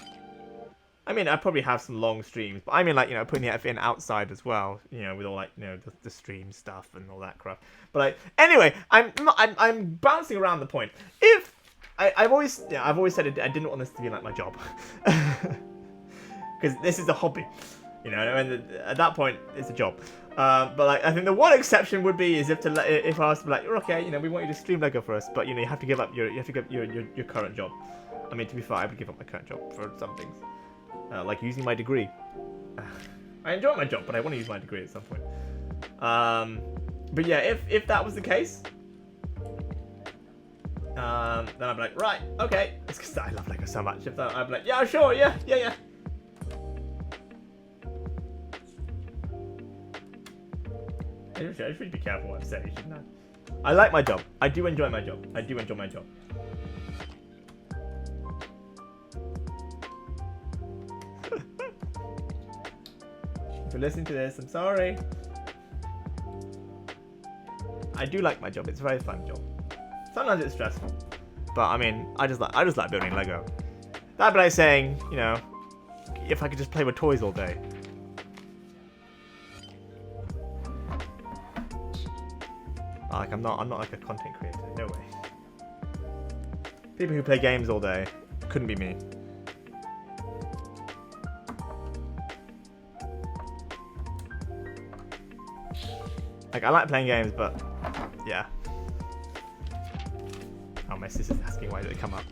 I mean, I'd probably have some long streams, but I mean, like, you know, putting the effort in outside as well, you know, with all like, you know, the stream stuff and all that crap. But like, anyway, I'm bouncing around the point. If I've always said I didn't want this to be like my job, because this is a hobby, you know, and at that point it's a job. But like, I think the one exception would be is if I was to be like, okay, you know, we want you to stream Lego for us, but you know, you have to give up your current job. I mean, to be fair, I would give up my current job for some things. Like using my degree. I enjoy my job, but I want to use my degree at some point. But yeah, if that was the case, then I'd be like, right, okay. It's because I love Lego so much. If that, I'd be like, yeah, sure, yeah. I should be careful what I'm saying, shouldn't I? I like my job. I do enjoy my job. If you're listening to this, I'm sorry. I do like my job. It's a very fun job. Sometimes it's stressful, but I mean, I just like building Lego. That'd be like saying, you know, if I could just play with toys all day. Like I'm not like a content creator. No way. People who play games all day couldn't be me. Like I like playing games, but yeah. Oh, my sister's asking why did it come up.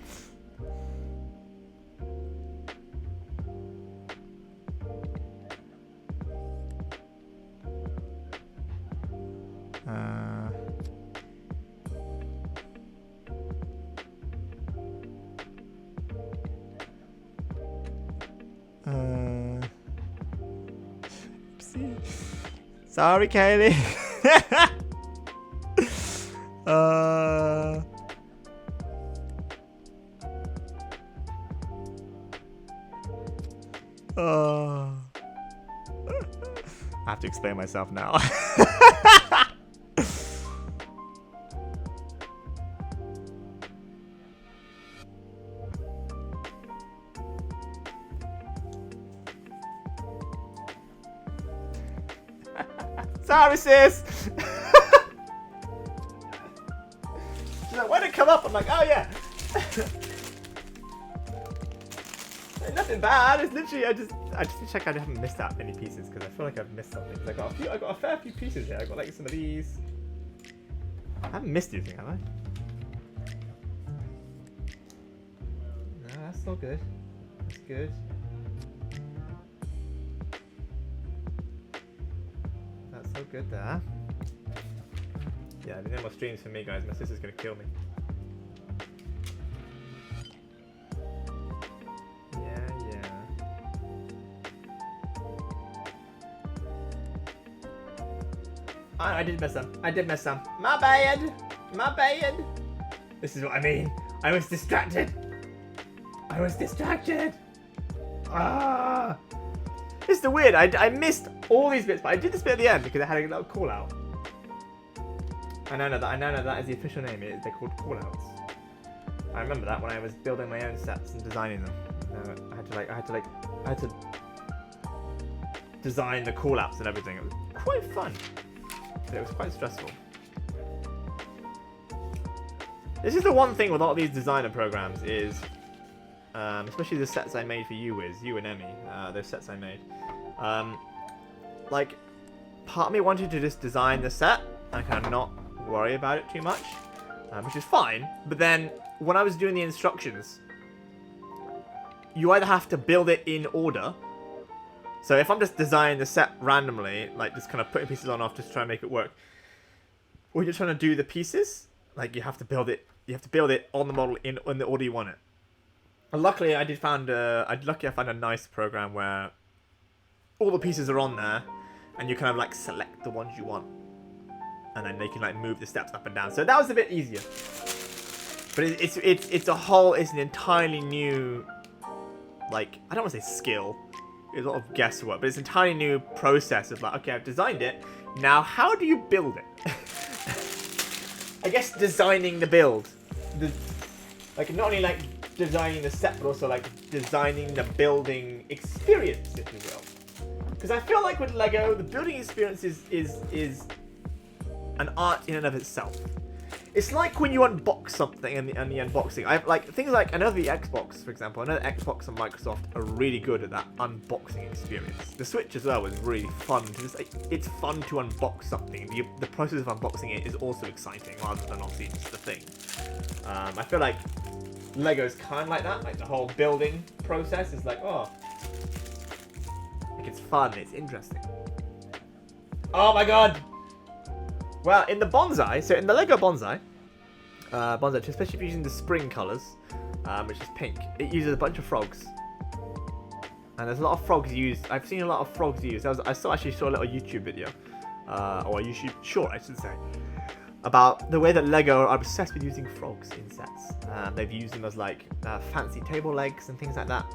Oopsie. Sorry, Kaylee. I have to explain myself now. Sorry, sis. She's like, why'd it come up? I'm like, oh yeah. Nothing bad. It's literally I just need to check I haven't missed out any pieces because I feel like I've missed something. I got a fair few pieces here. I got like some of these. I haven't missed anything, have I? No, that's all good. That's good. That's so good there. Yeah, there's no more streams for me, guys. My sister's gonna kill me. I did miss some. My bad. This is what I mean. I was distracted. Ah. This is the weird. I missed all these bits, but I did this bit at the end because I had a little call out. I now know that is the official name. They're called call outs. I remember that when I was building my own sets and designing them. I had to design the call outs and everything. It was quite fun. But it was quite stressful. This is the one thing with a lot of these designer programs is, especially the sets I made for you and Emmy, those sets I made. Like, part of me wanted to just design the set and kind of not worry about it too much, which is fine. But then when I was doing the instructions, you either have to build it in order. So if I'm just designing the set randomly, like just kind of putting pieces on off just to try and make it work, or you're trying to do the pieces, like you have to build it on the model in the order you want it. And luckily I found a nice program where all the pieces are on there, and you kind of like select the ones you want, and then they can like move the steps up and down. So that was a bit easier. But it's an entirely new, like, I don't want to say skill. It's a lot of guesswork, but it's an entirely new process of like, okay, I've designed it. Now, how do you build it? I guess designing the build. Like, not only like designing the set, but also like designing the building experience, if you will. Because I feel like with Lego, the building experience is an art in and of itself. It's like when you unbox something and the unboxing. I like things like, I know the Xbox, for example. I know the Xbox and Microsoft are really good at that unboxing experience. The Switch as well is really fun to just, like, it's fun to unbox something. The process of unboxing it is also exciting rather than obviously just the thing. I feel like Lego's kind of like that. Like the whole building process is like, oh, like it's fun, it's interesting. Oh my god! Well, in the bonsai, so in the Lego bonsai, especially if you're using the spring colours, which is pink, it uses a bunch of frogs. And there's a lot of frogs used. I've seen a lot of frogs used. I actually saw a little YouTube video, or a YouTube short, I should say, about the way that Lego are obsessed with using frogs in sets. They've used them as like fancy table legs and things like that.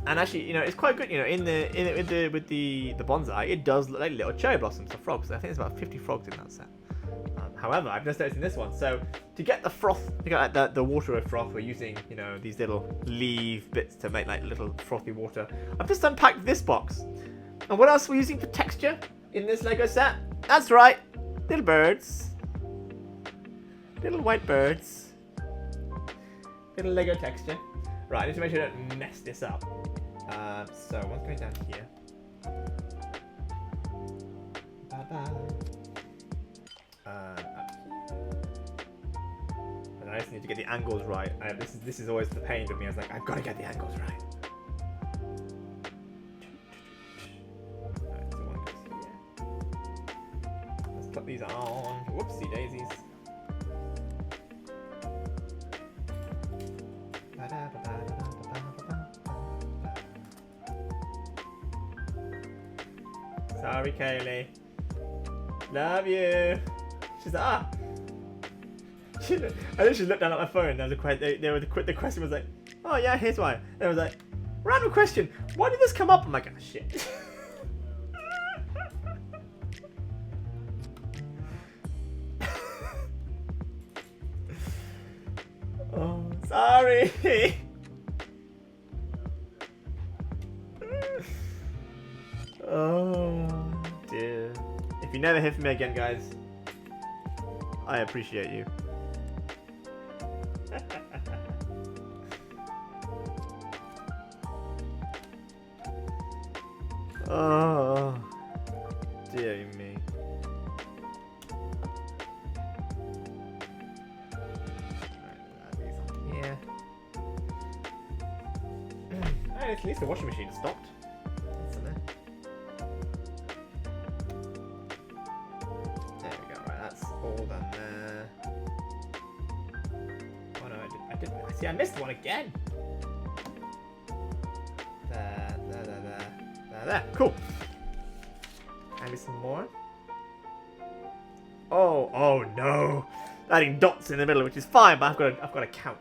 And actually, you know, it's quite good. You know, with the bonsai, it does look like little cherry blossoms of frogs. I think there's about 50 frogs in that set. However, I've just noticed in this one. So to get the froth, to get like the water with froth, we're using, you know, these little leaf bits to make like little frothy water. I've just unpacked this box. And what else are we using for texture in this Lego set? That's right, little birds, little white birds, little Lego texture. Right, I need to make sure I don't mess this up. So what's going down here? Up here. And I just need to get the angles right. This is always the pain with me. I was like, I've got to get the angles right. Alright, so one goes here. Let's put these on. Whoopsie daisies. Sorry, Kaylee. Love you. She's like, ah. I literally looked down at my phone. There was the question was like, oh yeah, here's why. And I was like, random question. Why did this come up? I'm like, oh shit. Oh, sorry. Oh dear. If you never hear from me again, guys, I appreciate you. Oh dear me. Yeah. At least the washing machine stopped. See, I missed one again. There. Cool. Maybe some more. Oh no! Adding dots in the middle, which is fine, but I've got to count.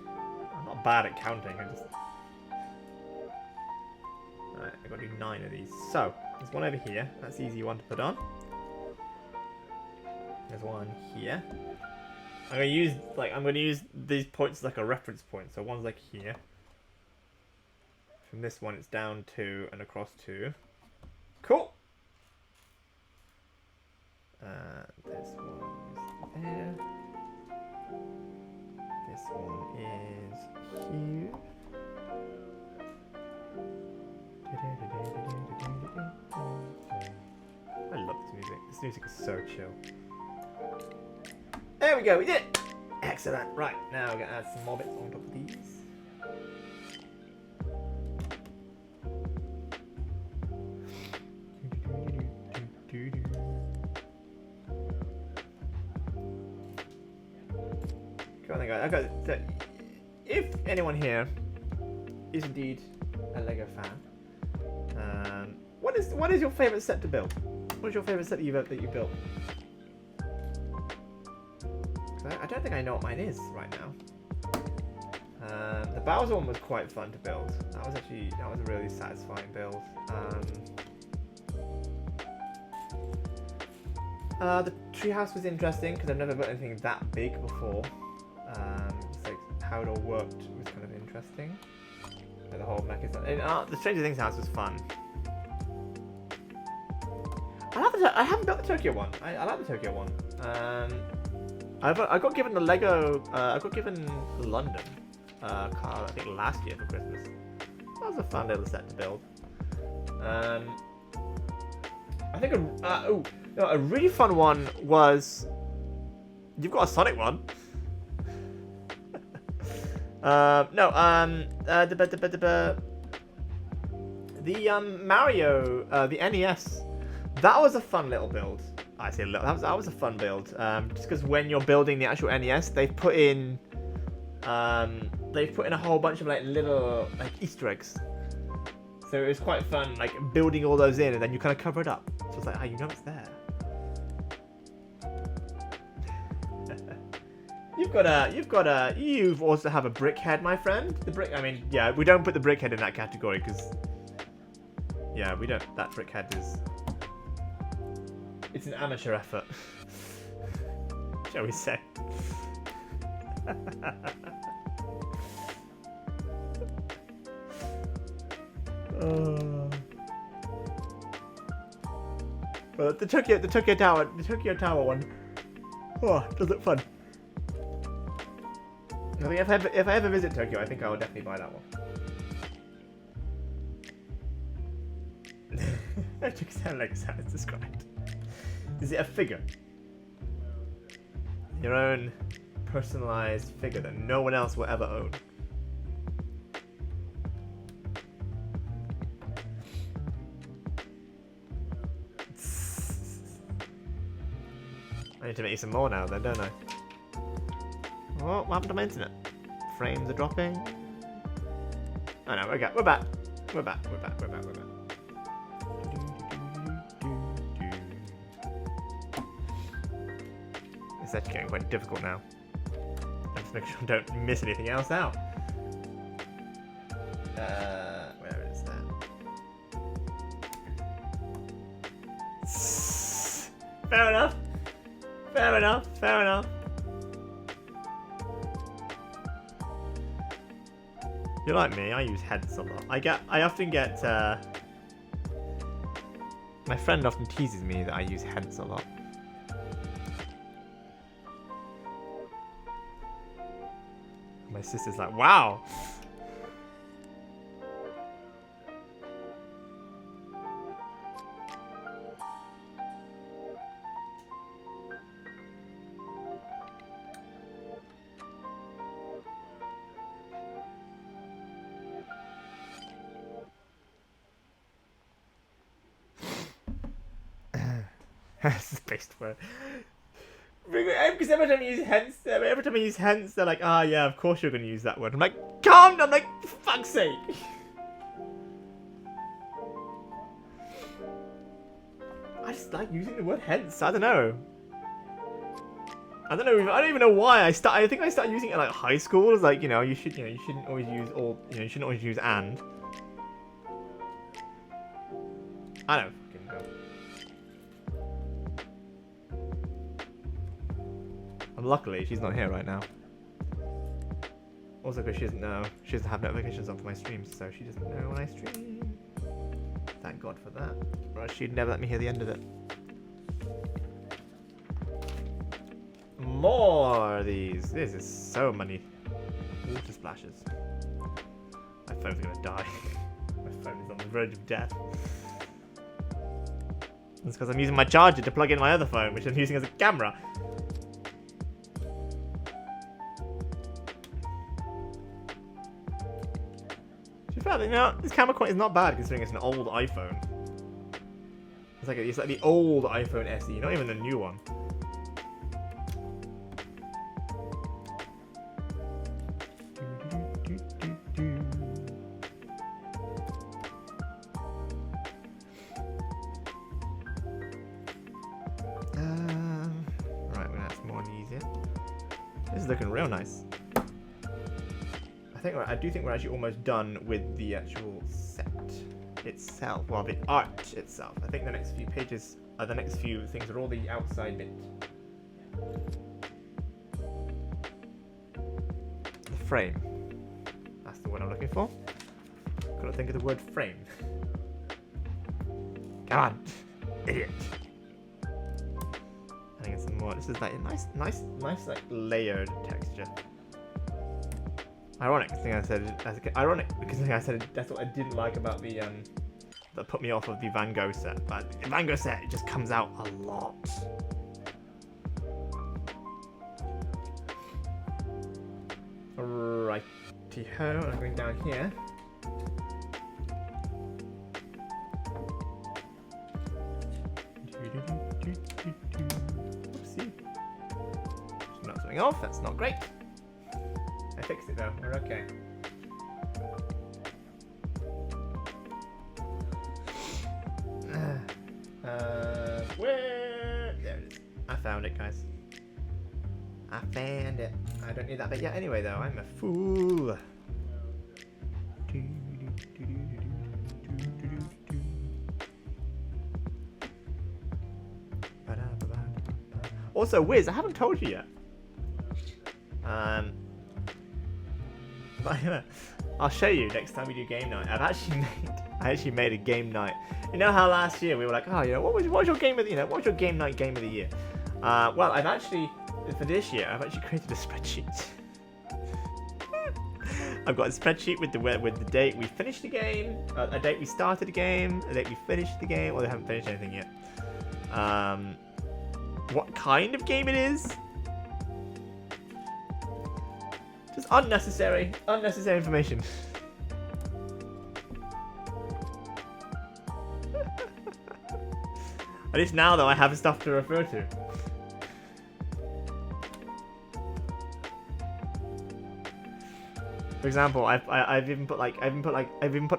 I'm not bad at counting. Alright, I've got to do 9 of these. So there's one over here. That's the easy one to put on. There's one here. I'm gonna use these points like a reference point. So one's like here. From this one, it's down 2 and across 2. Cool. This one's there. This one is here. I love this music. This music is so chill. There we go, we did it! Excellent. Right, now we're going to add some more bits on top of these. Come on then, guys. So, if anyone here is indeed a Lego fan, what is your favourite set to build? What is your favourite set that you built? I don't think I know what mine is right now. The Bowser one was quite fun to build. That was a really satisfying build. The treehouse was interesting because I've never built anything that big before. It's like how it all worked was kind of interesting. And the whole mechanism. And, the Stranger Things house was fun. I haven't built the Tokyo one. I like the Tokyo one. I got given the Lego. I got given the London car, I think last year for Christmas. That was a fun little set to build. I think a really fun one was. You've got a Sonic one. No, Mario, the NES, that was a fun little build. I say little, that was a fun build. Just because when you're building the actual NES, they've put in a whole bunch of like little like Easter eggs. So it was quite fun, like building all those in, and then you kind of cover it up. So it's like, oh, you know it's there. You've also have a brick head, my friend. The brick, I mean, yeah, we don't put the brick head in that category because, yeah, we don't. That brick head is, it's an amateur effort, shall we say? But the Tokyo Tower one, oh, does look fun. I think if I ever visit Tokyo, I think I will definitely buy that one. That took sound like how it's described. Is it a figure? Your own personalized figure that no one else will ever own. I need to make you some more now then, don't I? Oh, what happened to my internet? Frames are dropping. Oh no, okay, we're back. We're back. It's actually getting quite difficult now. Let's make sure I don't miss anything else out. Where is that? Fair enough. Fair enough. You're like me, I use heads a lot. I often get, my friend often teases me that I use heads a lot. My sister's like, wow! Spaced word. Because every time I use hence, they're like, ah, yeah, of course you're going to use that word. I'm like, calm down, like, for fuck's sake. I just like using the word hence. I don't know. I don't even know why I think I started using it in like high school. It's like, you shouldn't always use you shouldn't always use and. I don't fucking know. Luckily, she's not here right now. Also, because she doesn't have notifications on for my streams, so she doesn't know when I stream. Thank God for that. Or she'd never let me hear the end of it. More of these. This is so many water splashes. My phone's gonna die. My phone is on the verge of death. It's because I'm using my charger to plug in my other phone, which I'm using as a camera. This camera quality is not bad considering it's an old iPhone. It's like the old iPhone SE, not even the new one. Right, well that's more easier. This is looking real nice. I do think we're actually almost done with the actual set itself. Well, the art itself. I think the next few pages, the next few things are all the outside bit. The frame. That's the word I'm looking for. Gotta think of the word frame. Come on, idiot. I think it's some more. This is like a nice, like layered texture. Ironic thing I said. Ironic because I said that's what I didn't like about the that put me off of the Van Gogh set. But the Van Gogh set, it just comes out a lot. Right Righty-ho, I'm going down here. Oopsie. Just knocked something off, that's not great. I fixed it though, we're okay. Where? There it is. I found it, guys. I found it. I don't need that bit yet anyway, though. I'm a fool. Also, Wiz, I haven't told you yet. I'll show you next time we do game night. I actually made a game night. You know how last year we were like, oh, you know, what was your game of the, you know, what was your game night game of the year? Well, I've actually, for this year, I've actually created a spreadsheet. I've got a spreadsheet with the date we finished the game, a date we started the game, a date we finished the game, or they haven't finished anything yet. What kind of game it is? Just unnecessary information. At least now, though, I have stuff to refer to. For example, I've even put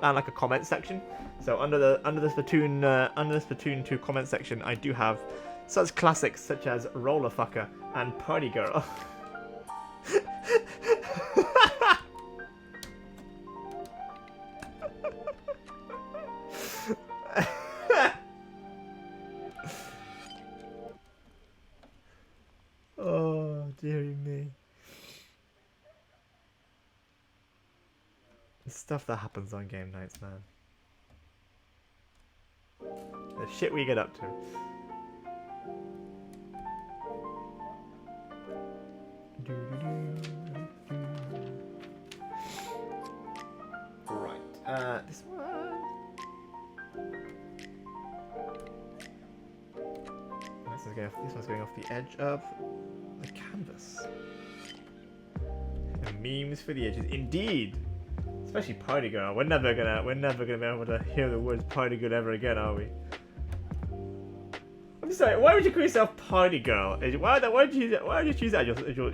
down like a comment section. So under the Splatoon 2 comment section, I do have such classics such as Roller Fucker and Party Girl. Oh, dearie me. The stuff that happens on game nights, man. The shit we get up to. Right, this one. This one's going off the edge of the canvas. And memes for the edges, indeed. Especially Party Girl. We're never gonna be able to hear the words Party Girl ever again, are we? I'm sorry. Why would you call yourself Party Girl? Why would you choose that as your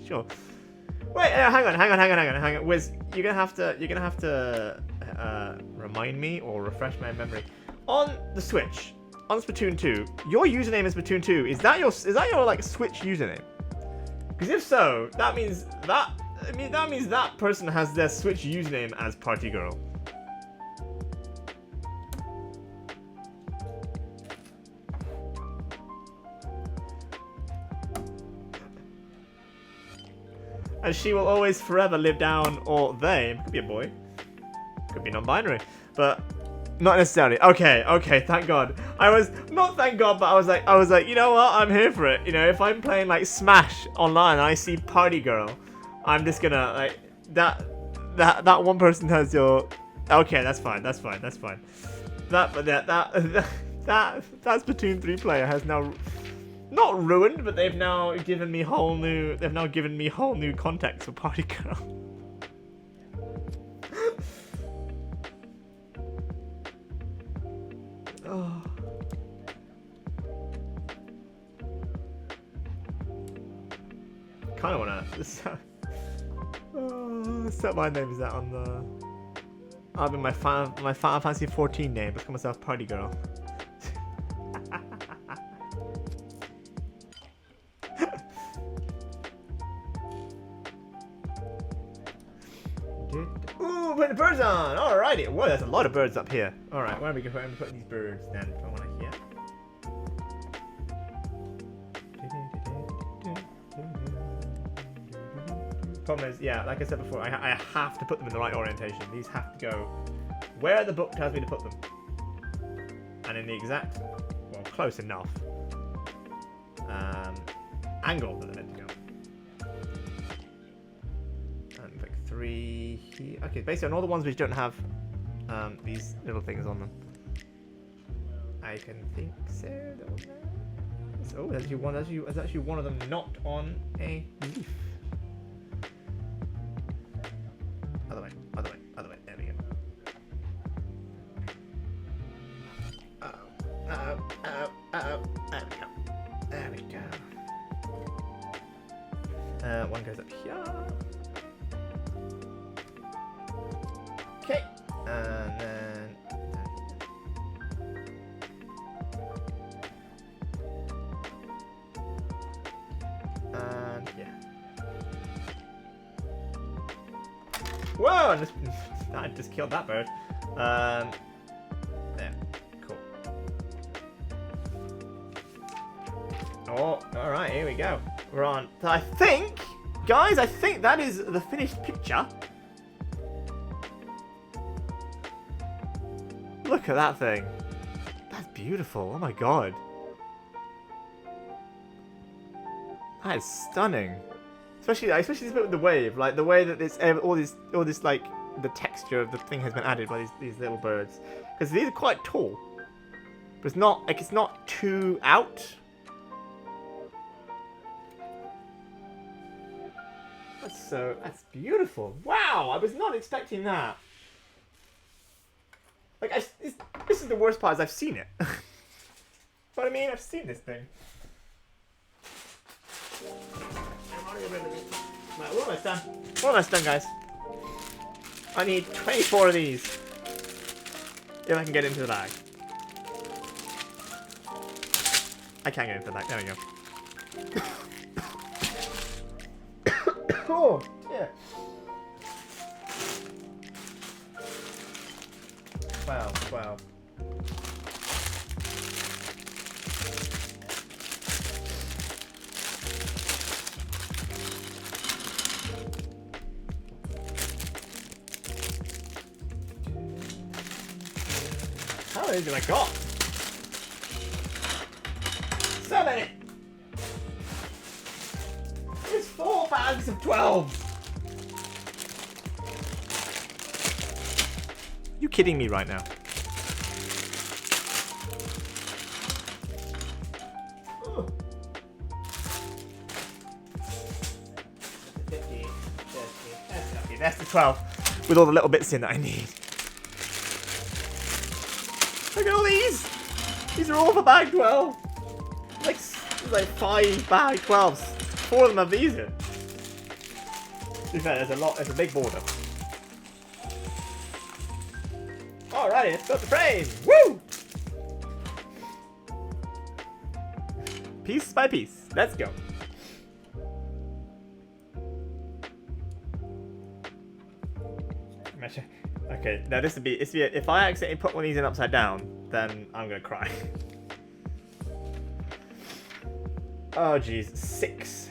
sure? Wait, hang on. Wiz, you're gonna have to remind me or refresh my memory. On the Switch, on Splatoon 2, your username in Splatoon 2 is that your like Switch username? Because if so, that means that person has their Switch username as Party Girl. And she will always forever live down, or they, could be a boy, could be non-binary, but not necessarily. Okay, thank God. I was, not thank God, but I was like, you know what, I'm here for it. You know, if I'm playing like Smash online and I see Party Girl, I'm just gonna, like, that one person has your, okay, that's fine. That Splatoon 3 player has now, not ruined, but they've now given me whole new context for Party Girl. Oh. Kind of wanna set my name as that on the. I'll be my Final Fantasy 14 name. Let's call myself Party Girl. Ooh, putting the birds on. Alrighty. Whoa, there's a lot of birds up here. Alright, where are we going to put these birds then? If I want to hear. Problem is, yeah, like I said before, I have to put them in the right orientation. These have to go where the book tells me to put them. And in the exact, well, close enough angle that they're meant to go. And like 3 here. Okay, basically on all the ones which don't have these little things on them. I can think so. Oh, there's actually one of them not on a leaf. There we go. One goes up here. Okay. And then... And yeah. Whoa! I just killed that bird. There. Cool. Oh, alright, here we go. We're on. I think, guys, I think that is the finished picture. Look at that thing. That's beautiful. Oh my god. That is stunning. Especially this bit with the wave, like the way that it's all this like the texture of the thing has been added by these little birds, because these are quite tall, but it's not like it's not too out. That's beautiful. Wow, I was not expecting that. Like this is the worst part is I've seen it. What I mean, I've seen this thing. Right, we're almost done. We're almost done, guys. I need 24 of these if I can get into the bag. I can't get into the bag. There we go. Oh, yeah. Wow, wow. How many have I got? So many! There's 4 bags of 12! You kidding me right now? Ooh. 50, 30, that's the 12 with all the little bits in that I need. Look at all these! These are all for bag 12. Like 5 bag 12s. 4 of them have these in. To be fair, there's a big border. Alrighty, let's build the frame! Woo! Piece by piece. Let's go. Okay, now this would be if I accidentally put one of these in upside down, then I'm gonna cry. Oh jeez, 6.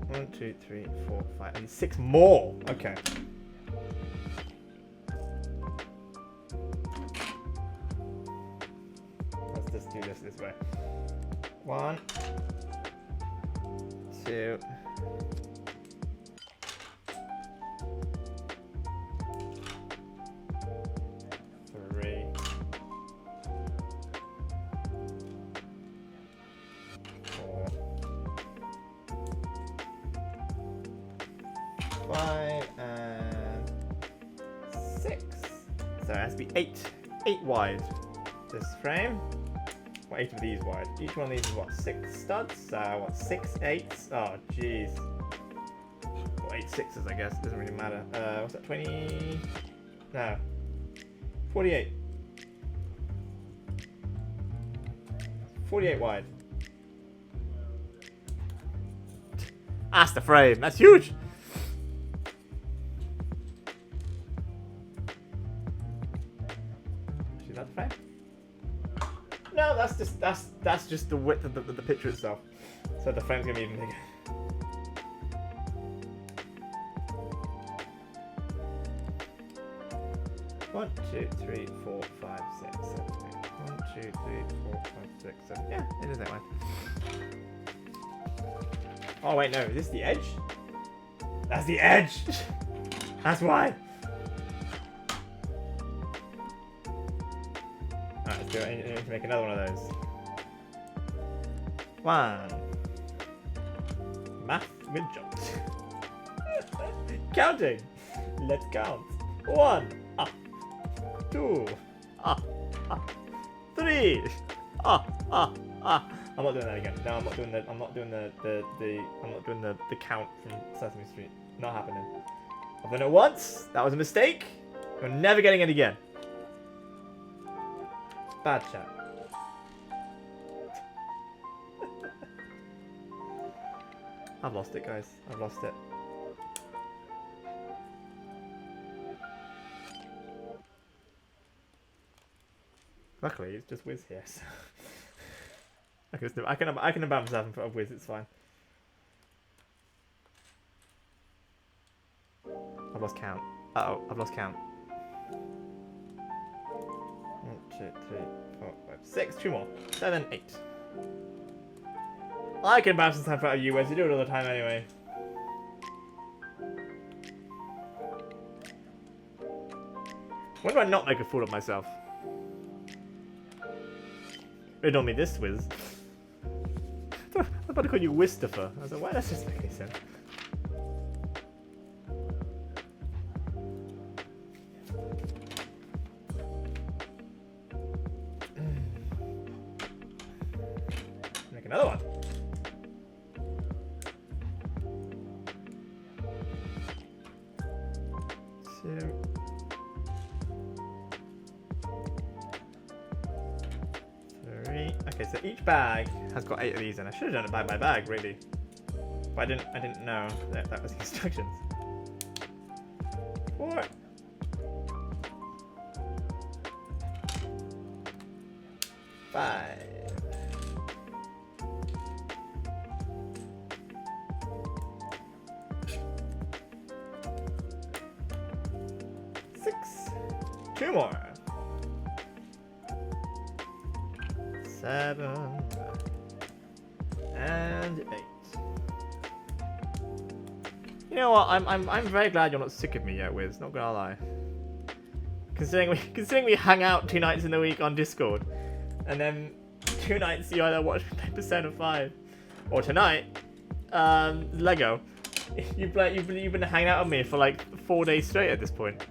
1, 2, 3, 4, 5. I need 6 more. Okay. Let's just do this way. 1, 2. 3. 4. 5 and 6. So it has to be 8 wide. This frame. What, 8 of these wide? Each one of these is what, 6 studs? So what, 6 8s? Oh jeez. Or 8 6s, I guess. It doesn't really matter. What's that? 20? No. 48. 48 wide. That's the frame. That's huge. Is that the frame? No, that's just the width of the picture itself. So the frame's gonna be even bigger. One, 2, 3, 4, 5, 6, 7, 8. 1, 2, 3, 4, 5, 6, 7. Yeah, it is that wide. Oh wait, no, is this the edge? That's the edge! That's why! Alright, let's do it. I need to make another one of those. 1. Math with jumps. Counting! Let's count. 1. Up. 2. Up. 3. I'm not doing that again. No, I'm not doing the. I'm not doing the count from Sesame Street. Not happening. I've done it once. That was a mistake. We're never getting it again. Bad chat. I've lost it, guys. I've lost it. Luckily, it's just Wiz here. So. I can abandon myself in front of Wiz. It's fine. I've lost count. Uh oh, I've lost count. 1, 2, 3, 4, 5, 6. 2 more. 7, 8. I can bounce myself out of you, Wiz. You do it all the time anyway. When do I not make a fool of myself? They don't mean this, Wiz. I'm about to call you Wistopher. I was like, why does this make any sense? Make another one. Two. Okay, so each bag has got 8 of these in. I should have done it bag by bag, really. But I didn't know that was the instructions. 4. 5. 6. 2 more. 7 and 8. You know what? I'm very glad you're not sick of me yet, Wiz. Not gonna lie. Considering we hang out 2 nights in the week on Discord, and then 2 nights you either watch Persona 5, or tonight, Lego. You've been hanging out with me for like 4 days straight at this point.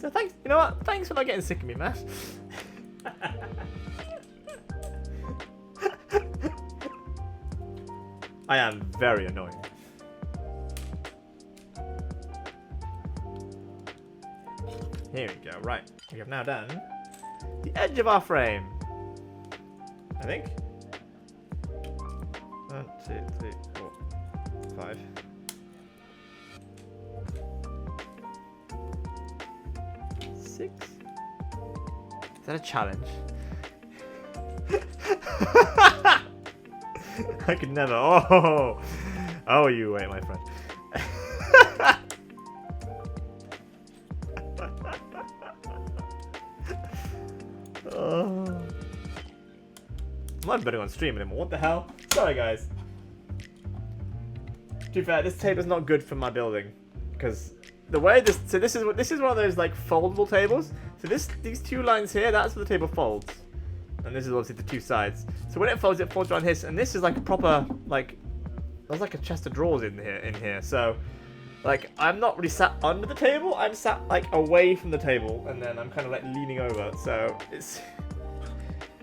So thanks. You know what? Thanks for not getting sick of me, man. I am very annoying. Here we go. Right. We have now done the edge of our frame. I think. 1, 2, 3, 4, 5. 6. Is that a challenge? I could never. Oh, you wait, my friend. I'm not betting on stream anymore. What the hell? Sorry, guys. To be fair, this table is not good for my building because the way this. So this is one of those like foldable tables. So these 2 lines here, that's where the table folds. And this is obviously the 2 sides. So when it folds around this, and this is like a proper, like, there's like a chest of drawers in here. So, like, I'm not really sat under the table. I'm sat like away from the table, and then I'm kind of like leaning over. So it's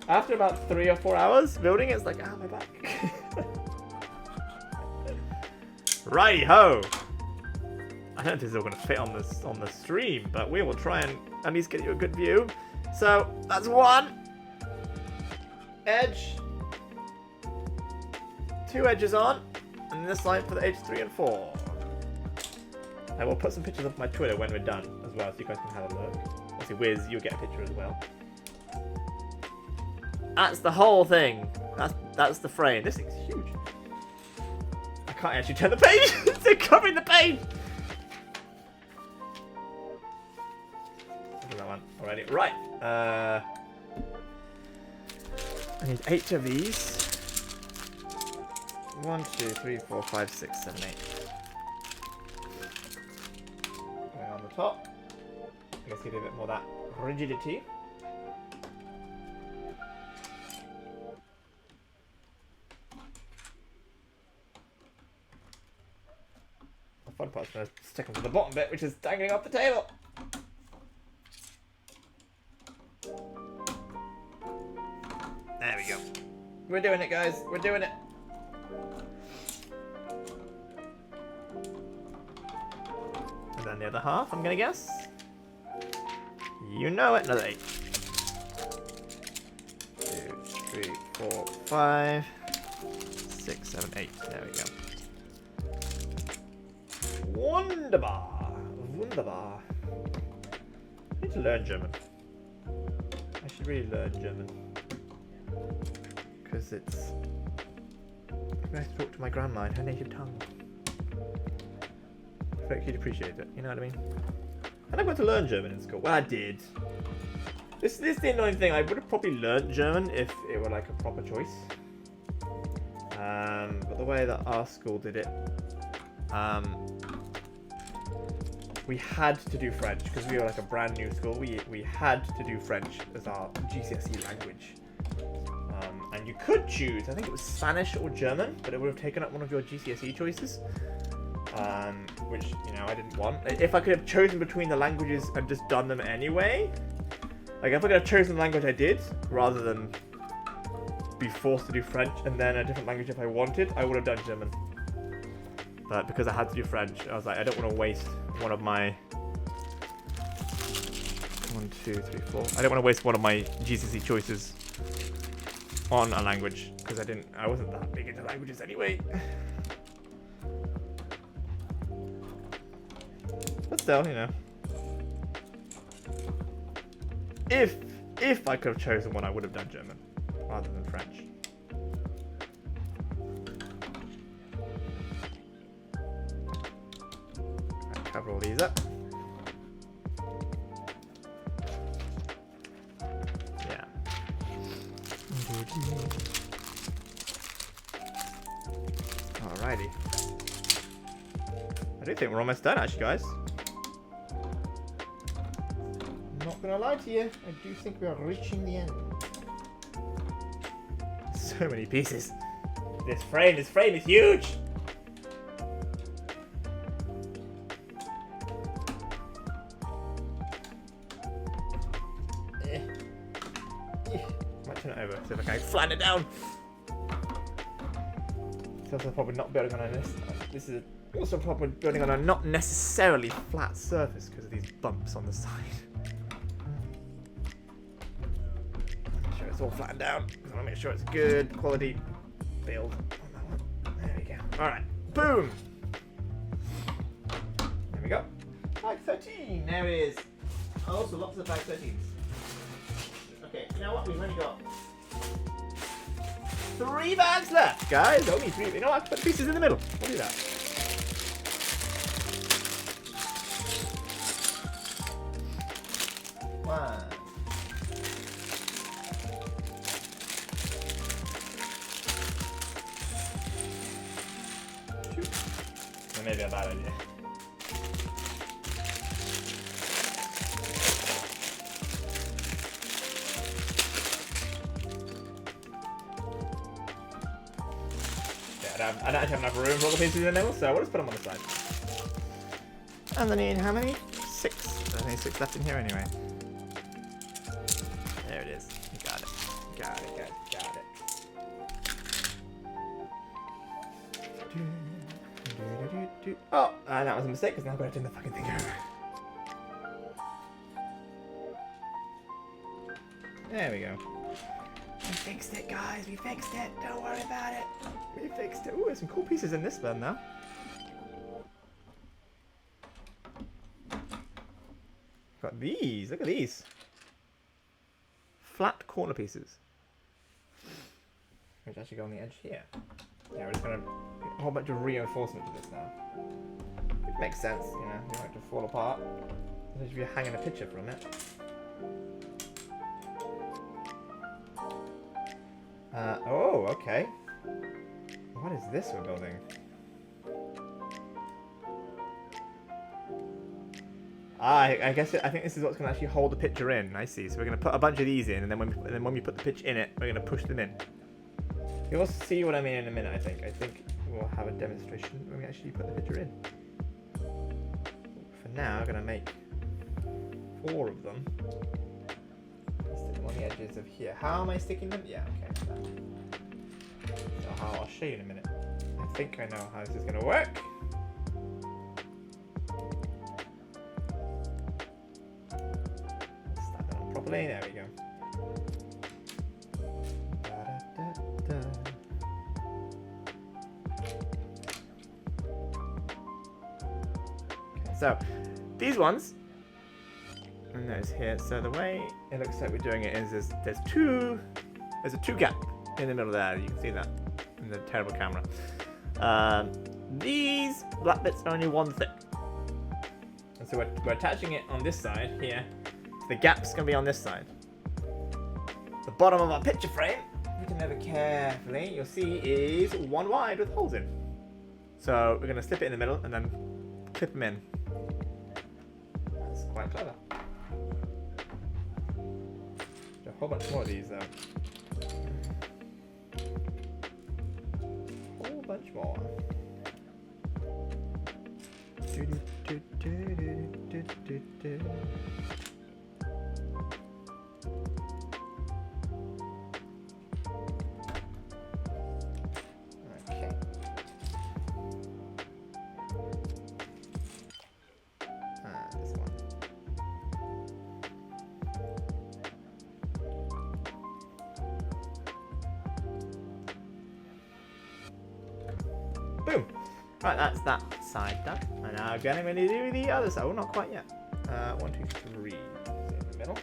after about 3 or 4 hours building, it's like, my back. Righty ho. I don't think this is all gonna fit on the stream, but we will try and at least get you a good view. So that's 1. Edge, 2 edges on, and this line for the edge 3 and 4. I will put some pictures up my Twitter when we're done as well, so you guys can have a look. Obviously, Wiz, you'll get a picture as well. That's the whole thing. That's the frame. This thing's huge. I can't actually turn the page. It's covering the page. Look at that one already. Right. I need 8 of these. 1, 2, 3, 4, 5, 6, 7, 8. Going on the top. I guess give it a bit more of that rigidity. The fun part's going to stick onto the bottom bit, which is dangling off the table. We're doing it, guys. We're doing it. And then the other half, I'm gonna guess. You know it. Another 8. 2, 3, 4, 5, 6, 7, 8. There we go. Wunderbar. Wunderbar. I need to learn German. I should really learn German. Because it's nice to talk to my grandma in her native tongue. I feel like she'd appreciate it, you know what I mean? And I went to learn German in school. Well, I did. This is the annoying thing. I would have probably learned German if it were like a proper choice. But the way that our school did it, we had to do French because we were like a brand new school. We had to do French as our GCSE language. And you could choose, I think it was Spanish or German, but it would have taken up one of your GCSE choices. Which, you know, I didn't want. If I could have chosen between the languages and just done them anyway, like if I could have chosen the language I did, rather than be forced to do French and then a different language if I wanted, I would have done German. But because I had to do French, I was like, I don't want to waste one of my 1, 2, 3, 4. I don't want to waste one of my GCSE choices on a language because I wasn't that big into languages anyway. But still, you know, if I could have chosen one, I would have done German rather than French. I'll cover all these up. Yeah. Alrighty. I do think we're almost done, actually, guys. Not gonna lie to you, I do think we are reaching the end. So many pieces. This frame is huge! Might turn it over, see if I can flatten it down. It's also probably not building on this. This is also probably building on a not necessarily flat surface because of these bumps on the side. It's all flattened down. I want to make sure it's good quality build on that one. There we go. Alright. Boom! There we go. Bag 13. There it is. Also, lots of bag 13s. Okay, you know what? We've only got 3 bags left, guys. Only 3. You know what? Put the pieces in the middle. We'll do that. One. Maybe a bad idea. Yeah, I don't actually have enough room for all the pieces in the middle, so we'll just put them on the side. And I need how many? 6. There's only 6 left in here anyway. There it is. You got it. Got it, got it, got it. Oh, that was a mistake because now I've got to turn the fucking thing over. There we go. We fixed it, guys. We fixed it. Don't worry about it. We fixed it. Ooh, there's some cool pieces in this one now. Got these. Look at these. Flat corner pieces. Which actually go on the edge here. Yeah, we're just going to a whole bunch of reinforcement to this now. It makes sense, you know, you don't like to fall apart. Especially if you're hanging a picture from it. Oh, okay. What is this we're building? I guess I think this is what's going to actually hold the picture in. I see. So we're going to put a bunch of these in, and then when we put the pitch in it, we're going to push them in. You'll see what I mean in a minute. I think we'll have a demonstration when we actually put the picture in. For now, I'm going to make 4 of them. Stick them on the edges of here. How am I sticking them? Yeah, okay. So I'll show you in a minute. I think I know how this is going to work. Start that on properly. There we go. Okay, so these ones, and those here. So the way it looks like we're doing it is there's a two gap in the middle there. You can see that in the terrible camera. These black bits are only one thick, and so we're attaching it on this side here. So the gap's gonna be on this side. The bottom of our picture frame, if you can over carefully, you'll see is one wide with holes in. So we're gonna slip it in the middle and then clip them in. That's quite clever. There's a whole bunch more of these though. Whole bunch more. Okay. This one. Boom. Right, that's that side done. And now again, I'm going to do the other side. Oh, not quite yet. 1, 2, 3. In the middle.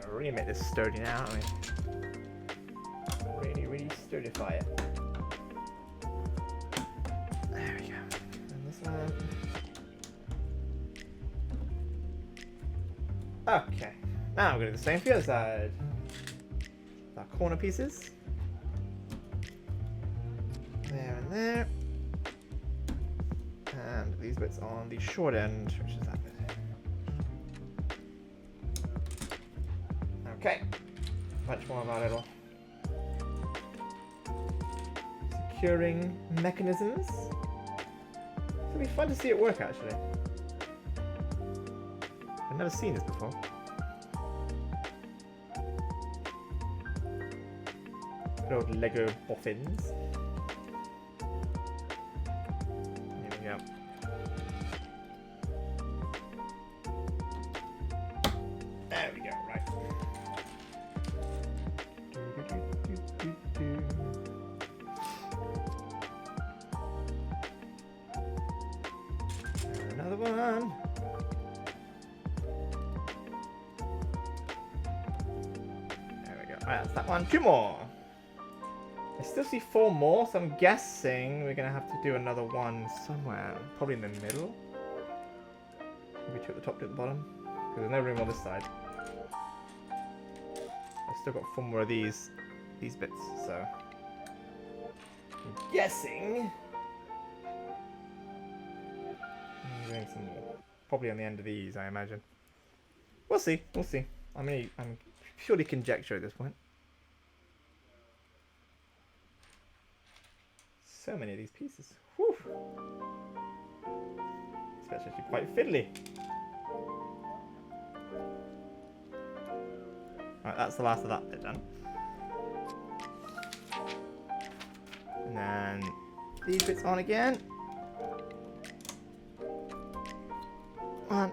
Gonna really make this sturdy now, aren't we? Really sturdify it. There we go. And this one. Okay. Now we're going to do the same for the other side. Our corner pieces. There and there. And these bits on the short end, which is that bit. Okay. Much more of our little securing mechanisms. It'll be fun to see it work actually. I've never seen this before. Good old Lego boffins. Here we go. There we go, right. Another one. There we go. Right, that's that one. 2 more. I still see 4 more, so I'm guessing we're going to have to do another one somewhere. Probably in the middle. Maybe 2 at the top, 2 at the bottom. Because there's no room on this side. I've still got 4 more of these bits, so I'm guessing I'm doing some more. Probably on the end of these, I imagine. We'll see. We'll see. I'm purely conjecture at this point. So many of these pieces. Whew. It's actually quite fiddly. Right, that's the last of that bit done. And then these bits on again. 1,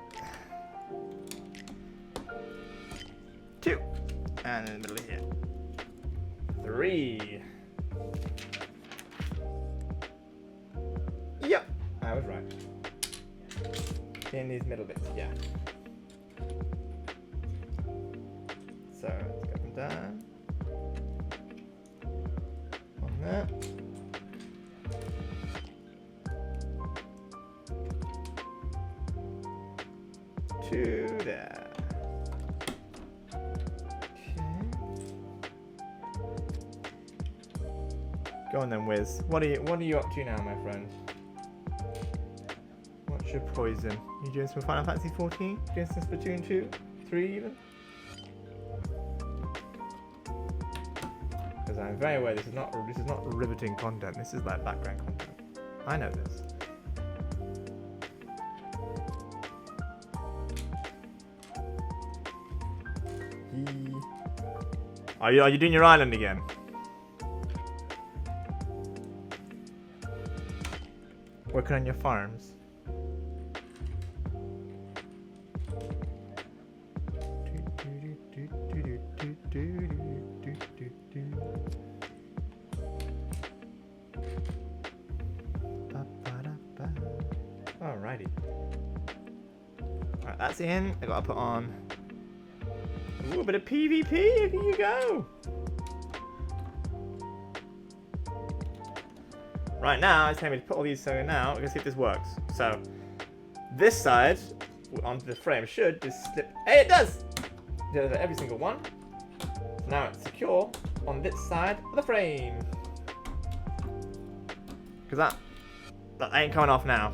2, and in the middle here. 3. Yep, I was right. In these middle bits, yeah. So let's get them down. On that. To there. Okay. Go on then, Wiz. What are you up to now, my friend? What's your poison? You doing some Final Fantasy 14? Doing some Splatoon 2? 3 even? Because I'm very aware this is not riveting content. This is like background content. I know this. Are you doing your island again? Working on your farms. Alrighty. Alright, that's in. I gotta put on. Ooh, a bit of PvP. Here you go. Right now, it's telling me to put all these so now. We're gonna see if this works. So, this side onto the frame should just slip. Hey, it does! It does every single one. Now it's secure on this side of the frame. Because that ain't coming off now.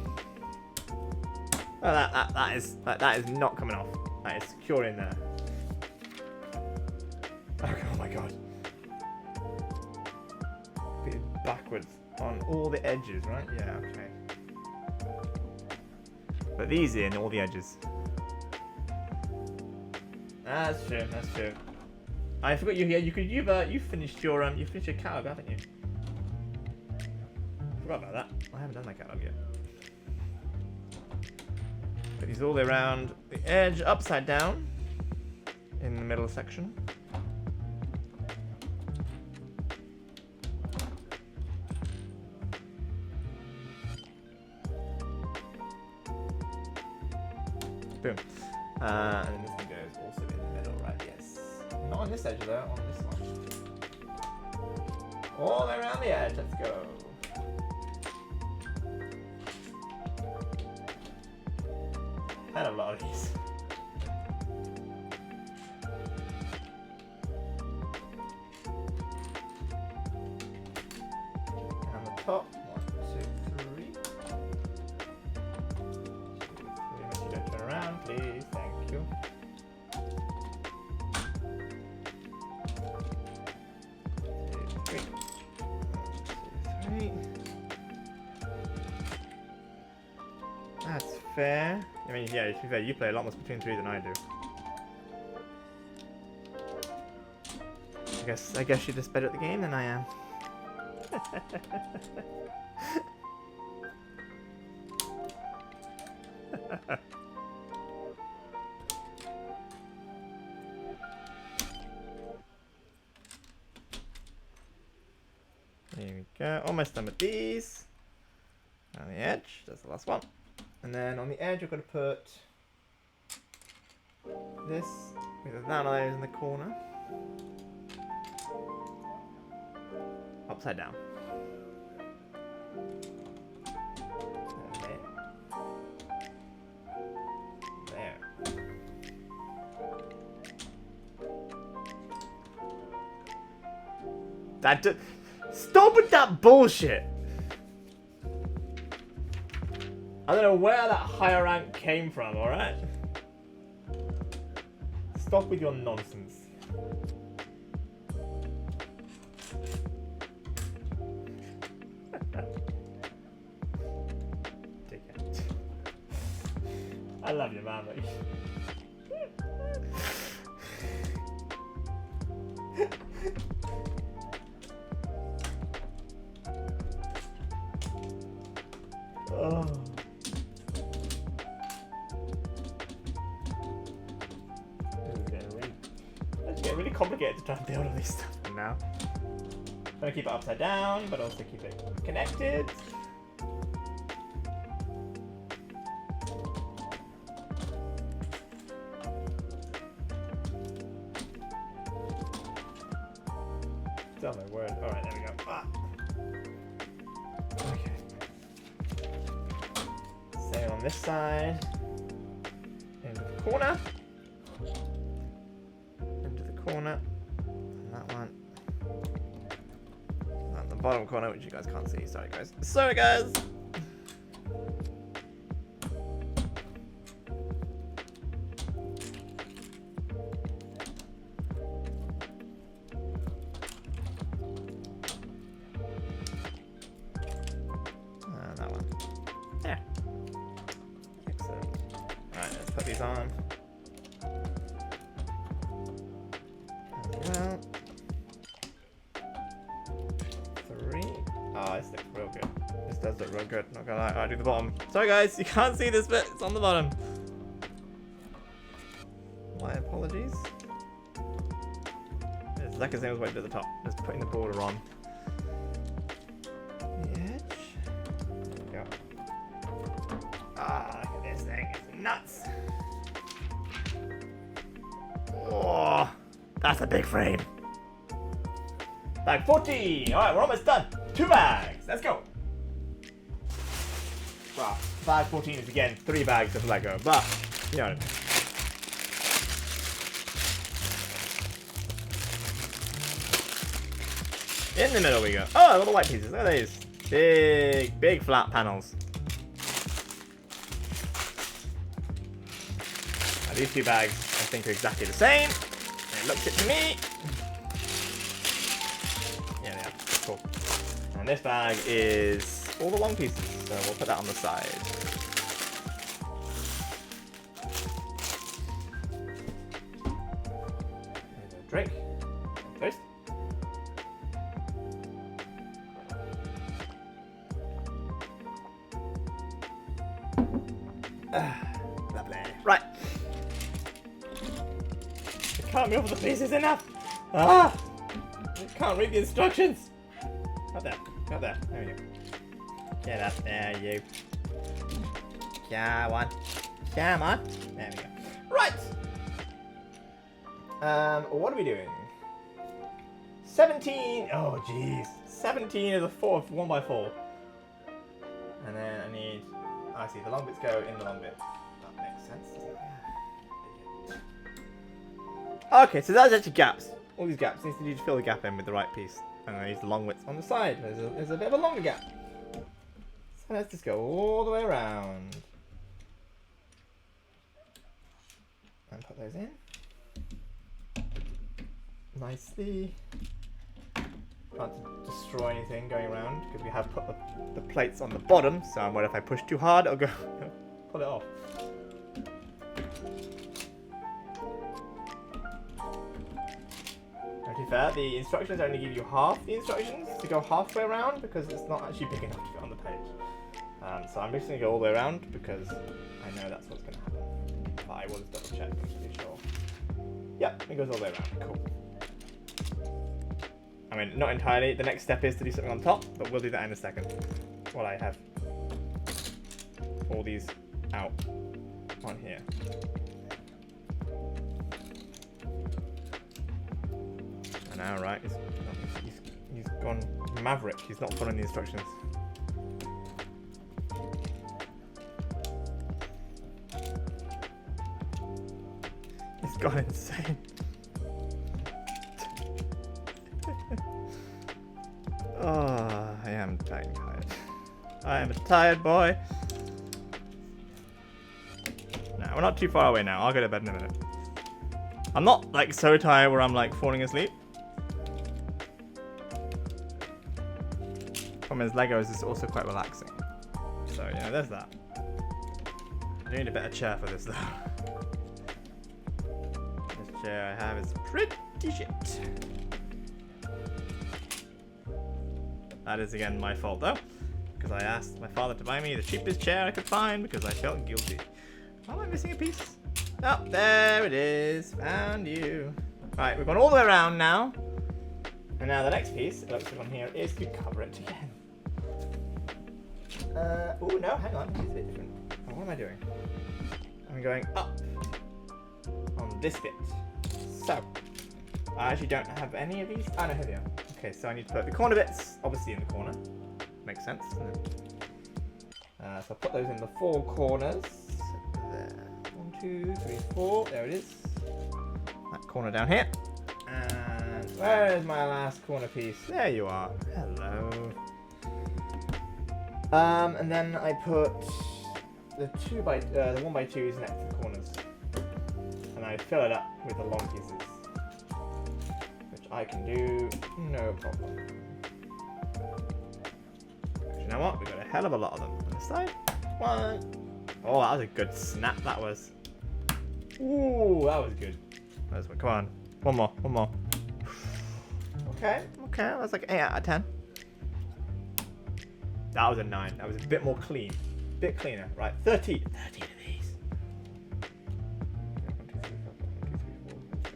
Oh, that is not coming off. That is secure in there. Oh my god. Bit backwards on all the edges, right? Yeah, okay. But these in all the edges. That's true. That's true. I forgot you. Yeah, you finished your catalog, haven't you? Forgot about that. I haven't done my catalog yet. Put these all the way around the edge, upside down, in the middle section. Boom. And then this one goes also in the middle, right? Yes. Not on this edge though, on this one. All the way around the edge, let's go. I had a lot of these. And on the top, 1, 2, 3. Make sure you don't turn around, please. Thank you. 2, 3. 1, 2, 3. That's fair. I mean, yeah, to be fair, you play a lot more Splatoon 3 than I do. I guess you're just better at the game than I am. There we go. Almost done with these. On the edge, that's the last one. And then on the edge, we're going to put this with that one in the corner. Upside down. There. Stop with that bullshit! I don't know where that higher rank came from, alright? Stop with your nonsense. Dickhead. I love you, man. Oh. It's getting really complicated to try and build all this stuff now. I'm gonna keep it upside down, but also keep it connected. Oh my word. Alright, there we go. Ah. Okay. Same on this side. Into the corner. Into the corner. And that one. And the bottom corner, which you guys can't see. Sorry, guys. Sorry, guys! That one. There. Excellent. Alright, let's put these on. Well, does look real good. Not gonna lie. Alright, do the bottom. Sorry guys, you can't see this bit. It's on the bottom. My apologies. It's exactly the same as what I did at the top. Just putting the border on the edge. There we go. Ah, look at this thing. It's nuts. Oh, that's a big frame. Bag 14. Alright, we're almost done. 2 bags. Let's go. Well, bag 14 is again 3 bags of Lego, but you know what I mean. In the middle we go. Oh, all the white pieces. Look at these. Big flat panels. Now, these 2 bags, I think, are exactly the same. It looks it to me. Yeah, they are. Cool. And this bag is all the long pieces, so we'll put that on the side. There's a drink. Toast. Lovely. Right. I can't move the pieces enough. Ah! I can't read the instructions. Got there. Got there. There we go. Get up there, you. Come on. Come on. There we go. Right. What are we doing? 17. Oh, jeez. 17 is a 1x4. And then I need. I see, the long bits go in the long bit. That makes sense, doesn't it? Okay, so that's actually gaps. All these gaps. Need to fill the gap in with the right piece. And I use the long width on the side. There's a bit of a longer gap. So let's just go all the way around. And put those in. Nicely. Not to destroy anything going around, because we have put the plates on the bottom, so I'm worried if I push too hard, it'll go pull it off. To be fair, the instructions only give you half the instructions to go halfway around, because it's not actually big enough to fit on the page. So I'm just going to go all the way around, because I know that's what's going to happen. But I will just double check to be sure. Yep, it goes all the way around. Cool. I mean, not entirely. The next step is to do something on top, but we'll do that in a second. While I have all these out on here. I know, right? He's gone maverick. He's not following the instructions. He's gone insane. Oh, I am tired. I am a tired boy. Nah, we're not too far away now. I'll go to bed in a minute. I'm not like so tired where I'm like falling asleep. Problem is, Legos is also quite relaxing. So, you know, there's that. I do need a better chair for this though. This chair I have is pretty shit. That is again my fault though, because I asked my father to buy me the cheapest chair I could find because I felt guilty. Why am I missing a piece? Oh, there it is. Found you. Right, we've gone all the way around now. And now the next piece, it looks like on here, is to cover it again. Oh no, hang on, it's a bit different. Oh, what am I doing? I'm going up on this bit. So, I actually don't have any of these. Oh no, here they are. Okay, so I need to put the corner bits, obviously, in the corner. Makes sense, doesn't it? So I'll put those in the 4 corners. There. 1, 2, 3, 4. There it is. That corner down here. And where is my last corner piece? There you are. Hello. And then I put the 1x2s next to the corners. And I fill it up with the long pieces. I can do no problem. You know what? We've got a hell of a lot of them on this side. 1. Oh, that was a good snap. That was. Ooh, that was good. That's one. Come on. One more. Okay. That's like 8 out of 10. That was a 9. That was a bit more clean. Bit cleaner. Right, 30. 30 of these.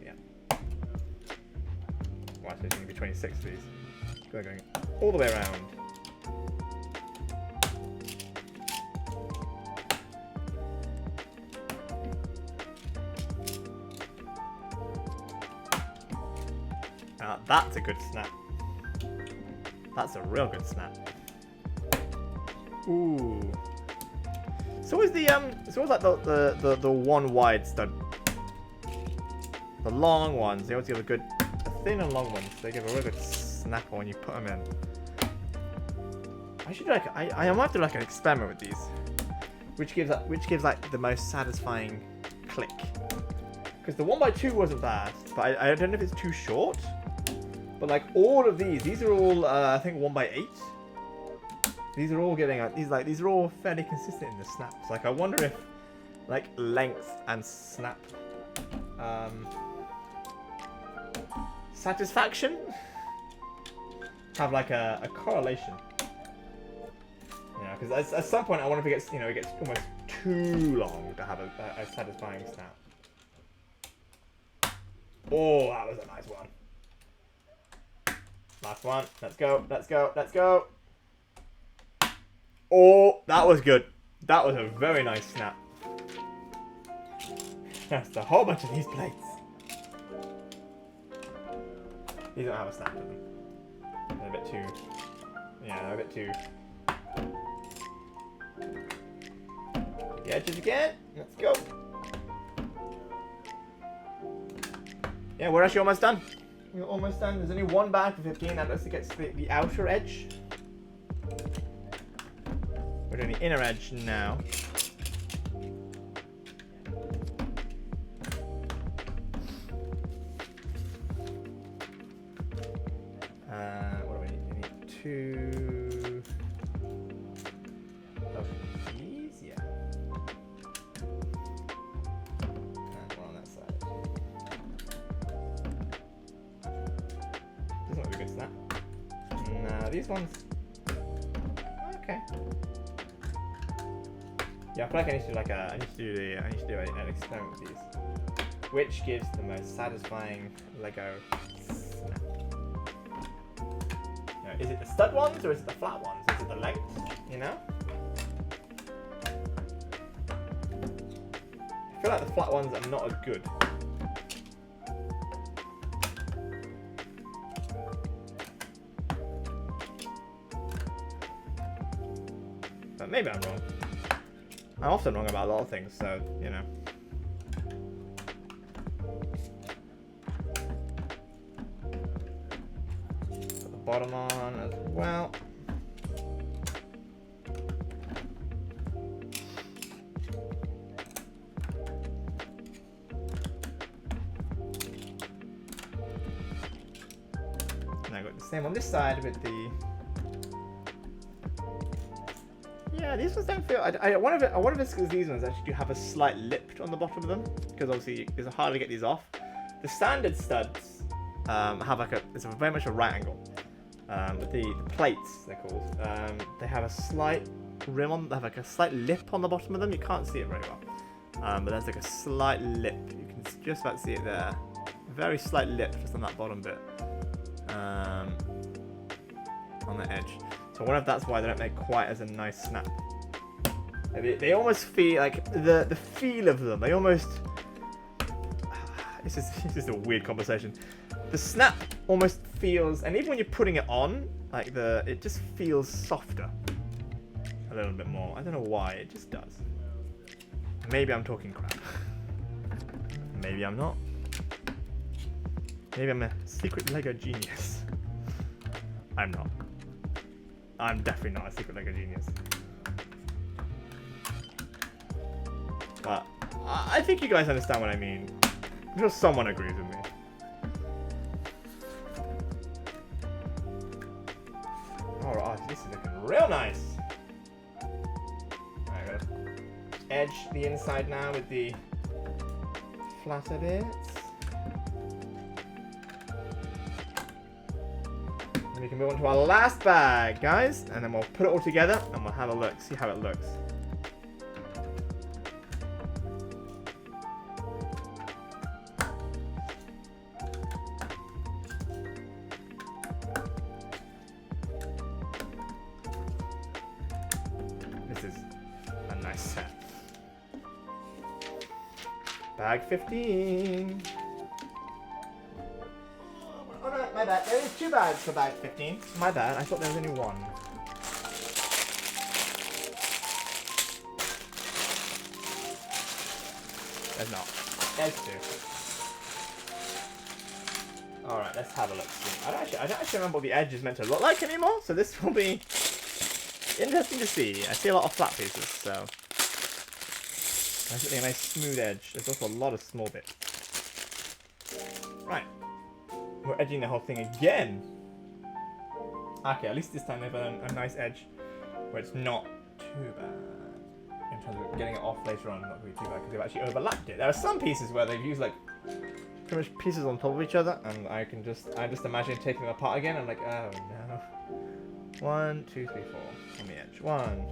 Yeah. Right, so there's going to be 26 of these. Going all the way around. Now that's a good snap. That's a real good snap. Ooh. It's always the it's always like the one wide stud. The long ones, they always give a good, the thin and long ones, they give a real good snapper when you put them in. I should like I might have to do like an experiment with these, which gives like the most satisfying click. Because the 1x2 wasn't bad, but I don't know if it's too short. But like all of these are all I think 1x8. These are all getting these are all fairly consistent in the snaps. Like I wonder if like length and snap satisfaction have like a correlation. You know, because at some point I wonder if it gets almost too long to have a satisfying snap. Oh, that was a nice one. Last one. Let's go. Let's go. Let's go. Oh, that was good. That was a very nice snap. That's a whole bunch of these plates. These don't have a snap in them. They're a bit too... Yeah, they're a bit too... The edges again. Let's go. Yeah, we're actually almost done. We're almost done. There's only one bag for 15. That looks like it's the outer edge. We're doing the inner edge now. What do we need? We need 2 of these, yeah. And one on that side. This might be a good snap. No, these ones. Okay. Yeah, I feel like I need to do like an experiment with these, which gives the most satisfying Lego snap. Now, is it the stud ones or is it the flat ones? Is it the length? You know? I feel like the flat ones are not as good. But maybe I'm wrong. I'm often wrong about a lot of things, so, you know. Put the bottom on as well. And I got the same on this side with the... Yeah, these ones don't feel... I wonder if it's because these ones actually do have a slight lip on the bottom of them, because obviously it's hard to get these off. The standard studs have like it's very much a right angle. But the plates, they're called, they have a slight rim on, they have like a slight lip on the bottom of them. You can't see it very well, but there's like a slight lip. You can just about see it there. A very slight lip just on that bottom bit, on the edge. So I wonder if that's why they don't make quite as a nice snap. They almost feel like the feel of them. They almost. This is a weird conversation. The snap almost feels, and even when you're putting it on, like it just feels softer. A little bit more. I don't know why. It just does. Maybe I'm talking crap. Maybe I'm not. Maybe I'm a secret Lego genius. I'm not. I'm definitely not a secret Lego genius. But I think you guys understand what I mean. I'm sure someone agrees with me. Alright, this is looking real nice. Alright, gotta edge the inside now with the flatter bits. And we can move on to our last bag, guys. And then we'll put it all together and we'll have a look, see how it looks. This is a nice set. Bag 15. Oh no, my bad. There is 2 bags for bag 15. My bad. I thought there was only 1. There's not. There's 2. Alright, let's have a look. I don't actually remember what the edge is meant to look like anymore, so this will be interesting to see. I see a lot of flat pieces, so that's a nice smooth edge. There's also a lot of small bits. Right. We're edging the whole thing again. Okay, at least this time they've got a nice edge where it's not too bad. In terms of getting it off later on, not going to be too bad because they've actually overlapped it. There are some pieces where they've used like pretty much pieces on top of each other, and I'm just imagining taking them apart again. I'm like, oh no. 1, 2, 3, 4 on the edge. 1,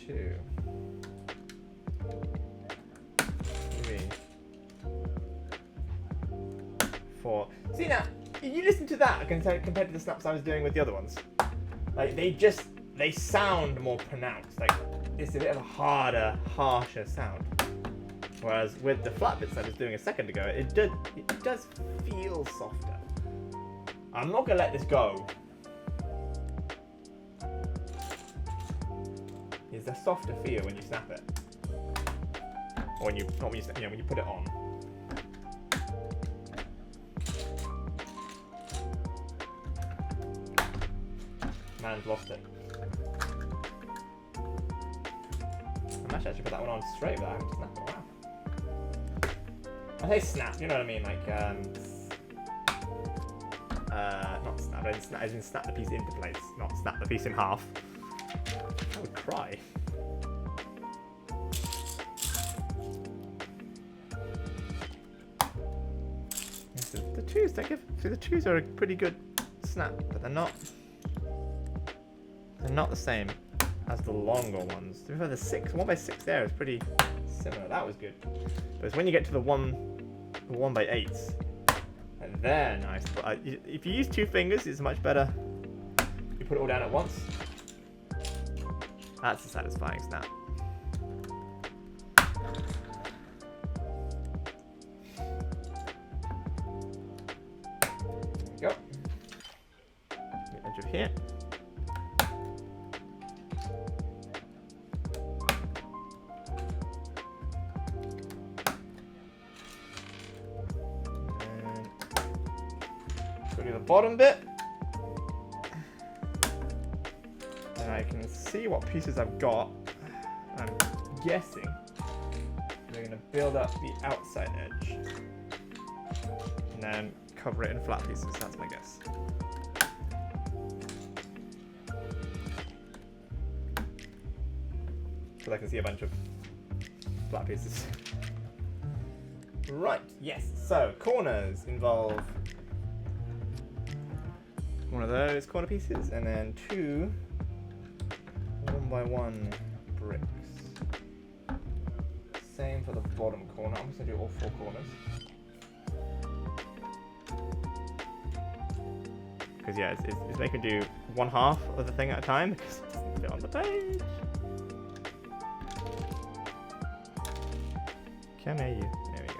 2, 3, 4. See now, you listen to that compared to the snaps I was doing with the other ones. Like they sound more pronounced. Like it's a bit of a harder, harsher sound. Whereas with the flat bits I was doing a second ago, it does feel softer. I'm not gonna let this go. It's a softer feel when you snap it, or when you when you put it on. Man's lost it. I might actually put that one on straight, but I haven't snapped it. Wow. I say snap, you know what I mean? Like, not snap. I didn't snap the piece into place, not snap the piece in half. I would cry. Yes, the twos, the twos are a pretty good snap, but they're not the same as the longer ones. To be fair, the 1x6 there is pretty similar. That was good. But it's when you get to the 1x8s, and they're nice. But if you use 2 fingers, it's much better. You put it all down at once. That's a satisfying snap. There we go. The edge of here. The bottom bit, and I can see what pieces I've got. I'm guessing they're going to build up the outside edge and then cover it in flat pieces. That's my guess. So I can see a bunch of flat pieces. Right, yes. So corners involve one of those corner pieces, and then 2 1x1 bricks. Same for the bottom corner. I'm just gonna do all 4 corners. Because yeah, it's making me do 1/2 of the thing at a time because it's on the page. Can I you? There we go.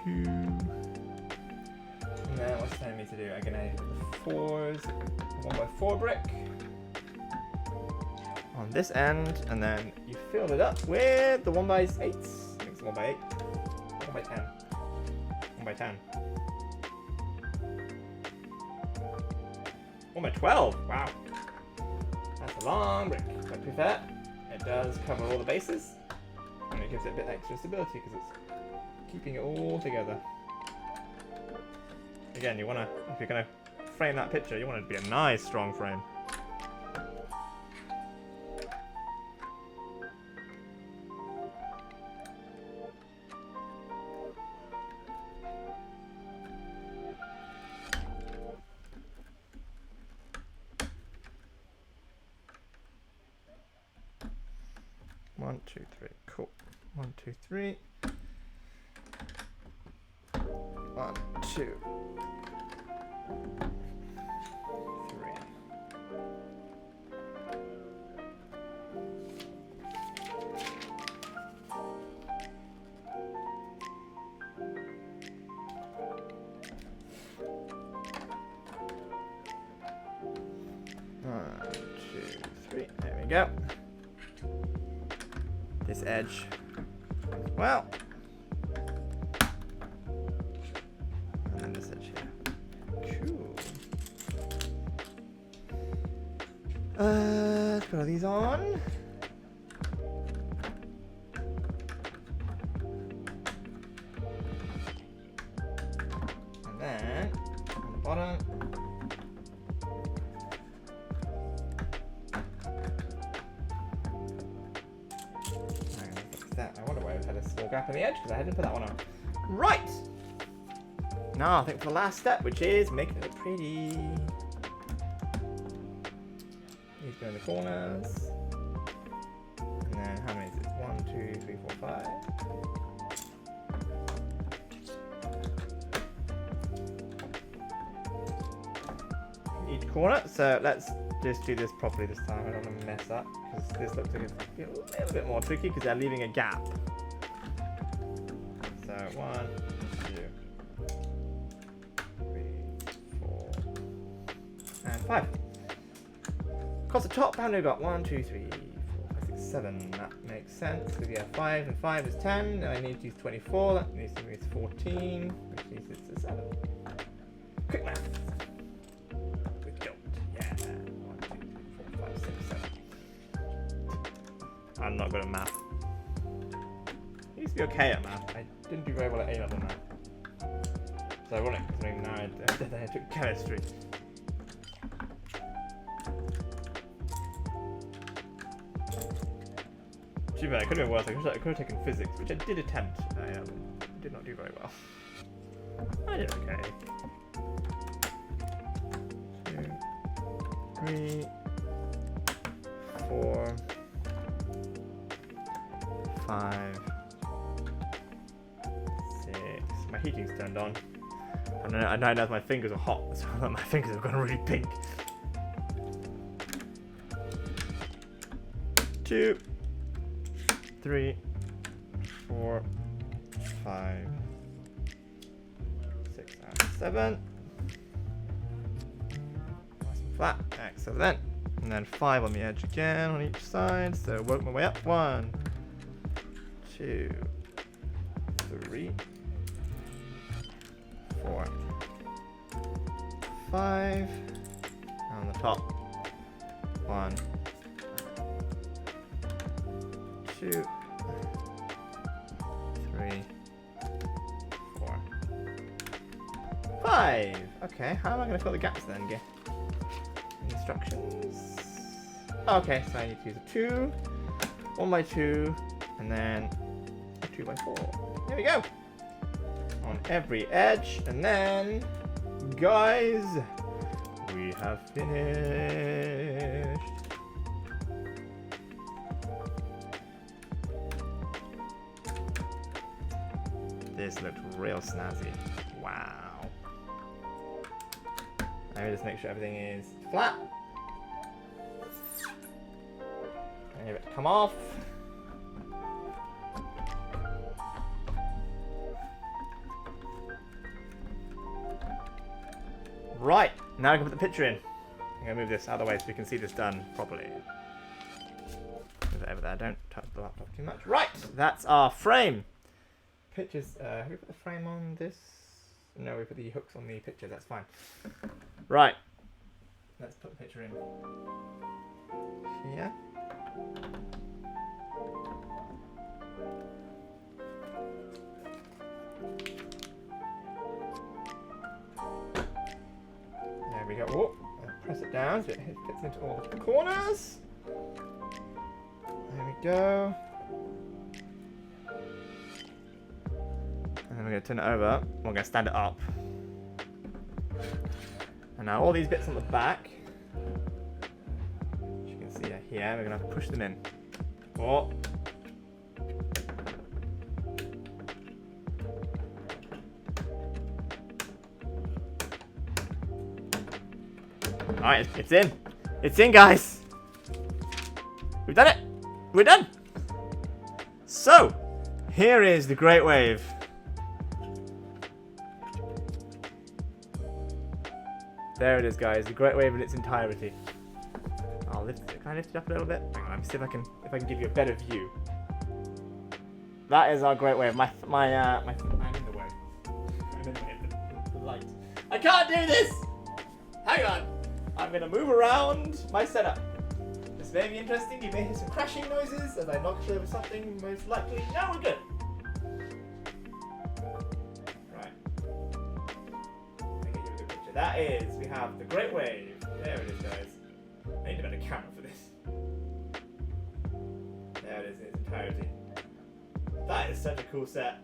And then what's it telling me to do? I'm gonna do the 4s, 1x4 brick on this end, and then you fill it up with the 1x8s. I think it's 1x8, 1x10, 1x10, 1x12. Wow, that's a long brick. But to be fair, it does cover all the bases, and it gives it a bit extra stability because it's keeping it all together. Again, you wanna, if you're gonna frame that picture, you want it to be a nice strong frame. 1, 2, 3. Cool. 1, 2, 3. 1, 2, 3. One, 2, 3. There we go. This edge. Well. And then this edge here. Cool. Let's put all these on. And then on the bottom. That. I wonder why it had a small gap in the edge because I hadn't put that one on. Right! Now I think for the last step, which is making it look pretty. These go in the corners. And then how many is it? 1, 2, 3, 4, 5. Each corner. So let's just do this properly this time. I don't want to mess up because this looks like it's a little bit more tricky because they're leaving a gap. So 1, 2, 3, 4, and 5. Across the top, how many we got? 1, 2, 3, 4, 5, 6, 7. That makes sense. So we have 5 and 5 is 10. Then I need to use 24. That needs to be 14, which needs to 7. Quick math. I'm not good at math. I used to be okay at math. I didn't do very well at A-level math. It's ironic because now I took chemistry. Too bad, it could have been worse. I could have taken physics, which I did attempt. I did not do very well. I did okay. 2, 3, 4, 5, 6. My heating's turned on. I know my fingers are hot, so my fingers have gone really pink. 2, 3, 4, 5, 6, and 7. Nice and flat. Excellent. And then 5 on the edge again on each side. So work my way up. 1, 2, 3, 4, 5. On the top. 1, 2, 3, 4, 5. Okay, how am I going to fill the gaps then? Get instructions. Okay, so I need to use a 2, 1 by 2, and then a 2 by 4. There we go. On every edge, and then, guys, we have finished. This looked real snazzy. Wow. Let me just make sure everything is flat. And give it to come off. Right, now I can put the picture in. I'm going to move this out of the way so we can see this done properly. Move it over there, don't touch the laptop too much. Right, that's our frame. Pictures, have we put the frame on this? No, we put the hooks on the picture, that's fine. Right, let's put the picture in here. There we go. Oh, press it down so it fits into all the corners. There we go. And then we're going to turn it over. We're going to stand it up. And now all these bits on the back, as you can see here, we're going to have to push them in. Oh, Alright, it's in. It's in, guys. We've done it. We're done. So, here is the Great Wave. There it is, guys. The Great Wave in its entirety. I'll lift it. Can I lift it up a little bit? Hang on, let me see if I can give you a better view. That is our Great Wave. I'm in the way. I'm in the way of the light. I can't do this. Hang on. I'm gonna move around my setup. This may be interesting. You may hear some crashing noises as I knock over something. Most likely, no, we're good. Right. Let me give you a good picture. That is, we have the Great Wave. There it is, guys. I need a better camera for this. There it is in its entirety. That is such a cool set.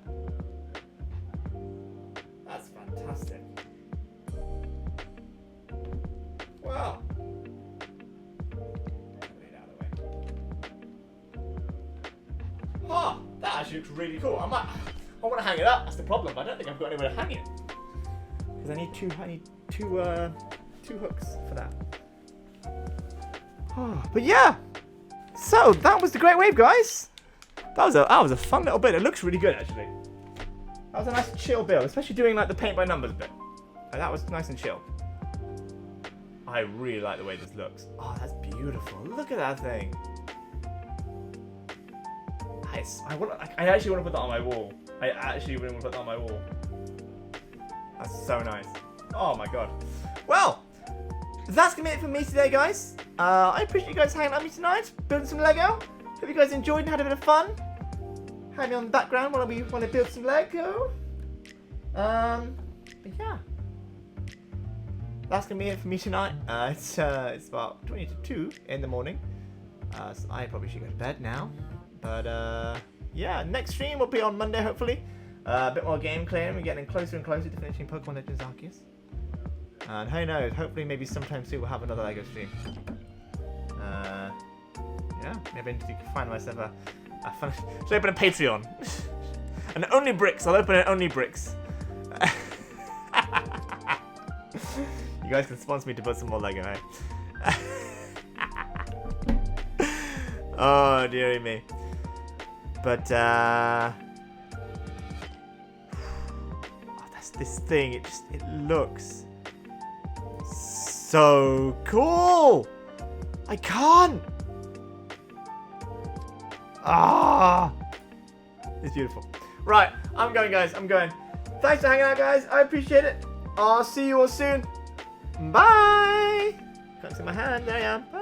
That's fantastic. Wow. Oh, that actually looks really cool. I want to hang it up. That's the problem. But I don't think I've got anywhere to hang it because I need two hooks for that. Oh, but yeah. So that was the Great Wave, guys. That was a fun little bit. It looks really good actually. That was a nice chill build, especially doing like the paint by numbers bit. Like, that was nice and chill. I really like the way this looks. Oh, that's beautiful. Look at that thing. Nice. I actually want to put that on my wall. I actually really want to put that on my wall. That's so nice. Oh my god. Well, that's going to be it for me today, guys. I appreciate you guys hanging out with me tonight, building some Lego. Hope you guys enjoyed and had a bit of fun. Had me on the background while we want to build some Lego. But yeah. That's going to be it for me tonight. It's about 20 to 2 in the morning. So I probably should go to bed now. But yeah, next stream will be on Monday, hopefully. A bit more game clearing. We're getting closer and closer to finishing Pokemon Legends Arceus. And who knows, hopefully maybe sometime soon we'll have another Lego stream. Yeah, maybe I need to find myself a fun... Should I open a Patreon? And only bricks. I'll open it only bricks. You guys can sponsor me to put some more Lego, eh? Oh, dearie me. But, oh, that's this thing. It looks so cool. I can't. Ah, it's beautiful. Right, I'm going, guys. I'm going. Thanks for hanging out, guys. I appreciate it. I'll see you all soon. Bye. Can't see my hand. There I am. Bye.